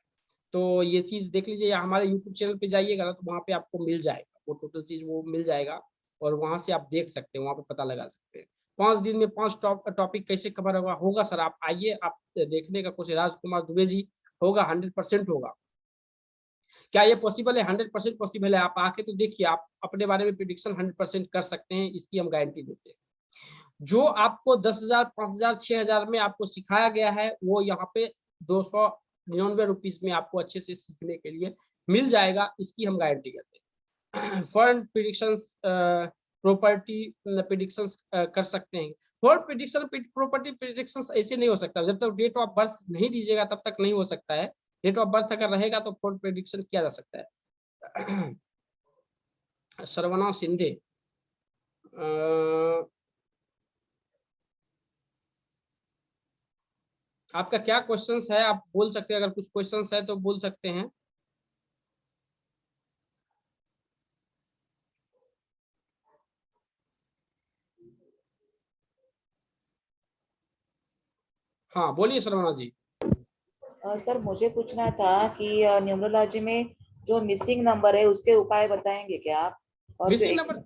तो ये चीज़ देख लीजिए या हमारे यूट्यूब चैनल पे जाइएगा ना तो वहाँ पे आपको मिल जाएगा, वो टोटल चीज़ वो मिल जाएगा और वहाँ से आप देख सकते हैं, वहाँ पे पता लगा सकते हैं। 5 दिन में 5 टॉपिक कैसे कवर होगा? होगा सर, आप आइए, आप देखने का कोशिश, राजकुमार दुबे जी, होगा, 100% होगा। क्या ये पॉसिबल है? 100% पॉसिबल है। आप आके तो देखिए, आप अपने बारे में प्रेडिक्शन 100% कर सकते हैं, इसकी हम गारंटी देते हैं। जो आपको 10,000, 5,000, 6,000 में आपको सिखाया गया है, वो यहाँ पे ₹299 में आपको अच्छे से सीखने के लिए मिल जाएगा, इसकी हम गारंटी करते हैं। फॉरेन प्रेडिक्शंस प्रॉपर्टी प्रेडिक्शंस कर सकते हैं। फॉरेन प्रेडिक्शन प्रॉपर्टी प्रेडिक्शंस ऐसे नहीं हो सकता, जब तक डेट ऑफ बर्थ नहीं दीजिएगा तब तक नहीं हो सकता है। डेट ऑफ बर्थ अगर रहेगा तो फॉरेन प्रेडिक्शन किया जा सकता है। सरवना शिंदे, आपका क्या क्वेश्चंस है? आप बोल सकते हैं, अगर कुछ क्वेश्चंस है तो बोल सकते हैं। हाँ, बोलिए सरवना जी। सर मुझे पूछना था कि न्यूमरोलॉजी में जो मिसिंग नंबर है उसके उपाय बताएंगे क्या आप? और जो मिसिंग नंबर,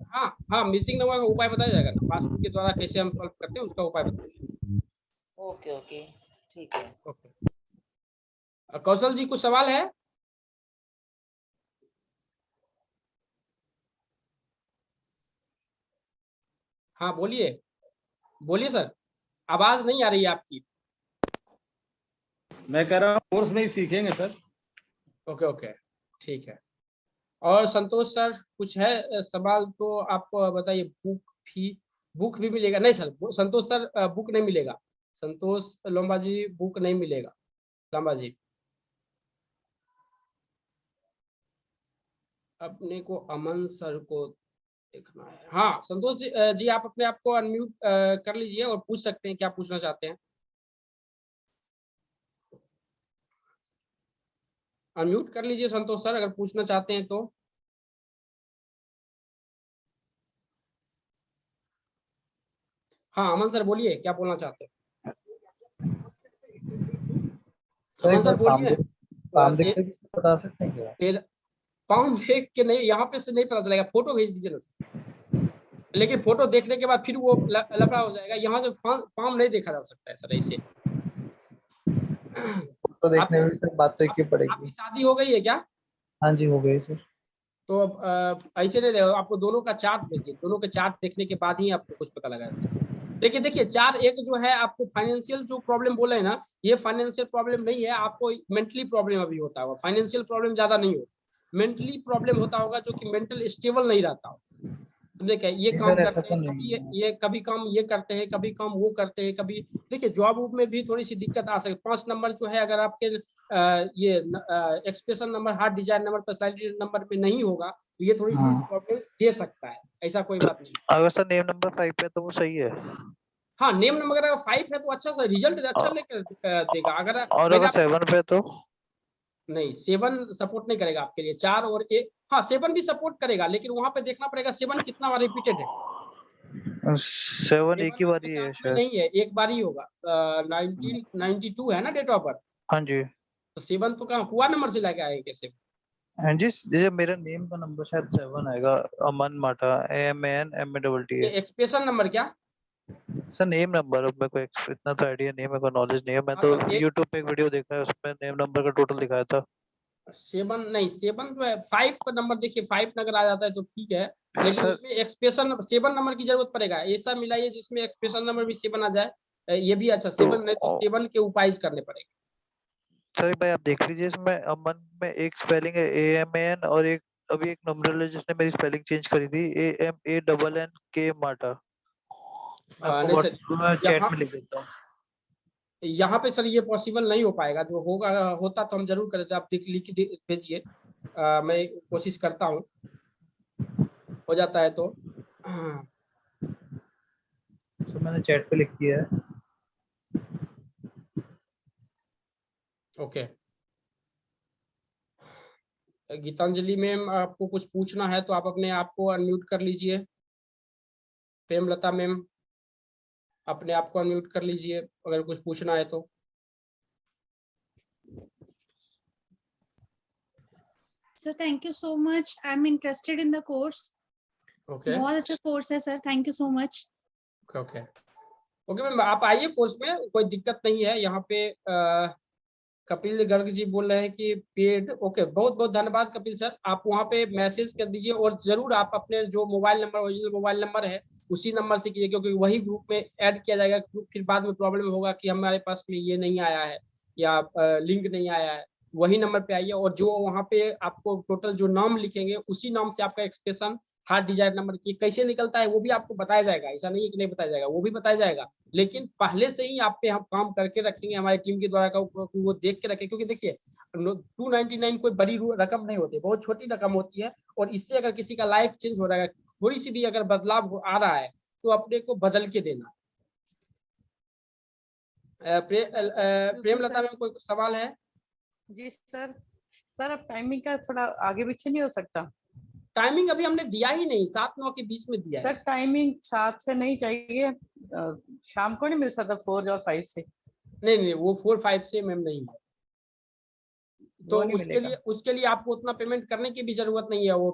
हाँ, मिसिंग नंबर का उपाय बताया जाएगा ना, वास्तु के द्वारा कैसे हम सॉल्व करते हैं उसका उपाय बताइए। ओके ओके ठीक है। ओके, कौशल जी कुछ सवाल है? हाँ बोलिए, बोलिए सर, आवाज नहीं आ रही है आपकी। मैं कह रहा हूँ कोर्स में ही सीखेंगे सर। ओके ओके, ठीक है। और संतोष सर कुछ है सवाल तो आप बताइए। बुक भी मिलेगा? नहीं सर, संतोष सर बुक नहीं मिलेगा। संतोष लोम्बा जी, बुक नहीं मिलेगा लांबा जी। अपने को अमन सर को देखना है। हाँ संतोष जी, जी आप अपने आप को अनम्यूट कर लीजिए और पूछ सकते हैं क्या पूछना चाहते हैं। अनम्यूट कर लीजिए संतोष सर, अगर पूछना चाहते हैं तो। हाँ अमन सर बोलिए, क्या बोलना चाहते हैं? अमन सर बोलिए। काम देख के बता सकते हैं क्या? पाम देख के नहीं, यहाँ पे से नहीं पता चलेगा, फोटो भेज दीजिए ना सर। लेकिन फोटो देखने के बाद फिर वो लफड़ा हो जाएगा, यहाँ से पाम नहीं देखा जा सकता है सर ऐसे। तो देखने में सर बात तो एक ही आपकी पड़ेगी। शादी हो गई है क्या? हाँ जी हो गई सर। तो अब ऐसे नहीं रहेगा, आपको दोनों का चार्ट भेजिए, दोनों के चार्ट देखने के बाद ही आपको कुछ पता लगा सकता है। देखिए देखिए, चार एक जो है आपको फाइनेंशियल जो प्रॉब्लम बोले है ना, ये फाइनेंशियल प्रॉब्लम नहीं है, आपको मेंटली प्रॉब्लम अभी होता होगा। फाइनेंशियल प्रॉब्लम ज्यादा नहीं हो, मेंटली प्रॉब्लम होता होगा, जो कि मेंटल स्टेबल नहीं रहता हो। देखिए ये नहीं काम सर ऐसा करते तो हैं, नहीं कभी है। ये कभी काम ये करते हैं, कभी काम वो करते हैं, कभी देखिए जॉब वॉब में भी थोड़ी सी दिक्कत आ सकती है। 5 नंबर जो है अगर आपके ये expression number, heart design number, personality number में नहीं होगा तो ये थोड़ी सी प्रॉब्लम दे सकता है, ऐसा कोई बात नहीं। अगर सर नेम नंबर 5 पे तो वो सही है। हाँ नेम नंबर अगर 5 है तो अच्छा सा रिजल्ट अच्छा लेकर देगा। अगर और मैंने अगर 7 पे तो? नहीं 7 सपोर्ट नहीं करेगा आपके लिए, 4 और 1। हाँ 7 भी सपोर्ट करेगा, लेकिन वहां पे देखना पड़ेगा 7 कितना बार रिपीटेड है। 7 एक ही बार आपके ही है चार्ट में शायद। नहीं है, एक बार ही होगा। 1992 है ना डेट ऑफ बर्थ, हाँ जी। तो 7 तो कहाँ हुआ नंबर से लेके आएगा कैसे? हाँ जी ये मेरा नेम का नंबर शायद 7 आएगा। अमन माटा, AMANMATTA। एक्सप्रेशन नंबर क्या? सर नेम नंबर अब मेरे को इतना तो आइडिया नहीं है, मेरे को नॉलेज नहीं है। मैं हाँ तो तो एक यूट्यूब पे एक वीडियो देखा है, उसमें नेम नंबर का टोटल दिखाया था। 7 नहीं, 7 जो है 5 का नंबर, देखिए 5 अगर आ जाता है तो ठीक है, लेकिन सर उसमें एक्सप्रेशन 7 नंबर की जरूरत पड़ेगा। ऐसा मिलाइए जिसमें एक्सप्रेशन नंबर भी 7 आ जाए, ये भी अच्छा। 7 नहीं तो 7 के उपाय करने पड़ेंगे। सर भाई आप देख लीजिए, इसमें अमन में एक स्पेलिंग है AMAN, और एक अभी एक नंबर है जिसने मेरी स्पेलिंग चेंज करी थी, AMANNK माटा। मैं आपको नहीं सर, व्हाट्सएप में चैट यहाँ में लिख देता हूँ। यहाँ पे सर ये पॉसिबल नहीं हो पाएगा। जो होगा होता तो हम जरूर कर देते। आप लिख के भेजिए, मैं कोशिश करता हूँ, हो जाता है तो। सर मैंने चैट पे लिख दिया है। ओके, गीतांजलि मैम आपको कुछ पूछना है तो आप अपने आप को अनम्यूट कर लीजिए। प्रेमलता मैम अपने आप को अनम्यूट कर लीजिए अगर कुछ पूछना है तो। Sir thank you so much, I am interested in the course. Okay बहुत अच्छा कोर्स है sir, thank you so much. Okay okay ma'am, आप आइए कोर्स में, कोई दिक्कत नहीं है। यहाँ पे कपिल गर्ग जी बोल रहे हैं कि पेड। ओके, बहुत बहुत धन्यवाद कपिल सर। आप वहाँ पे मैसेज कर दीजिए, और जरूर आप अपने जो mobile number, original mobile number है उसी नंबर से कीजिए, क्योंकि वही ग्रुप में ऐड किया जाएगा। फिर बाद में प्रॉब्लम होगा कि हमारे पास में ये नहीं आया है या लिंक नहीं आया है। वही नंबर पे आइए, और जो वहाँ पे आपको टोटल जो नाम लिखेंगे उसी नाम से आपका एक्सप्रेशन हार्ट डिजायर नंबर की कैसे निकलता है वो भी आपको बताया जाएगा। ऐसा नहीं है कि नहीं बताया जाएगा, वो भी बताया जाएगा। लेकिन पहले से ही आप पे हम काम करके रखेंगे हमारी टीम के द्वारा, वो देख के रखें। क्योंकि देखिए 299 कोई बड़ी रकम नहीं होती, बहुत छोटी रकम होती है। और इससे अगर किसी का लाइफ चेंज हो रहा है, थोड़ी सी भी अगर बदलाव आ रहा है, तो अपने को बदल के देना। प्रेमलता में कोई सवाल है? जी सर। सर अब टाइमिंग का थोड़ा आगे पीछे नहीं हो सकता? टाइमिंग अभी हमने दिया ही नहीं, 7-9 के बीच में दिया सर है। टाइमिंग 7 से नहीं चाहिए, शाम को नहीं मिल सकता 4 और 5 से? नहीं नहीं, वो 4-5 से मैम नहीं है। तो वो नहीं उसके मिलेगा? लिए आपको उतना पेमेंट करने की भी जरूरत नहीं है। वो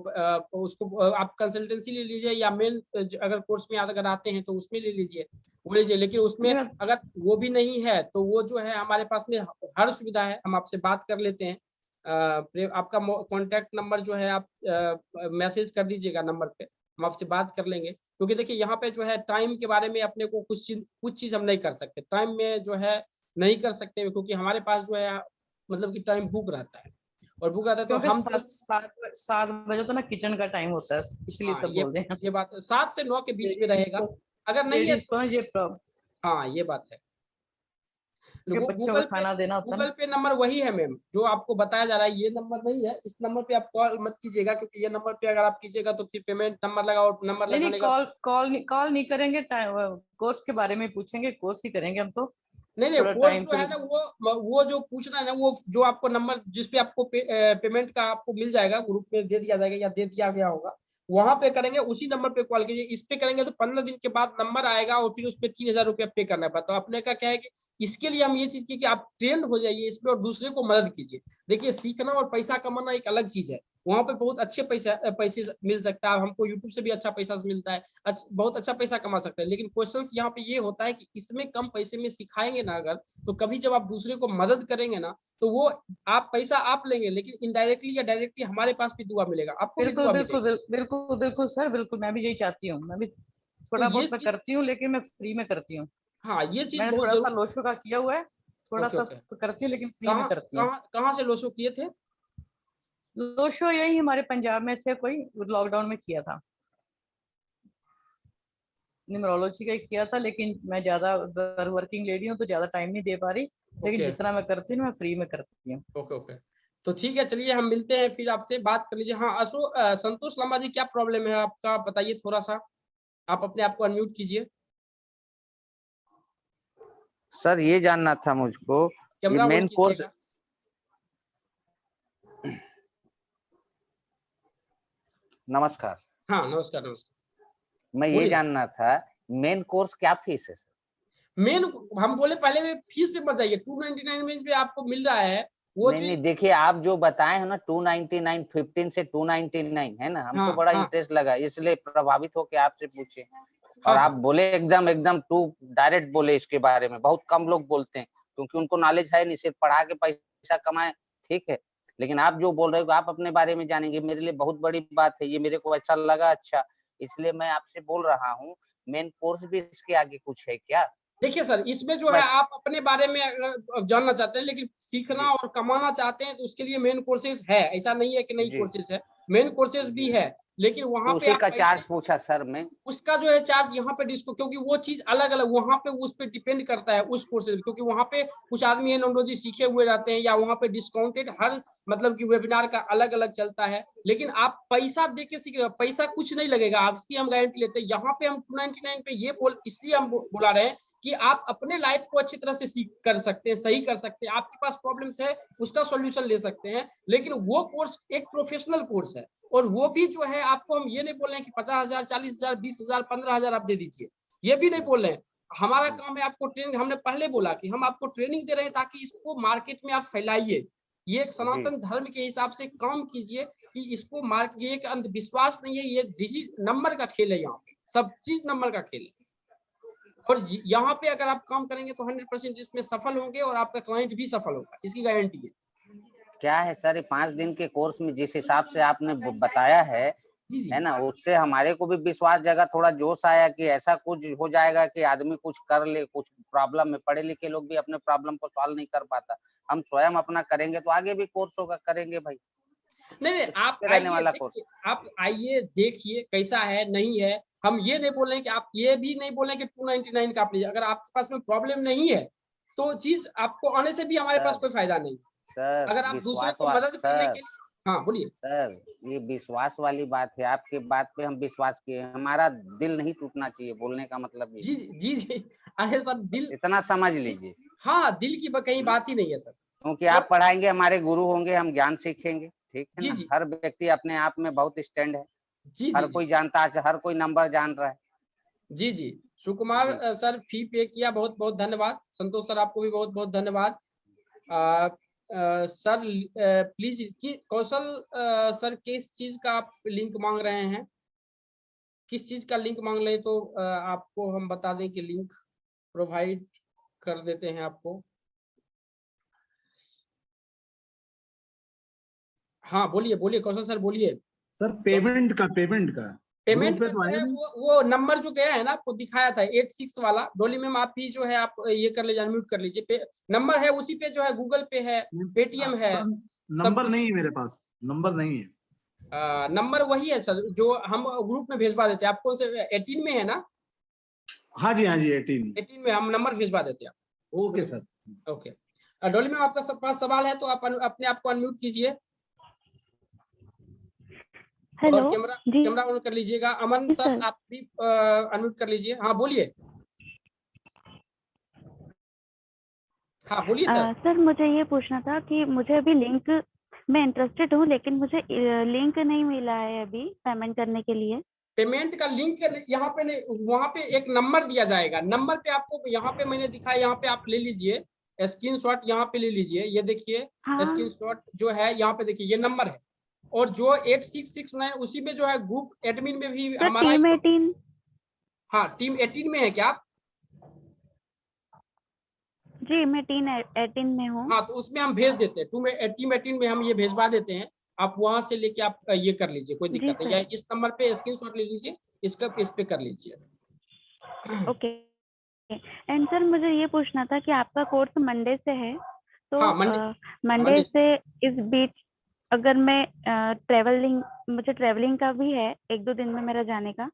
उसको आप कंसल्टेंसी ले लीजिए, या मेन अगर कोर्स में अगर आते हैं तो उसमें ले लीजिए, वो लीजिए। लेकिन उसमें अगर वो भी नहीं है तो वो जो है हमारे पास में हर सुविधा है, हम आपसे बात कर लेते हैं। आपका कॉन्टैक्ट नंबर जो है आप मैसेज कर दीजिएगा नंबर पे, हम आपसे बात कर लेंगे। क्योंकि देखिए यहाँ पे जो है टाइम के बारे में अपने को कुछ चीज हम नहीं कर सकते, टाइम में जो है नहीं कर सकते, क्योंकि हमारे पास जो है मतलब कि टाइम बुक रहता है, और बुक रहता है तो क्योंकि हम 7 बजे तो ना किचन का टाइम होता है, इसलिए हाँ, सब बोल रहे हैं। ये बात 7 से 9 के बीच में रहेगा। अगर नहीं है लेडीज तो को ना ये प्रॉब्लम, हाँ, ये बात है। बच्चों को खाना देना होता है गूगल ना। पे नंबर वही है मैम जो आपको बताया जा रहा है, ये नंबर नहीं है। इस नंबर पे आप कॉल मत कीजिएगा, क्योंकि ये नंबर पे अगर आप कीजिएगा तो फिर पेमेंट नंबर लगा, और नंबर नहीं नहीं, लगाने का कॉल नहीं करेंगे, कोर्स के बारे में पूछेंगे, कोर्स ही करेंगे हम तो। नहीं नहीं, थोड़ा कोर्स टाइम जो फिर है ना वो जो पूछना है ना, वो जो आपको नंबर जिस पे आपको पेमेंट का आपको मिल जाएगा, ग्रुप में दे दिया जाएगा या दे दिया गया होगा, वहां पे करेंगे, उसी नंबर पे कॉल कीजिए। इस पे करेंगे तो 15 दिन के बाद नंबर आएगा, और फिर उसपे 3,000 रुपया पे करना पड़ता है। तो अपने का क्या है कि इसके लिए हम ये चीज की कि आप ट्रेंड हो जाइए इसमें, और दूसरे को मदद कीजिए। देखिए सीखना और पैसा कमाना एक अलग चीज है। वहां पे बहुत अच्छे पैसे मिल सकता है। हमको यूट्यूब से भी अच्छा पैसा मिलता है, बहुत अच्छा पैसा कमा सकते हैं। लेकिन क्वेश्चन यहाँ पे ये होता है कि इसमें कम पैसे में सिखाएंगे ना अगर, तो कभी जब आप दूसरे को मदद करेंगे ना, तो वो आप पैसा आप लेंगे, लेकिन इनडायरेक्टली या डायरेक्टली हमारे पास भी दुआ मिलेगा, आपको भी बिल्कुल दुआ बिल्कुल मिलेगी। बिल्कुल बिल्कुल सर, बिल्कुल मैं भी यही चाहती हूँ। मैं भी तो थोड़ा ये बहुत मैं चीज, करती हूँ, लेकिन मैं फ्री में करती हूँ। हाँ ये चीज मैंने बहुत थोड़ा सा जरूर। लोशो का किया हुआ है, थोड़ा ओके सा ओके, करती हूँ, लेकिन फ्री में कहाँ करती हूँ। कहाँ कहाँ से लोसो किए थे? लोशो यही हमारे पंजाब में थे, कोई लॉकडाउन में किया था, न्यूमरोलॉजी का ही किया था। लेकिन मैं ज्यादा वर्किंग लेडी हूँ तो ज्यादा टाइम नहीं दे पा रही, लेकिन ओके जितना मैं करती हूँ मैं फ्री में करती हूँ। ओके ओके, तो ठीक है, चलिए हम मिलते हैं, फिर आपसे बात कर लीजिए। हाँ संतोष लांबा जी, क्या प्रॉब्लम है आपका, बताइए थोड़ा सा। आप अपने आप को अनम्यूट कीजिए, सर ये जानना था मुझको, ये कैमरा ऑन मेन कोर्स। कीजिएगा। नमस्कार। हाँ नमस्कार नमस्कार, मैं ये बोलिए। जानना था, मेन कोर्स क्या फीस है सर? मेन हम बोले पहले में फीस पे मत जाइए, 299 में जो आपको मिल रहा है वो नहीं चीज। नहीं, देखिए आप जो बताए हैं ना 299, 15 से 299 है ना, हमको हाँ बड़ा हाँ इंटरेस्ट लगा, इसलिए प्रभावित होके आपसे पूछे। और हाँ आप हाँ बोले एकदम एकदम टू डायरेक्ट बोले इसके बारे में, बहुत कम लोग बोलते हैं क्योंकि उनको नॉलेज है नहीं, सिर्फ पढ़ा के पैसा कमाए, ठीक है। लेकिन आप जो बोल रहे हो आप अपने बारे में जानेंगे, मेरे लिए बहुत बड़ी बात है ये, मेरे को ऐसा लगा। अच्छा, इसलिए मैं आपसे बोल रहा हूँ, मेन कोर्स भी इसके आगे कुछ है क्या? देखिए सर, इसमें जो है बस। आप अपने बारे में अगर जानना चाहते हैं, लेकिन सीखना और कमाना चाहते हैं, तो उसके लिए मेन कोर्सेज है, ऐसा नहीं है कि नहीं जी कोर्सेज है, मेन कोर्सेज भी है, लेकिन वहां तो पे उसी आप का पैसे, चार्ज पूछा सर मैं। उसका जो है चार्ज यहाँ पे डिस्को, क्योंकि वो चीज अलग अलग वहां पे उस पे डिपेंड करता है उस कोर्सेज, क्योंकि वहां पे कुछ आदमी है न्यूमरोलॉजी सीखे हुए रहते हैं, या वहां पे डिस्काउंटेड हर मतलब कि वेबिनार का अलग अलग चलता है, लेकिन आप पैसा दे के सीख रहे हो, पैसा कुछ नहीं लगेगा, आपकी हम गारंटी लेते हैं। यहाँ पे हम 299 पे ये इसलिए हम बुला रहे हैं कि आप अपने लाइफ को अच्छी तरह से सीख कर सकते हैं, सही कर सकते हैं, आपके पास प्रॉब्लम्स है उसका सॉल्यूशन ले सकते हैं, लेकिन वो कोर्स एक प्रोफेशनल कोर्स है, और वो भी जो है आपको हम ये नहीं बोल रहे हैं कि 50,000, 40,000, 20,000, 15,000 आप दे दीजिए, ये भी नहीं बोल रहे हैं। हमारा काम है आपको ट्रेनिंग, हमने पहले बोला कि हम आपको ट्रेनिंग दे रहे हैं ताकि इसको मार्केट में आप फैलाइए, ये एक सनातन धर्म के हिसाब से काम कीजिए कि इसको ये एक अंधविश्वास नहीं है, ये नंबर का खेल है, यहाँ पे सब चीज नंबर का खेल है, और यहाँ पे अगर आप काम करेंगे तो 100% इसमें सफल होंगे, और आपका क्लाइंट भी सफल होगा, इसकी गारंटी है। क्या है सर, ये 5 दिन के कोर्स में जिस हिसाब से आपने बताया है ना, उससे हमारे को भी विश्वास जगा, थोड़ा जोश आया कि ऐसा कुछ हो जाएगा कि आदमी कुछ कर ले, कुछ प्रॉब्लम में, पढ़े लिखे लोग भी अपने प्रॉब्लम को सॉल्व नहीं कर पाता, हम स्वयं अपना करेंगे तो आगे भी कोर्स होगा, करेंगे भाई। नहीं, आप रहने वाला कोर्स, आप आइए देखिए कैसा है नहीं है, हम ये नहीं बोल रहे हैं कि आप ये भी नहीं बोल रहे हैं कि 299 का आप लीजिए, अगर आपके पास में प्रॉब्लम नहीं है तो चीज आपको आने से भी हमारे पास कोई फायदा नहीं, सर अगर आप दूसरे को मदद करने के लिए। हाँ बोलिए सर, ये विश्वास वाली बात है, आपके बात पे हम विश्वास किए, हमारा दिल नहीं टूटना चाहिए, बोलने का मतलब ये। जी जी जी, अरे सर दिल, इतना समझ लीजिए। हाँ दिल की कहीं बात ही नहीं है सर, क्योंकि आप पढ़ाएंगे, हमारे गुरु होंगे, हम ज्ञान सीखेंगे, ठीक है जी ना। जी हर व्यक्ति अपने आप में बहुत स्टैंड है, जी हर जी कोई जानता है, हर कोई नंबर जान रहा है। जी जी सुकुमार जी। सर फी पे किया, बहुत बहुत धन्यवाद। संतोष सर आपको भी बहुत बहुत धन्यवाद। सर प्लीज कि कौशल सर किस चीज का आप लिंक मांग रहे हैं, किस चीज का लिंक मांग रहे हैं, तो आपको हम बता दें कि लिंक प्रोवाइड कर देते हैं आपको। हाँ बोलिए बोलिए कौशल सर बोलिए। सर पेमेंट का पेमेंट ग्रुप पे का तो जो आया है नहीं। वो नंबर जो गया है ना, आपको दिखाया था 86 वाला, डोली मैम आप भी जो है आप ये कर लीजिए, अनम्यूट कर लीजिए, नंबर है उसी पे, जो है गूगल पे है, पेटीएम है, सर, सब नंबर कुछ। नहीं है मेरे पास, नंबर नहीं है। नंबर वही है सर जो हम ग्रुप में भेजवा देते हैं आपको, 18 में है ना? हाँ जी 18। 18 में हम नंबर भेजवा देते हैं आप। Okay sir. ओके डोली मैम आपका पास सवाल है तो आप अपने आप को अनम्यूट कीजिए और कैमरा ऑन कर लीजिएगा। अमन सर आप भी अनम्यूट कर लीजिए। हाँ बोलिए। हाँ बोलिए सर। सर मुझे ये पूछना था कि मुझे अभी लिंक, मैं इंटरेस्टेड हूँ लेकिन मुझे लिंक नहीं मिला है अभी पेमेंट करने के लिए। पेमेंट का लिंक यहाँ पे नहीं, वहाँ पे एक नंबर दिया जाएगा, नंबर पे आपको यहाँ पे मैंने दिखाया, यहाँ पे आप ले लीजिए स्क्रीनशॉट, यहाँ पे ले लीजिए, ये देखिए स्क्रीनशॉट जो है यहाँ पे देखिए, ये नंबर है, और जो 8669 उसी में जो है ग्रुप एडमिन में भी हमारा टीम 18। हाँ टीम 18 में है क्या आप? जी मैं टीम 18 में हूँ। हाँ तो उसमें हम भेज देते हैं, टीम 18 में हम ये भेजवा देते हैं, आप वहां से लेके आप ये कर लीजिए, कोई दिक्कत नहीं, या इस नंबर पे स्क्रीनशॉट ले लीजिए, इसका इस पे कर लीजिए। ओके एंड सर मुझे ये पूछना था कि आपका कोर्स मंडे से है, तो हाँ, मंडे से इस बीच अगर मैं मुझे ट्रेवलिंग का भी है, 1-2 दिन में मेरा जाने का,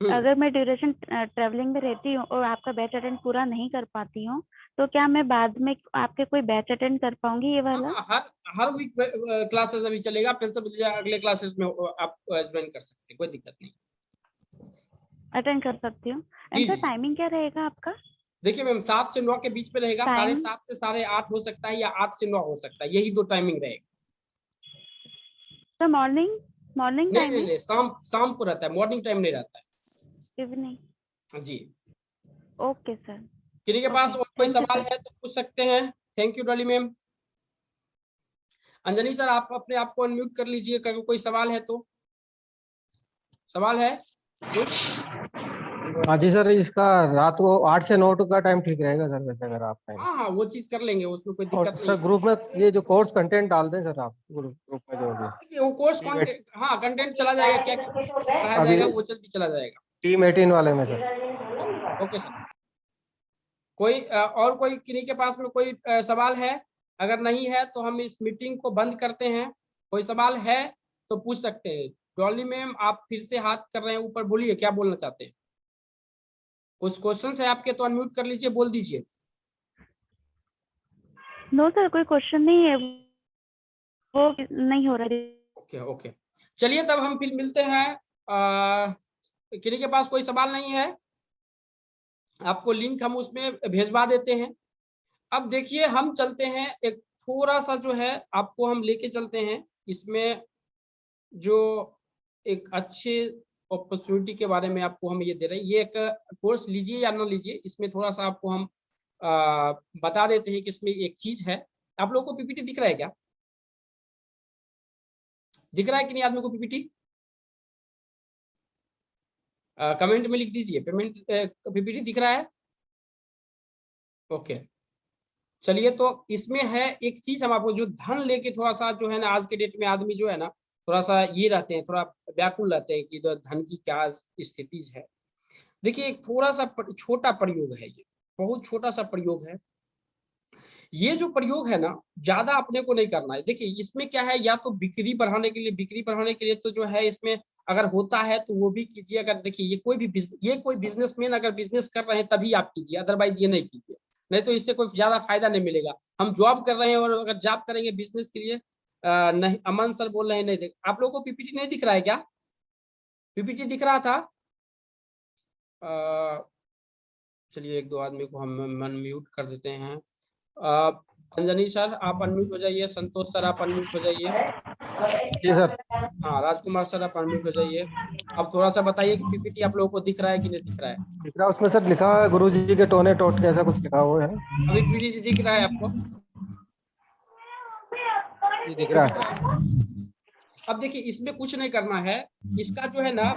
अगर मैं ड्यूरेशन ट्रेवलिंग में रहती हूँ और आपका बैच अटेंड पूरा नहीं कर पाती हूँ, तो क्या मैं बाद में आपके कोई बैच अटेंड कर पाऊंगी ये वाला? हर वीक क्लासेस अभी चलेगा, फिर से अगले क्लासेस में आप ज्वाइन कर सकते हैं, कोई दिक्कत नहीं, अटेंड कर सकती हूँ। एंड सर टाइमिंग क्या रहेगा आपका? देखिए मैम 7 से 9 के बीच में रहेगा, 7:30 से 8:30 हो सकता है, या 8 से 9 हो सकता है, यही 2 टाइमिंग रहेगा। सर मॉर्निंग टाइम है? नहीं, शाम को रहता है, मॉर्निंग टाइम नहीं रहता है, इवनिंग। जी। Okay sir. किसी के पास और कोई सवाल है तो पूछ सकते हैं। Thank you Dolly ma'am. Anjani sir आप अपने आप को अनम्यूट कर लीजिए, कोई सवाल है तो। सवाल है कुछ? हाँ जी सर, इसका रात को 8 से 9 का टाइम ठीक रहेगा सर, वैसे अगर आप टाइम। हाँ हाँ, वो चीज कर लेंगे, उसमें कोई और दिक्कत नहीं सर है। ग्रुप में ये जो कोर्स कंटेंट डाल दें सर आप, ग्रुप में जो भी देखिए, वो कोर्स टीम कंटेंट, हाँ कंटेंट चला जाएगा, क्या क्या पढ़ाया अभी जाएगा वो चल भी चला जाएगा। टीम 18 वाले में सर। Okay sir. कोई और कोई किन्हीं के पास में कोई सवाल है? अगर नहीं है तो हम इस मीटिंग को बंद करते हैं। कोई सवाल है तो पूछ सकते हैं। डॉली मैम, आप फिर से हाथ कर रहे हैं ऊपर, बोलिए क्या बोलना चाहते हैं। कुछ क्वेश्चन है आपके तो अनम्यूट कर लीजिए, बोल दीजिए। नो सर, कोई क्वेश्चन नहीं है, वो नहीं हो रहा है। ओके ओके, चलिए तब हम फिर मिलते हैं। किन्हीं के पास कोई सवाल नहीं है, आपको लिंक हम उसमें भेजवा देते हैं। अब देखिए, हम चलते हैं एक थोड़ा सा जो है आपको हम लेके चलते हैं इसमें, जो एक अच्छे अपॉर्चुनिटी के बारे में आपको हम ये दे रहे हैं। ये एक कोर्स लीजिए या ना लीजिए, इसमें थोड़ा सा आपको हम बता देते हैं कि इसमें एक चीज है। आप लोगों को पीपीटी दिख रहा है क्या? दिख रहा है कि नहीं आदमी को पीपीटी? कमेंट में लिख दीजिए, पेमेंट पीपीटी दिख रहा है? ओके, चलिए तो इसमें है एक चीज, हम आपको जो धन लेके थोड़ा सा जो है ना, आज के डेट में आदमी जो है ना थोड़ा सा ये रहते हैं, थोड़ा व्याकुल रहते हैं कि तो धन की क्या स्थिति है। देखिए, एक थोड़ा सा छोटा प्रयोग है, ये बहुत छोटा सा प्रयोग है। ये जो प्रयोग है ना, ज्यादा अपने को नहीं करना है। देखिए, इसमें क्या है, या तो बिक्री बढ़ाने के लिए तो जो है इसमें अगर होता है तो वो भी कीजिए। अगर देखिए, ये कोई बिजनेसमैन अगर बिजनेस कर रहे हैं तभी आप कीजिए, अदरवाइज ये नहीं कीजिए, नहीं तो इससे कोई ज्यादा फायदा नहीं मिलेगा। हम जॉब कर रहे हैं और अगर जॉब करेंगे बिजनेस के लिए, नहीं, अमन सर बोल रहे हैं नहीं देख, आप लोगों को पीपीटी नहीं दिख रहा है क्या? पीपीटी दिख रहा था? चलिए एक दो आदमी को हम अनम्यूट कर देते हैं। अंजनी सर आप अनम्यूट हो जाइए, संतोष सर आप अनम्यूट हो जाइए। जी सर। हाँ, राजकुमार सर आप अनम्यूट हो जाइए। अब थोड़ा सा बताइए कि पीपीटी आप लोगों को दिख रहा है कि नहीं दिख रहा है? दिख रहा है, उसमें सर लिखा है गुरुजी के टोने टोट के, ऐसा कुछ लिखा हुआ है। अभी पीपीटी दिख रहा है आपको? ये दिख रहा है। अब देखिए, इसमें कुछ नहीं करना है। इसका जो है ना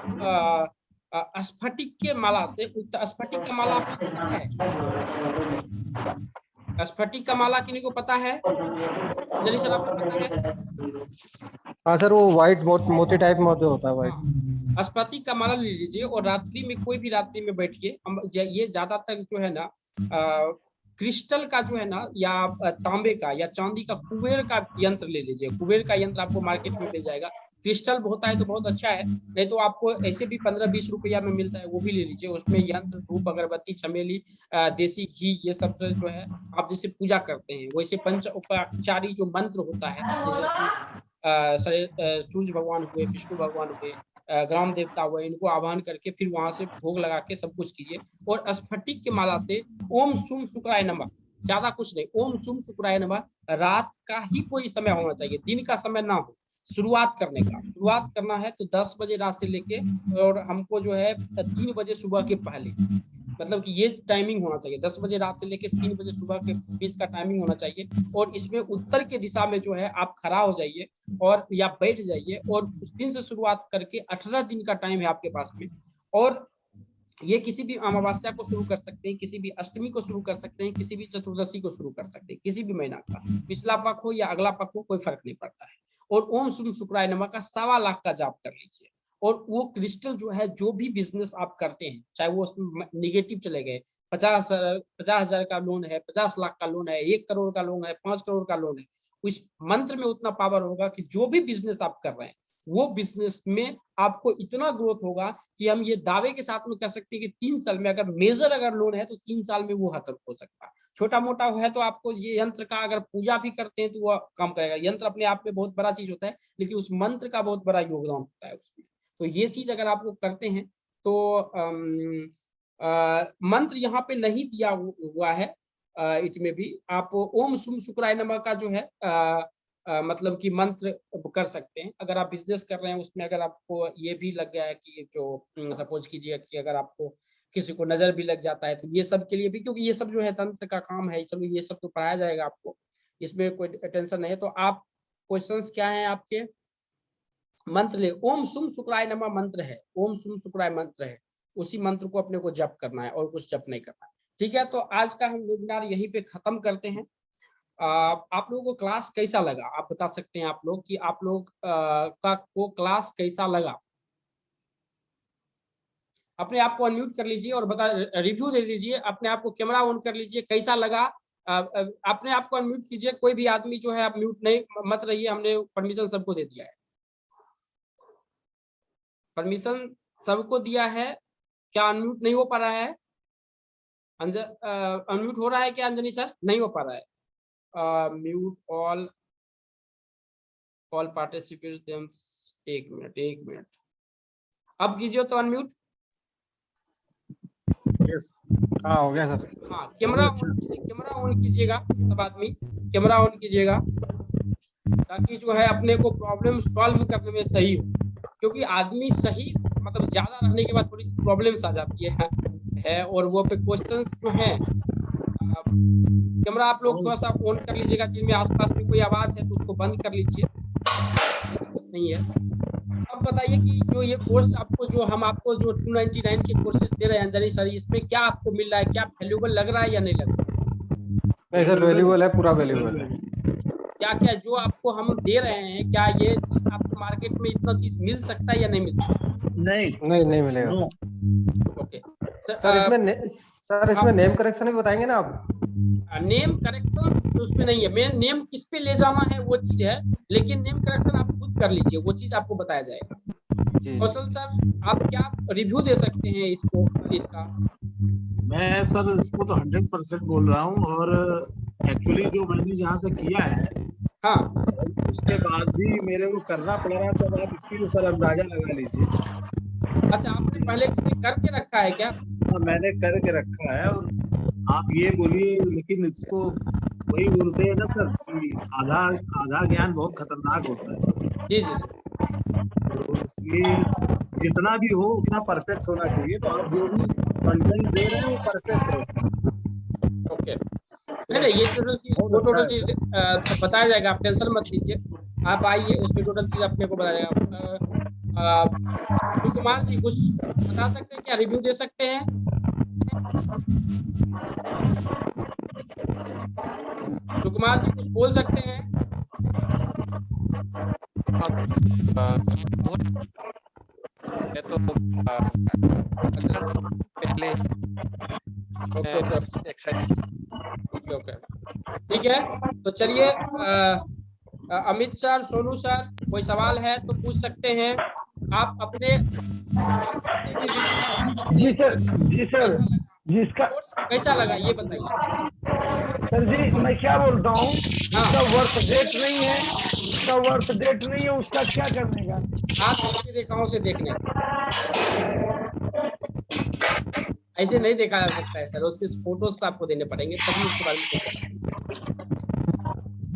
स्फटिक के माला से, स्फटिक का माला आपको पता है? स्फटिक का माला किन्हीं को पता है? अंजलि सर आपको पता है? हाँ सर, वो व्हाइट मोती टाइप में जो होता है व्हाइट। हाँ, स्फटिक का माला ले लीजिए और रात्रि में कोई भी रात्रि में बैठिए। ये ज्यादातर जो है ना क्रिस्टल का जो है ना, या तांबे का या चांदी का कुबेर का यंत्र ले लीजिए। कुबेर का यंत्र आपको मार्केट में मिल जाएगा। क्रिस्टल होता है तो बहुत अच्छा है, नहीं तो आपको ऐसे भी 15-20 रुपया में मिलता है, वो भी ले लीजिए। उसमें यंत्र, धूप, अगरबत्ती, चमेली, देसी घी, ये सब से जो है आप जैसे पूजा करते हैं वैसे पंचोपचारी जो मंत्र होता है, जैसे सूर्य भगवान हुए, विष्णु भगवान हुए, ग्राम देवता हुए, इनको आह्वान करके फिर वहां से भोग लगा के सब कुछ कीजिए। और स्फटिक के माला से ओम सुम शुक्राय नमः, ज्यादा कुछ नहीं, ओम सुम शुक्राय नमः रात का ही कोई समय होना चाहिए, दिन का समय ना हो। शुरुआत करना है तो 10 बजे रात से लेके, और हमको जो है 3 बजे सुबह के पहले, मतलब कि ये टाइमिंग होना चाहिए। 10 बजे रात से लेके 3 बजे सुबह के बीच का टाइमिंग होना चाहिए। और इसमें उत्तर के दिशा में जो है आप खड़ा हो जाइए और या बैठ जाइए, और उस दिन से शुरुआत करके 18 दिन का टाइम है आपके पास में। और ये किसी भी अमावस्या को शुरू कर सकते हैं, किसी भी अष्टमी को शुरू कर सकते हैं, किसी भी चतुर्दशी को शुरू कर सकते हैं, किसी भी महीना का, पिछला पक्ष हो या अगला पक्ष हो, कोई फर्क नहीं पड़ता है। और ओम शुम शुक्राय नमः का 1.25 लाख का जाप कर लीजिए। और वो क्रिस्टल जो है, जो भी बिजनेस आप करते हैं, चाहे वो निगेटिव चले गए, 50,000 का लोन है, 50 लाख का लोन है, 1 करोड़ का लोन है, 5 करोड़ का लोन है, उस मंत्र में उतना पावर होगा कि जो भी बिजनेस आप कर रहे हैं वो बिजनेस में आपको इतना ग्रोथ होगा कि हम ये दावे के साथ में कह सकते हैं कि 3 साल में, अगर मेजर अगर लोन है तो 3 साल में वो खत्म हो सकता है। छोटा मोटा है तो आपको ये यंत्र का अगर पूजा भी करते हैं तो वो काम करेगा। यंत्र अपने आप में बहुत बड़ा चीज होता है, लेकिन उस मंत्र का बहुत बड़ा योगदान होता है उसमें। तो ये चीज अगर आप लोग करते हैं तो मंत्र यहाँ पे नहीं दिया हुआ है, इसमें भी आप ओम शुम शुक्राय नमः का जो है मतलब कि मंत्र कर सकते हैं। अगर आप बिजनेस कर रहे हैं उसमें अगर आपको ये भी लग गया है कि जो सपोज कीजिए कि अगर आपको किसी को नजर भी लग जाता है तो ये सब के लिए भी, क्योंकि ये सब जो है तंत्र का काम है, चलो ये सब तो पढ़ाया जाएगा आपको, इसमें कोई टेंशन नहीं है। तो आप क्वेश्चंस क्या है आपके? मंत्र ले, ओम शुम शुक्राय नमः मंत्र है, ओम शुम शुक्राय मंत्र है, उसी मंत्र को अपने को जप करना है और कुछ जप नहीं करना है। ठीक है, तो आज का हम वेबिनार यहीं पे खत्म करते हैं। आप लोगों को क्लास कैसा लगा आप बता सकते हैं आप लोग कि आप लोग को क्लास कैसा लगा। अपने आप को अनम्यूट कर लीजिए और रिव्यू दे दीजिए, अपने आप को कैमरा ऑन कर लीजिए, कैसा लगा। अपने आप को अनम्यूट कीजिए, कोई भी आदमी जो है आप म्यूट नहीं मत रहिए, हमने परमिशन सबको दे दिया है, परमिशन सबको दिया है। क्या अनम्यूट नहीं हो पा रहा है? अनम्यूट हो रहा है क्या अंजनी सर? नहीं हो पा रहा है। म्यूट ऑल पार्टिसिपेंट्स, एक मिनट अब कीजिए तो अनम्यूट। यस, हाँ हो गया सर। हाँ, कैमरा ऑन कीजिएगा, सब आदमी कैमरा ऑन कीजिएगा ताकि जो है अपने को प्रॉब्लम सॉल्व करने में सही हो, क्योंकि आदमी सही मतलब ज्यादा रहने के बाद थोड़ी सी प्रॉब्लम्स आ जाती है और वो पे क्वेश्चंस जो हैं। कैमरा आप लोग थोड़ा सा ऑन कर लीजिएगा, जिनमें आसपास में कोई आवाज है तो उसको बंद कर लीजिए, नहीं है। अब बताइए कि जो ये कोर्स आपको जो हम आपको जो 299 के कोर्सेज दे रहे हैं अंजनी सर, इसमें क्या आपको मिल रहा है? क्या वैल्यूएबल लग रहा है या नहीं लग रहा है? नहीं सर, वैल्यूएबल है, पूरा वैल्यूएबल है। क्या क्या जो आपको हम दे रहे हैं, क्या ये चीज आपको मार्केट में इतना चीज मिल सकता है या नहीं मिल सकता? नहीं मिलेगा। ओके सर इसमें नेम करेक्शन भी बताएंगे ना आप? नेम करेक्शन उसमें नहीं है, मेन नेम किस पे ले जाना है वो चीज है, लेकिन नेम करेक्शन आप खुद कर लीजिए, वो चीज आपको बताया जाएगा। कौशल सर आप क्या रिव्यू दे सकते हैं इसका? मैं सर इसको तो 100% बोल रहा हूँ, और एक्चुअली जो मैंने जहाँ से किया है, हाँ, उसके बाद भी मेरे को करना पड़ रहा है, तो आप इसीलिए सर अंदाजा लगा लीजिए। अच्छा, आपने पहले किसी करके रखा है क्या? हाँ, मैंने करके रखा है। और आप ये बोलिए, लेकिन इसको वही बोलते हैं ना सर कि आधा ज्ञान बहुत खतरनाक होता है। जी जी, तो इसलिए जितना भी हो उतना परफेक्ट होना चाहिए। तो आप जो भी कंटेंट दे रहे हैं वो परफेक्ट हो। ओके, नहीं ये टोटल चीज बताया जाएगा, आप टेंशन मत लीजिए, आप आइए, उसमें टोटल चीज अपने को बताया जाएगा। कुमार जी कुछ बता सकते हैं क्या? रिव्यू दे सकते हैं? कुमार जी कुछ बोल सकते हैं? ठीक है, तो चलिए अमित सर, सोनू सर, कोई सवाल है तो पूछ सकते हैं आप अपने। जी सर जिसका कैसा लगा ये बताइए सर जी। मैं क्या बोलता हूँ, उसका वर्थ डेट नहीं है, उसका क्या करने का? आप इसकी रेखाओं से देखने, ऐसे नहीं देखा जा सकता है सर, उसके फोटोज आपको देने पड़ेंगे तभी उसके बारे में।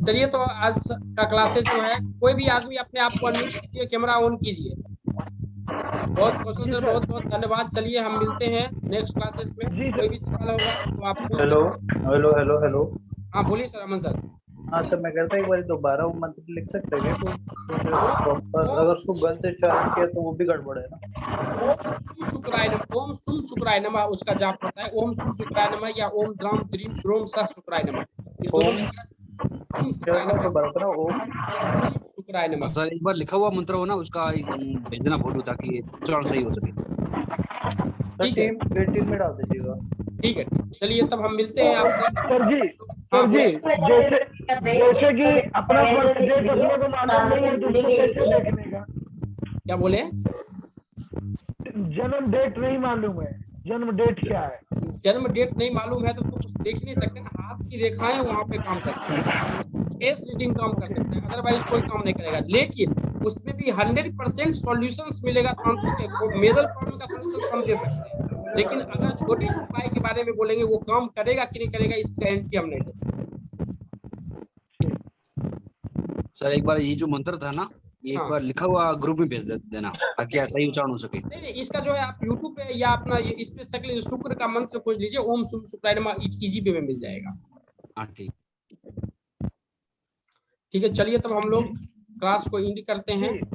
चलिए, तो आज का क्लासेस जो है, कोई भी आदमी अपने आप को अनम्यूट कीजिए, कैमरा ऑन कीजिए। बहुत बहुत धन्यवाद। चलिए हम मिलते हैं नेक्स्ट क्लासेस में। कोई भी सवाल होगा तो आप पूछ हेलो। हाँ बोलिए सर, अमन सर। हाँ सर, मैं कहता एक बार दोबारा वो मंत्र लिख सकते हैं क्या? तो अगर उसको गलत उच्चारण किया तो वो भी गड़बड़ है ना? ओम सुम शुक्राय नमः उसका जाप होता है, ओम सुम शुक्राय नमः या ओम द्राम द्रीम द्रोम सह शुक्राय नमः। शुक्राय नमः। सर एक बार लिखा हुआ मंत्र हो ना, उसका भेजना फोटो ताकि उच्चारण सही हो सके। ठीक है, टीम में डाल दीजिएगा। ठीक है, चलिए तब हम मिलते हैं आपसे। सर जी जैसे कि अपना बर्थ डेट अपने को मालूम नहीं है तो उसको कैसे देखने का? क्या बोले? जन्म डेट नहीं मालूम है, जन्म डेट क्या है? जन्म डेट नहीं मालूम है तो कुछ देख नहीं सकते ना, हाथ की रेखाएं वहां पे काम कर सकते हैं, फेस रीडिंग काम कर सकते हैं, अदरवाइज कोई काम नहीं करेगा। लेकिन उसमें भी 100% सॉल्यूशंस मिलेगा, मेजर प्रॉब्लम का सॉल्यूशन हम दे सकते हैं। लेकिन अगर छोटी उपाय के बारे में बोलेंगे वो काम करेगा कि नहीं करेगा, इसकी गारंटी हम नहीं देते। सर एक बार ये जो मंत्र था ना, ये एक बार लिखा हुआ ग्रुप में भेज देना ताकि सही उच्चारण हो सके। नहीं, इसका जो है आप YouTube पे या अपना ये इस पे सकले शुक्र का मंत्र खोज लीजिए, ओम शुभ शुक्राय नमः, इजी पे में मिल जाएगा। हाँ ठीक है, चलिए तब हम लोग क्लास को एंड करते हैं।